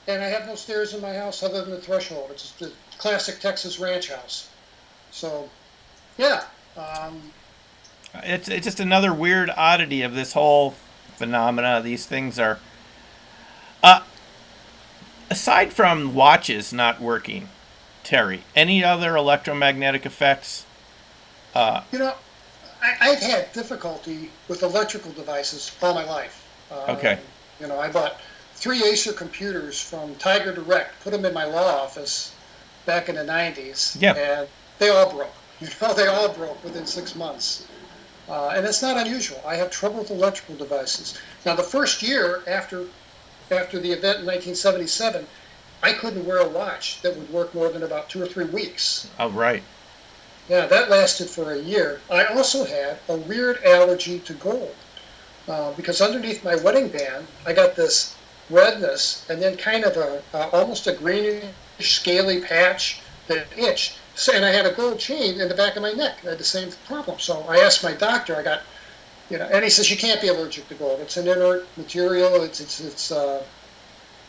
Speaker 2: And I have no stairs in my house other than the threshold. It's the classic Texas ranch house. So, yeah.
Speaker 3: It's just another weird oddity of this whole phenomena. These things are... aside from watches not working, Terry, any other electromagnetic effects?
Speaker 2: I've had difficulty with electrical devices all my life.
Speaker 3: Okay.
Speaker 2: I bought 3 Acer computers from Tiger Direct, put them in my law office back in the 90s.
Speaker 3: Yeah.
Speaker 2: And they all broke. They all broke within 6 months. And it's not unusual. I have trouble with electrical devices. Now, the first year after the event in 1977, I couldn't wear a watch that would work more than about 2 or 3 weeks.
Speaker 3: Oh, right.
Speaker 2: Yeah, that lasted for a year. I also had a weird allergy to gold because underneath my wedding band, I got this redness and then kind of almost a greenish, scaly patch that itched. So, and I had a gold chain in the back of my neck. I had the same problem. So I asked my doctor. And he says you can't be allergic to gold. It's an inert material.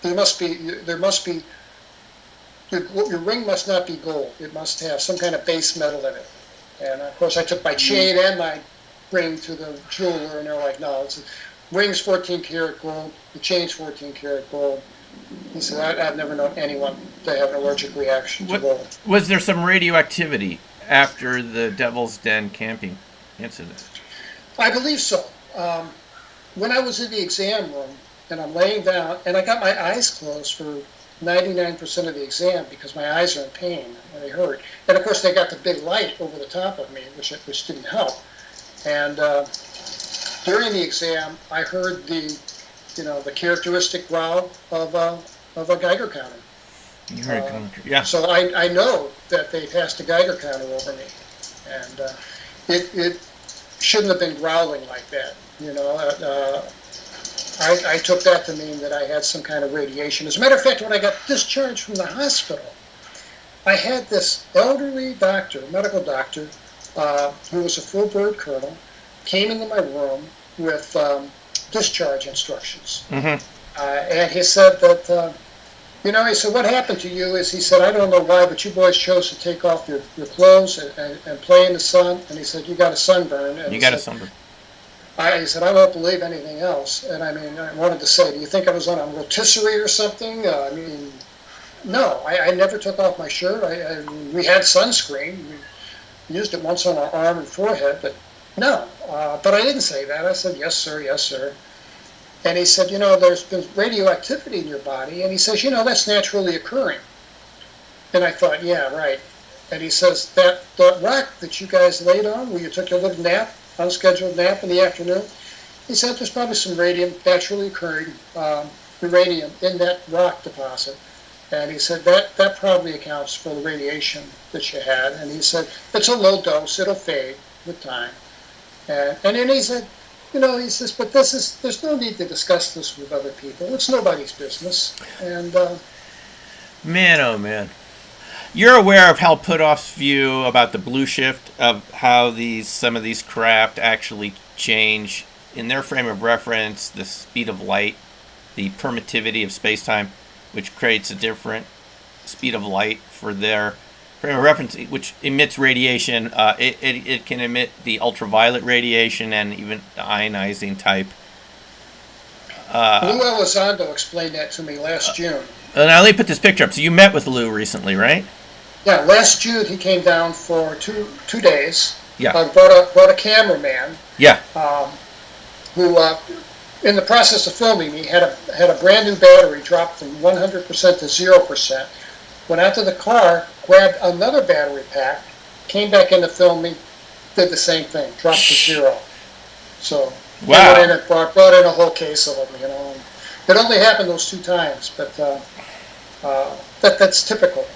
Speaker 2: There must be. Your ring must not be gold. It must have some kind of base metal in it. And of course, I took my chain and my ring to the jeweler, and they're like, "No, ring's 14 karat gold. The chain's 14 karat gold." He said, "I've never known anyone to have an allergic reaction to gold."
Speaker 3: Was there some radioactivity after the Devil's Den camping incident?
Speaker 2: I believe so. When I was in the exam room and I'm laying down, and I got my eyes closed for 99% of the exam because my eyes are in pain and they hurt. And of course, they got the big light over the top of me, which didn't help. And during the exam, I heard the characteristic growl of a Geiger counter.
Speaker 3: You heard a counter, yeah.
Speaker 2: So I know that they passed a Geiger counter over me, and it shouldn't have been growling like that. I took that to mean that I had some kind of radiation. As a matter of fact, when I got discharged from the hospital, I had this elderly doctor, medical doctor, who was a full bird colonel, came into my room with discharge instructions.
Speaker 3: Mm-hmm.
Speaker 2: And he said that, he said, what happened to you is, he said, I don't know why, but you boys chose to take off your clothes and play in the sun. And he said, you got a sunburn. And
Speaker 3: you got a sunburn.
Speaker 2: He said, I don't believe anything else. And I wanted to say, do you think I was on a rotisserie or something? No, I never took off my shirt. We had sunscreen. We used it once on our arm and forehead, but no. But I didn't say that. I said, yes, sir, yes, sir. And he said, there's been radioactivity in your body. And he says, that's naturally occurring. And I thought, yeah, right. And he says, that rock that you guys laid on where you took your little nap, unscheduled nap in the afternoon, he said there's probably some radium, naturally occurring uranium in that rock deposit. And he said that probably accounts for the radiation that you had. And he said, it's a low dose, it'll fade with time. And then he said, he says, but there's no need to discuss this with other people. It's nobody's business. And
Speaker 3: man, oh man. You're aware of Hal Puthoff's view about the blue shift, of how some of these craft actually change in their frame of reference, the speed of light, the permittivity of space-time, which creates a different speed of light for their frame of reference, which emits radiation. It can emit the ultraviolet radiation and even the ionizing type.
Speaker 2: Lou Elizondo explained that to me last June.
Speaker 3: Now let me put this picture up. So you met with Lou recently, right?
Speaker 2: Yeah, last June he came down for two days.
Speaker 3: Yeah.
Speaker 2: Brought a cameraman.
Speaker 3: Yeah.
Speaker 2: Who, in the process of filming me, had a brand new battery dropped from 100% to 0%. Went out to the car, grabbed another battery pack, came back in to film me, did the same thing, dropped to 0. So
Speaker 3: wow.
Speaker 2: Went in and brought in a whole case of them. It only happened those 2 times, but that's typical.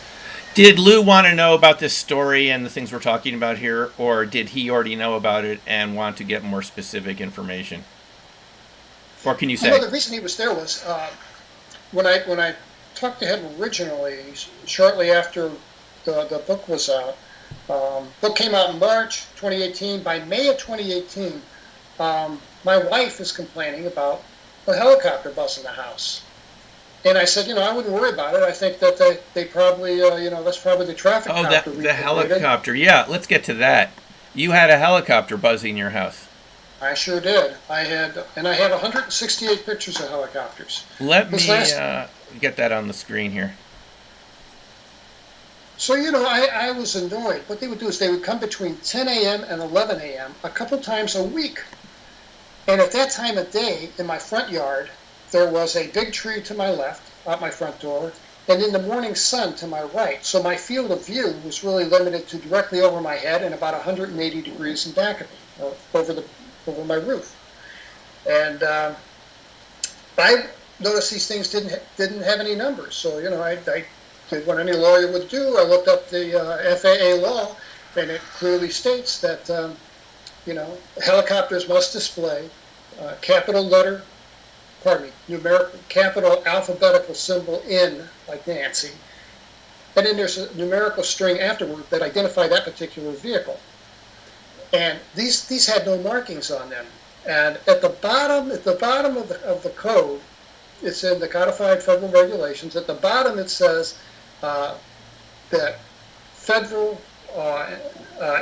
Speaker 3: Did Lou want to know about this story and the things we're talking about here, or did he already know about it and want to get more specific information? Or can you say?
Speaker 2: The reason he was there was when I talked to him originally, shortly after the book was out. Book came out in March 2018. By May of 2018, my wife is complaining about a helicopter buzzing the house. And I said, I wouldn't worry about it. I think that they probably, that's probably the traffic copter.
Speaker 3: Oh, the helicopter. Yeah, let's get to that. You had a helicopter buzzing your house.
Speaker 2: I sure did. I have 168 pictures of helicopters.
Speaker 3: Let me get that on the screen here.
Speaker 2: So, I was annoyed. What they would do is they would come between 10 a.m. and 11 a.m. a couple times a week. And at that time of day, in my front yard, there was a big tree to my left, out my front door, and in the morning sun to my right. So my field of view was really limited to directly over my head and about 180 degrees in back of me, over my roof. And I noticed these things didn't have any numbers. So, I did what any lawyer would do. I looked up the FAA law, and it clearly states that, helicopters must display numerical, capital alphabetical symbol N, like Nancy, and then there's a numerical string afterward that identify that particular vehicle. And these had no markings on them. And at the bottom of the code, it's in the codified federal regulations. At the bottom, it says that federal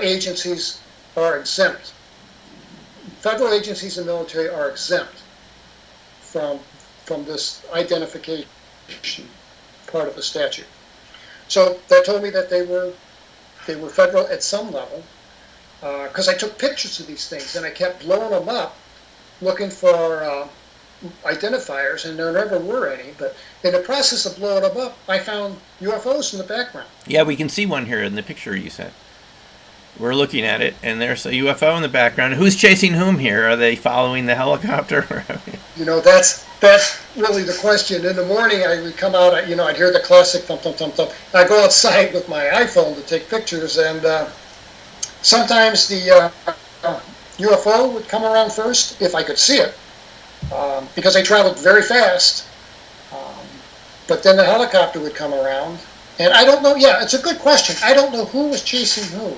Speaker 2: agencies are exempt. Federal agencies and military are exempt from this identification part of the statute. So they told me that they were federal at some level, because I took pictures of these things and I kept blowing them up, looking for identifiers, and there never were any. But in the process of blowing them up, I found UFOs in the background.
Speaker 3: Yeah, we can see one here in the picture you sent. We're looking at it, and there's a UFO in the background. Who's chasing whom here? Are they following the helicopter?
Speaker 2: That's really the question. In the morning, I would come out, I'd hear the classic thump, thump, thump, thump. I go outside with my iPhone to take pictures, and sometimes the UFO would come around first, if I could see it, because they traveled very fast. But then the helicopter would come around, and I don't know. Yeah, it's a good question. I don't know who was chasing who.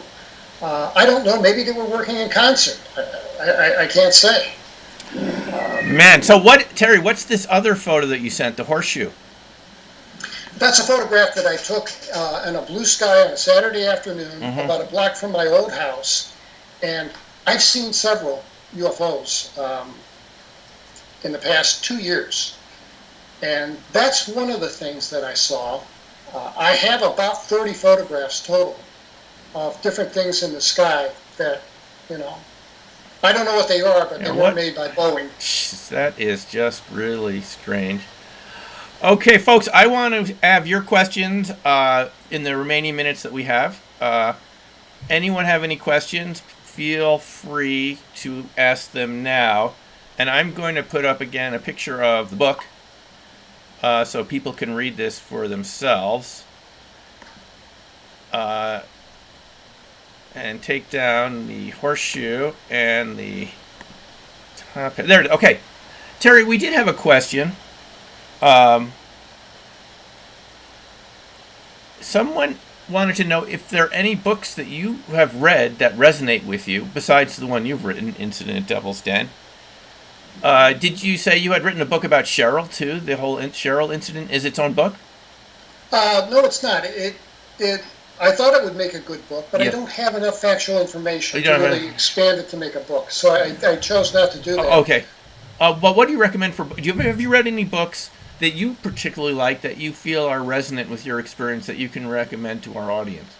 Speaker 2: I don't know. Maybe they were working in concert. I can't say.
Speaker 3: Man, so Terry, what's this other photo that you sent, the horseshoe?
Speaker 2: That's a photograph that I took in a blue sky on a Saturday afternoon, about a block from my old house. And I've seen several UFOs in the past 2 years. And that's one of the things that I saw. I have about 30 photographs total of different things in the sky that, I don't know what they are, but they weren't made by Boeing.
Speaker 3: That is just really strange. Okay, folks, I want to have your questions in the remaining minutes that we have. Anyone have any questions? Feel free to ask them now. And I'm going to put up again a picture of the book so people can read this for themselves. And take down the horseshoe and the top. There. Okay, Terry, we did have a question. Someone wanted to know if there are any books that you have read that resonate with you besides the one you've written, Incident at Devil's Den. Did you say you had written a book about Cheryl too? The whole Cheryl incident is its own book?
Speaker 2: No, it's not. I thought it would make a good book, but I don't have enough factual information to really expand it to make a book. So I chose not to do that.
Speaker 3: Okay. Well, what do you recommend for? Have you read any books that you particularly like that you feel are resonant with your experience that you can recommend to our audience?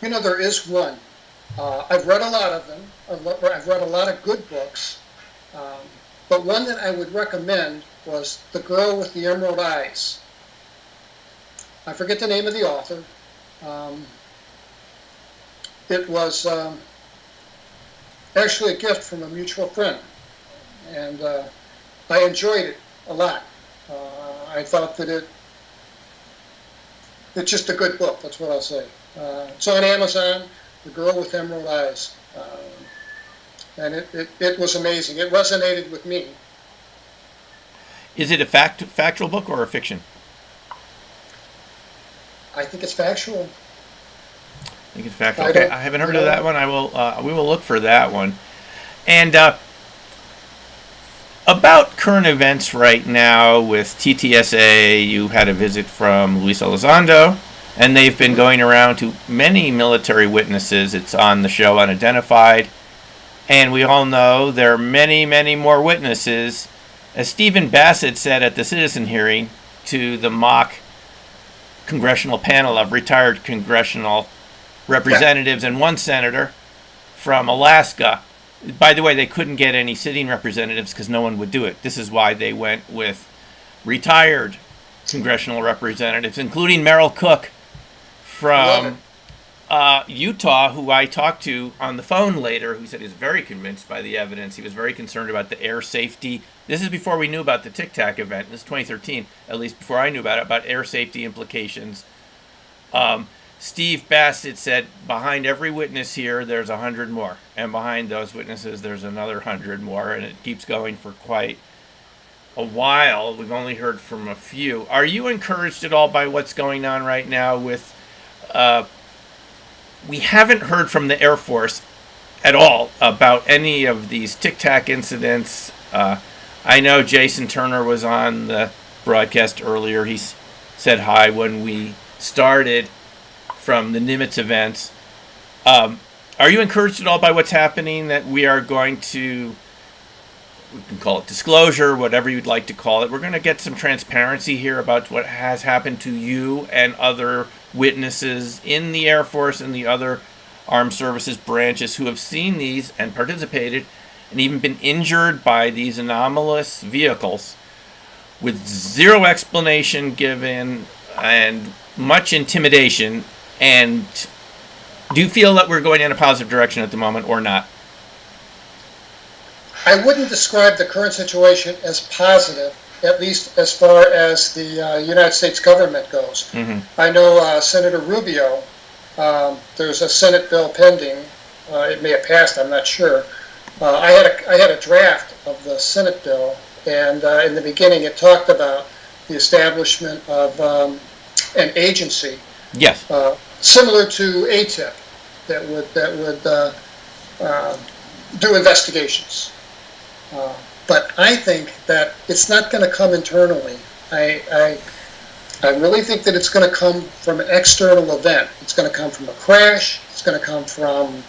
Speaker 2: There is one. I've read a lot of them. I've read a lot of good books. But one that I would recommend was The Girl with the Emerald Eyes. I forget the name of the author. It was actually a gift from a mutual friend, and I enjoyed it a lot. I thought that it's just a good book, that's what I'll say. It's on Amazon, The Girl with Emerald Eyes, and it was amazing. It resonated with me.
Speaker 3: Is it a factual book or a fiction?
Speaker 2: I think it's factual.
Speaker 3: I think it's factual. Okay, I haven't heard of that one. We will look for that one. And about current events right now with TTSA, you had a visit from Luis Elizondo, and they've been going around to many military witnesses. It's on the show Unidentified, and we all know there are many, many more witnesses. As Stephen Bassett said at the citizen hearing to the mock congressional panel of retired congressional representatives and one senator from Alaska. By the way, they couldn't get any sitting representatives because no one would do it. This is why they went with retired congressional representatives, including Merrill Cook from Utah, who I talked to on the phone later, who said he was very convinced by the evidence. He was very concerned about the air safety. This is before we knew about the Tic Tac event. This is 2013, at least before I knew about air safety implications. Steve Bassett said, behind every witness here, there's 100 more. And behind those witnesses, there's another 100 more. And it keeps going for quite a while. We've only heard from a few. Are you encouraged at all by what's going on right now with... we haven't heard from the Air Force at all about any of these Tic Tac incidents. I know Jason Turner was on the broadcast earlier. He said hi when we started from the Nimitz events. Are you encouraged at all by what's happening, that we are going to, we can call it disclosure, whatever you'd like to call it, we're going to get some transparency here about what has happened to you and other witnesses in the Air Force and the other armed services branches who have seen these and participated, and even been injured by these anomalous vehicles with zero explanation given and much intimidation. And do you feel that we're going in a positive direction at the moment or not?
Speaker 2: I wouldn't describe the current situation as positive, at least as far as the United States government goes. Mm-hmm. I know Senator Rubio, there's a Senate bill pending. It may have passed, I'm not sure. I had a draft of the Senate bill, and in the beginning it talked about the establishment of an agency,
Speaker 3: yes,
Speaker 2: similar to ATIP, that would do investigations. But I think that it's not going to come internally. I really think that it's going to come from an external event. It's going to come from a crash. It's going to come from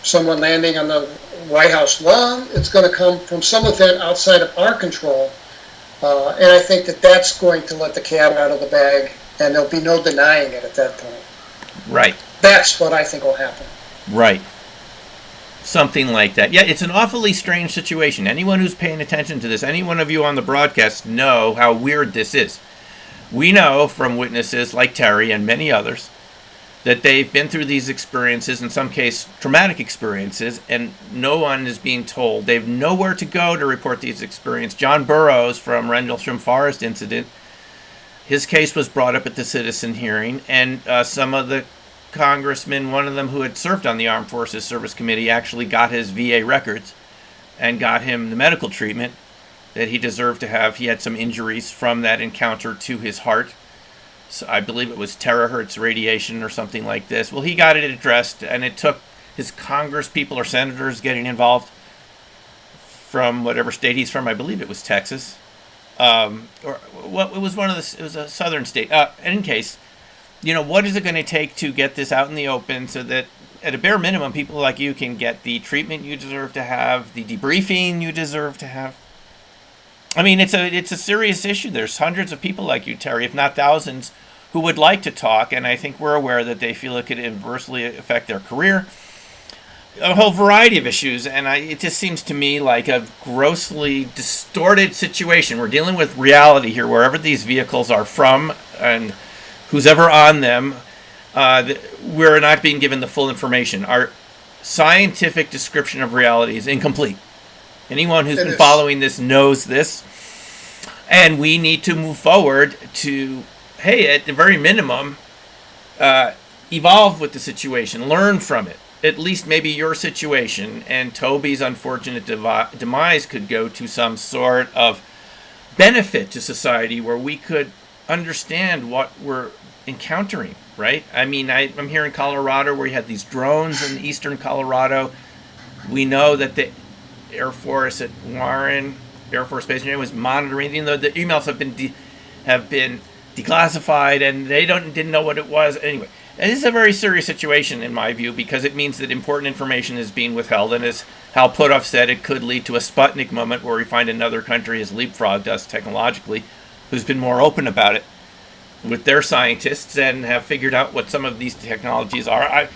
Speaker 2: someone landing on the White House lawn. It's going to come from some event outside of our control. And I think that that's going to let the cat out of the bag, and there'll be no denying it at that point.
Speaker 3: Right.
Speaker 2: That's what I think will happen.
Speaker 3: Right. Something like that. Yeah, it's an awfully strange situation. Anyone who's paying attention to this, any one of you on the broadcast know how weird this is. We know from witnesses like Terry and many others that they've been through these experiences, in some case traumatic experiences, and no one is being told. They have nowhere to go to report these experiences. John Burroughs from Rendlesham Forest incident, his case was brought up at the citizen hearing, and some of the congressmen, one of them who had served on the Armed Forces Service Committee, actually got his VA records and got him the medical treatment that he deserved to have. He had some injuries from that encounter to his heart. So I believe it was terahertz radiation or something like this. Well, he got it addressed, and it took his Congress people or senators getting involved from whatever state he's from. I believe it was Texas. Or what? It was it was a southern state. In any case, what is it going to take to get this out in the open so that at a bare minimum, people like you can get the treatment you deserve to have, the debriefing you deserve to have? I mean, it's a serious issue. There's hundreds of people like you, Terry, if not thousands, who would like to talk, and I think we're aware that they feel it could adversely affect their career. A whole variety of issues, and it just seems to me like a grossly distorted situation. We're dealing with reality here, wherever these vehicles are from, and who's ever on them. We're not being given the full information. Our scientific description of reality is incomplete. Anyone who's been following this knows this. And we need to move forward to, hey, at the very minimum, evolve with the situation, learn from it. At least maybe your situation and Toby's unfortunate demise could go to some sort of benefit to society where we could understand what we're encountering, right? I mean, I'm here in Colorado where we had these drones in eastern Colorado. We know that the Air Force at Warren Air Force Base was monitoring, even though the emails have been declassified and they didn't know what it was. Anyway, and this is a very serious situation in my view, because it means that important information is being withheld, and as Hal Puthoff said, it could lead to a Sputnik moment where we find another country has leapfrogged us technologically, who's been more open about it with their scientists and have figured out what some of these technologies are.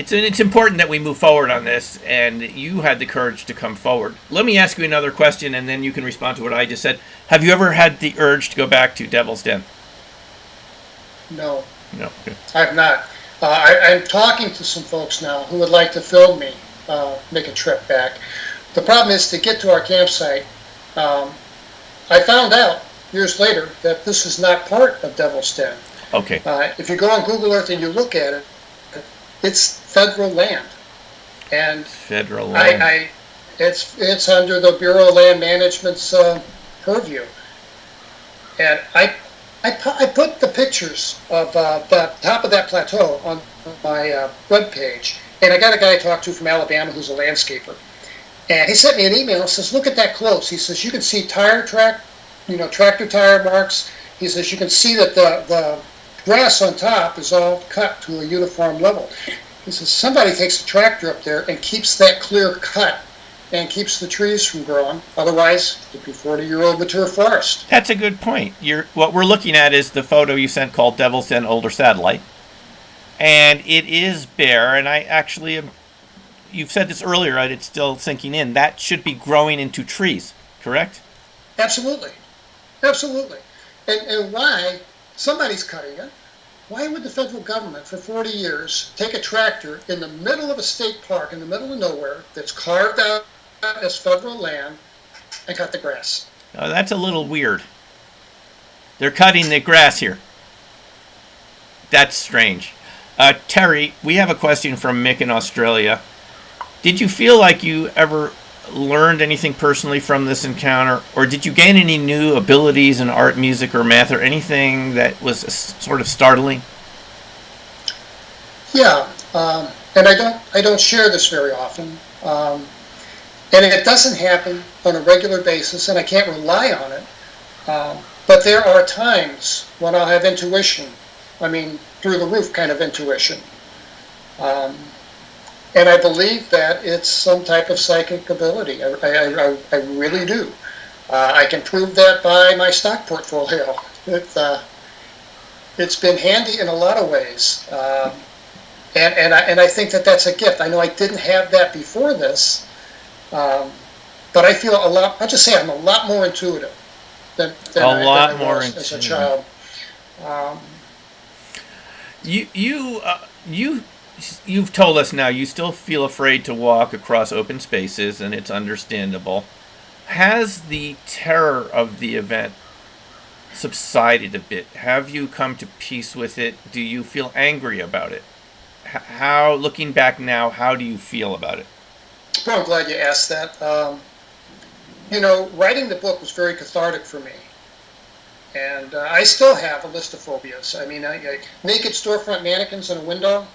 Speaker 3: It's important that we move forward on this, and you had the courage to come forward. Let me ask you another question, and then you can respond to what I just said. Have you ever had the urge to go back to Devil's Den?
Speaker 2: No.
Speaker 3: No. Okay.
Speaker 2: I have not. I'm talking to some folks now who would like to film me make a trip back. The problem is, to get to our campsite, I found out years later that this is not part of Devil's Den.
Speaker 3: Okay.
Speaker 2: If you go on Google Earth and you look at it, it's federal land, and
Speaker 3: federal land.
Speaker 2: It's under the Bureau of Land Management's purview, and I put the pictures of the top of that plateau on my web page, and I got a guy I talked to from Alabama who's a landscaper, and he sent me an email and says, "Look at that close." He says, "You can see tractor tire marks." He says, "You can see that the grass on top is all cut to a uniform level." He says, "Somebody takes a tractor up there and keeps that clear cut and keeps the trees from growing. Otherwise, it'd be 40-year-old mature forest."
Speaker 3: That's a good point. What we're looking at is the photo you sent called Devil's Den Older Satellite. and it is bare. And I actually am. You've said this earlier, right? It's still sinking in. That should be growing into trees, correct?
Speaker 2: Absolutely. Absolutely. And why somebody's cutting it? Why would the federal government for 40 years take a tractor in the middle of a state park, in the middle of nowhere, that's carved out as federal land, and cut the grass?
Speaker 3: Oh, that's a little weird. They're cutting the grass here. That's strange. Terry, we have a question from Mick in Australia. Did you feel like you ever learned anything personally from this encounter, or did you gain any new abilities in art, music, or math, or anything that was sort of startling?
Speaker 2: Yeah, and I don't share this very often, and it doesn't happen on a regular basis, and I can't rely on it. But there are times when I'll have intuition. I mean, through the roof kind of intuition. And I believe that it's some type of psychic ability. I really do. I can prove that by my stock portfolio. It's been handy in a lot of ways. And I think that that's a gift. I know I didn't have that before this, but I feel a lot, I'll just say I'm a lot more intuitive than I was as a child.
Speaker 3: You've told us now you still feel afraid to walk across open spaces, and it's understandable. Has the terror of the event subsided a bit? Have you come to peace with it? Do you feel angry about it? How, looking back now, how do you feel about it?
Speaker 2: Well, I'm glad you asked that. Writing the book was very cathartic for me. And I still have a list of phobias. I mean, naked storefront mannequins in a window,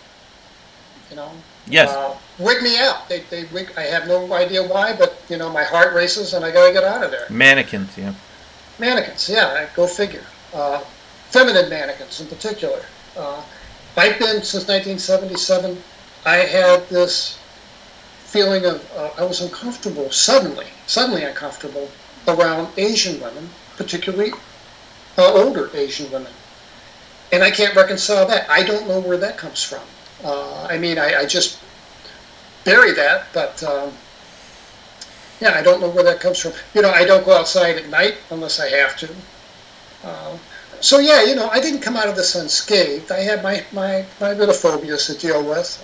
Speaker 3: Yes.
Speaker 2: Wig me out. They wig. I have no idea why, but my heart races and I gotta get out of there.
Speaker 3: Mannequins, yeah.
Speaker 2: Mannequins, yeah. Go figure. Feminine mannequins in particular. I've been since 1977. I had this feeling of I was uncomfortable suddenly uncomfortable around Asian women, particularly older Asian women, and I can't reconcile that. I don't know where that comes from. I just bury that, but I don't know where that comes from. I don't go outside at night unless I have to. I didn't come out of this unscathed. I had my little phobias to deal with.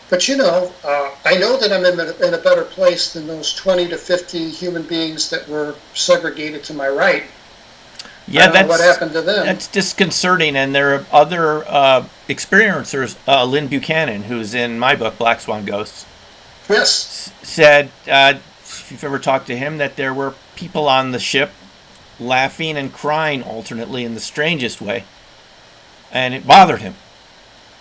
Speaker 2: But I know that I'm in a better place than those 20 to 50 human beings that were segregated to my right.
Speaker 3: Yeah, that's
Speaker 2: what happened to them.
Speaker 3: That's disconcerting, and there are other experiencers. Lynn Buchanan, who's in my book, Black Swan Ghosts,
Speaker 2: yes,
Speaker 3: said, if you've ever talked to him, that there were people on the ship laughing and crying alternately in the strangest way, and it bothered him.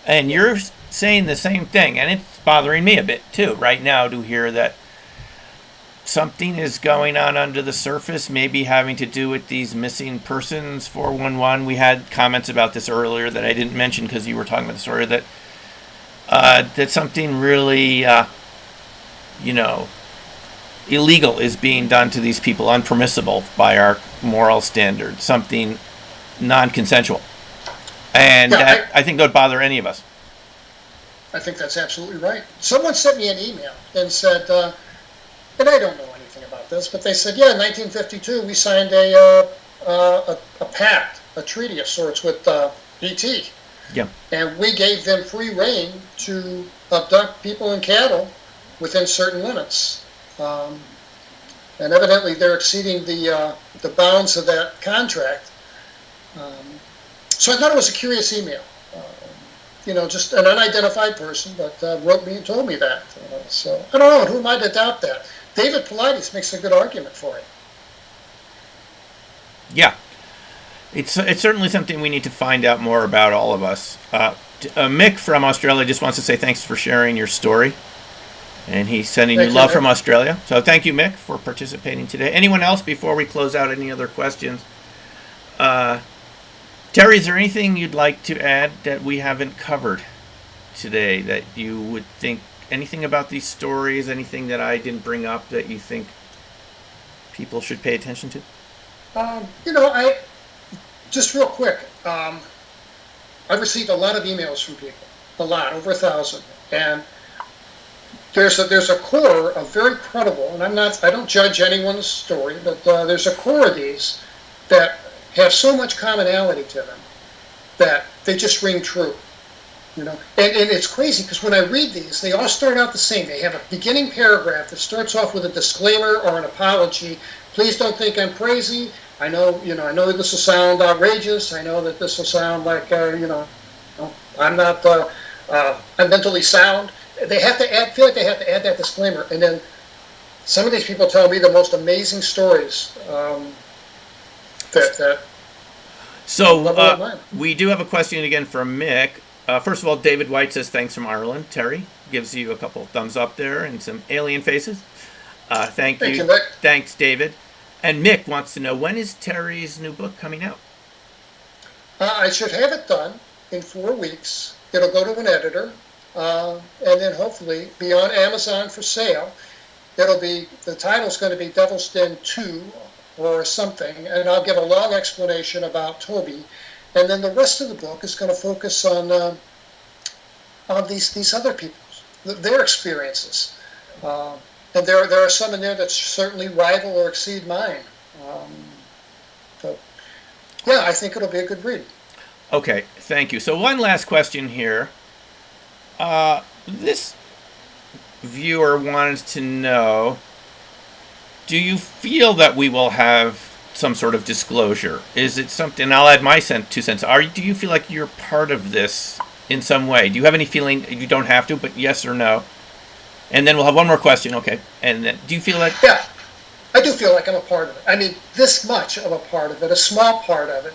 Speaker 3: And you're saying the same thing, and it's bothering me a bit too right now to hear that something is going on under the surface, maybe having to do with these missing persons 411. We had comments about this earlier that I didn't mention because you were talking about the story, that that something really illegal is being done to these people, unpermissible by our moral standards, something non-consensual. And I think that would bother any of us.
Speaker 2: I think that's absolutely right. Someone sent me an email and said, and I don't know anything about this, but they said, in 1952 we signed a pact, a treaty of sorts with ET.
Speaker 3: Yeah.
Speaker 2: And we gave them free rein to abduct people and cattle within certain limits. And evidently they're exceeding the bounds of that contract. So I thought it was a curious email. Just an unidentified person, but wrote me and told me that. So I don't know, who am I to doubt that? David Paulides makes a good argument for it.
Speaker 3: Yeah. It's certainly something we need to find out more about, all of us. Mick from Australia just wants to say thanks for sharing your story. And he's sending you love from Australia. So thank you, Mick, for participating today. Anyone else before we close out? Any other questions? Terry, is there anything you'd like to add that we haven't covered today that you would think, anything about these stories, anything that I didn't bring up that you think people should pay attention to?
Speaker 2: Just real quick, I I've received a lot of emails from people, a lot, over 1,000, and there's a core of very credible, and I don't judge anyone's story, but there's a core of these that have so much commonality to them that they just ring true. And it's crazy because when I read these, they all start out the same. They have a beginning paragraph that starts off with a disclaimer or an apology. Please don't think I'm crazy. I know this will sound outrageous. I know that this will sound like, I'm not, I'm mentally sound. They have to add, feel like they have to add that disclaimer. And then some of these people tell me the most amazing stories
Speaker 3: So we do have a question again from Mick. First of all, David White says thanks from Ireland. Terry gives you a couple thumbs up there and some alien faces. Thank you.
Speaker 2: Mick.
Speaker 3: Thanks, David. And Mick wants to know, when is Terry's new book coming out?
Speaker 2: I should have it done in 4 weeks. It'll go to an editor, and then hopefully be on Amazon for sale. The title's going to be Devil's Den 2 or something, and I'll give a long explanation about Toby. And then the rest of the book is going to focus on these other people, their experiences. And there are some in there that certainly rival or exceed mine. But yeah, I think it'll be a good read.
Speaker 3: Okay, thank you. So one last question here. This viewer wanted to know, do you feel that we will have some sort of disclosure? Is it something, I'll add my 2 cents. Do you feel like you're part of this in some way? Do you have any feeling, you don't have to, but yes or no? And then we'll have one more question, okay? And then, do you feel like...
Speaker 2: Yeah, I do feel like I'm a part of it. I mean, this much of a part of it, a small part of it.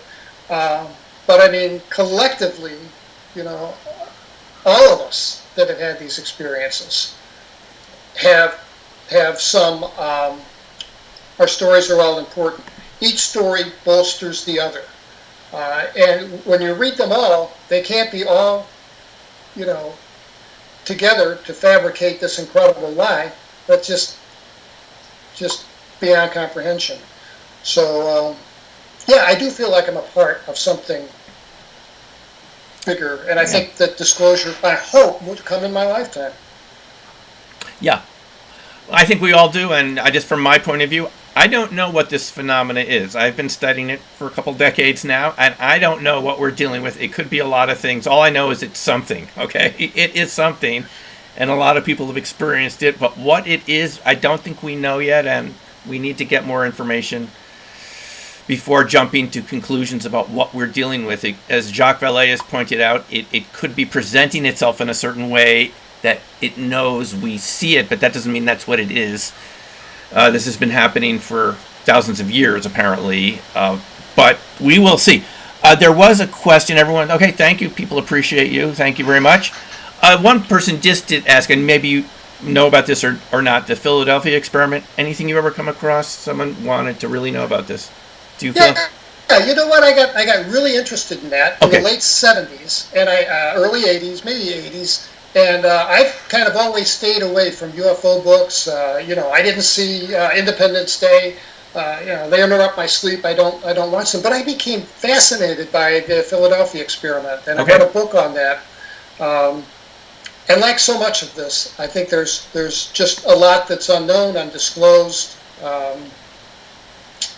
Speaker 2: But I mean, collectively, all of us that have had these experiences have some, our stories are all important. Each story bolsters the other. And when you read them all, they can't be all, together to fabricate this incredible lie. That's just beyond comprehension. So, yeah, I do feel like I'm a part of something bigger. And I think that disclosure, I hope, would come in my lifetime.
Speaker 3: Yeah. I think we all do, and from my point of view, I don't know what this phenomena is. I've been studying it for a couple decades now, and I don't know what we're dealing with. It could be a lot of things. All I know is it's something, okay? It is something, and a lot of people have experienced it, but what it is, I don't think we know yet, and we need to get more information before jumping to conclusions about what we're dealing with. As Jacques Vallée has pointed out, it could be presenting itself in a certain way that it knows we see it, but that doesn't mean that's what it is. This has been happening for thousands of years, apparently, but we will see. There was a question, everyone. Okay, thank you. People appreciate you. Thank you very much. One person just did ask, and maybe you know about this or not, the Philadelphia experiment. Anything you ever come across? Someone wanted to really know about this. Do you feel?
Speaker 2: Yeah, you know what? I got really interested in that in the late 70s and early 80s, maybe 80s. And I've kind of always stayed away from UFO books. I didn't see Independence Day. They interrupt my sleep. I don't watch them. But I became fascinated by the Philadelphia experiment, and I read a book on that. And like so much of this, I think there's just a lot that's unknown, undisclosed.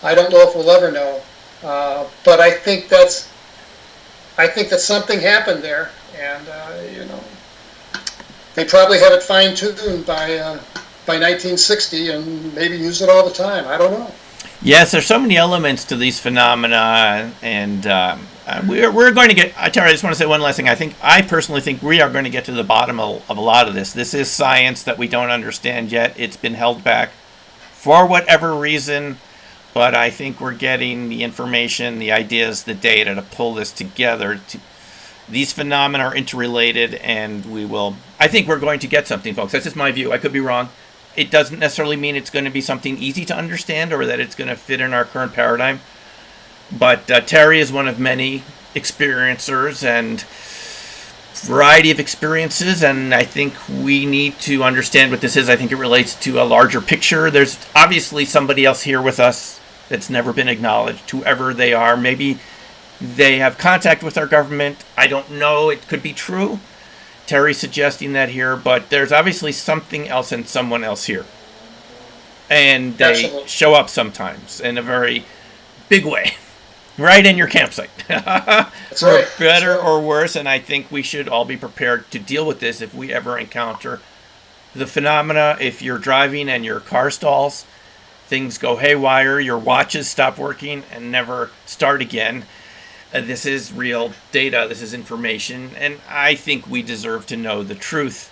Speaker 2: I don't know if we'll ever know. But I think that something happened there, and they probably have it fine-tuned by 1960 and maybe use it all the time. I don't know.
Speaker 3: Yes, there's so many elements to these phenomena, and we're going to get... Terry, I just want to say one last thing. I personally think we are going to get to the bottom of a lot of this. This is science that we don't understand yet. It's been held back for whatever reason, but I think we're getting the information, the ideas, the data to pull this together. These phenomena are interrelated, and I think we're going to get something, folks. That's just my view. I could be wrong. It doesn't necessarily mean it's going to be something easy to understand or that it's going to fit in our current paradigm. But Terry is one of many experiencers and variety of experiences, and I think we need to understand what this is. I think it relates to a larger picture. There's obviously somebody else here with us that's never been acknowledged, whoever they are. Maybe They have contact with our government. I don't know. It could be true. Terry's suggesting that here, but there's obviously something else and someone else here. And they
Speaker 2: Absolutely.
Speaker 3: show up sometimes in a very big way, right in your campsite. For
Speaker 2: right.
Speaker 3: better or worse, and I think we should all be prepared to deal with this if we ever encounter the phenomena. If you're driving and your car stalls, things go haywire, your watches stop working and never start again. This is real data, this is information, and I think we deserve to know the truth.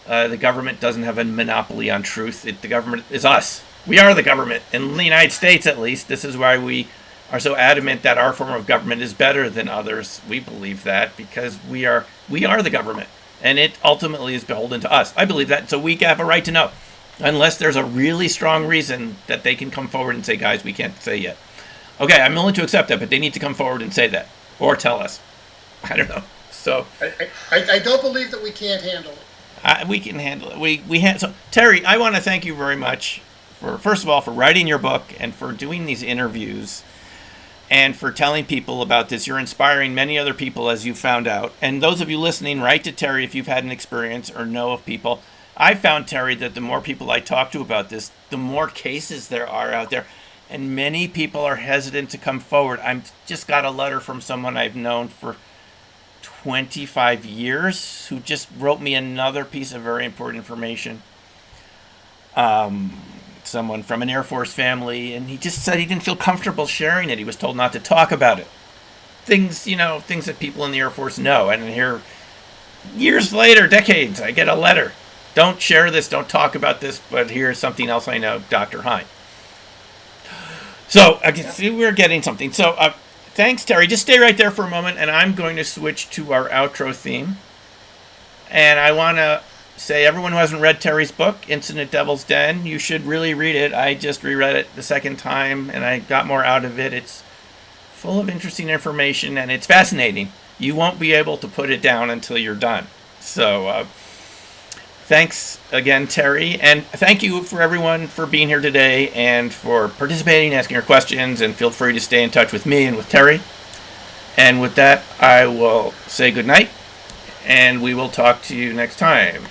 Speaker 3: The government doesn't have a monopoly on truth. The government is us. We are the government. In the United States, at least, this is why we are so adamant that our form of government is better than others. We believe that because we are the government, and it ultimately is beholden to us. I believe that, so we have a right to know, unless there's a really strong reason that they can come forward and say, guys, we can't say yet. Okay, I'm willing to accept that, but they need to come forward and say that, or tell us. I don't know. So
Speaker 2: I don't believe that we can't handle it.
Speaker 3: we can handle it. So Terry, I want to thank you very much for, first of all, for writing your book and for doing these interviews and for telling people about this. You're inspiring many other people, as you found out. And those of you listening, write to Terry if you've had an experience or know of people. I found, Terry, that the more people I talk to about this, the more cases there are out there. And many people are hesitant to come forward. I just got a letter from someone I've known for 25 years who just wrote me another piece of very important information. Someone from an Air Force family, and he just said he didn't feel comfortable sharing it. He was told not to talk about it. Things that people in the Air Force know. And here, years later, decades, I get a letter. Don't share this, don't talk about this, but here's something else I know, Dr. Hine. So I can see we're getting something. So thanks, Terry. Just stay right there for a moment, and I'm going to switch to our outro theme. And I want to say, everyone who hasn't read Terry's book, Incident Devil's Den, you should really read it. I just reread it the second time, and I got more out of it. It's full of interesting information, and it's fascinating. You won't be able to put it down until you're done. So thanks again, Terry, and thank you for everyone for being here today and for participating, asking your questions, and feel free to stay in touch with me and with Terry. And with that, I will say goodnight, and we will talk to you next time.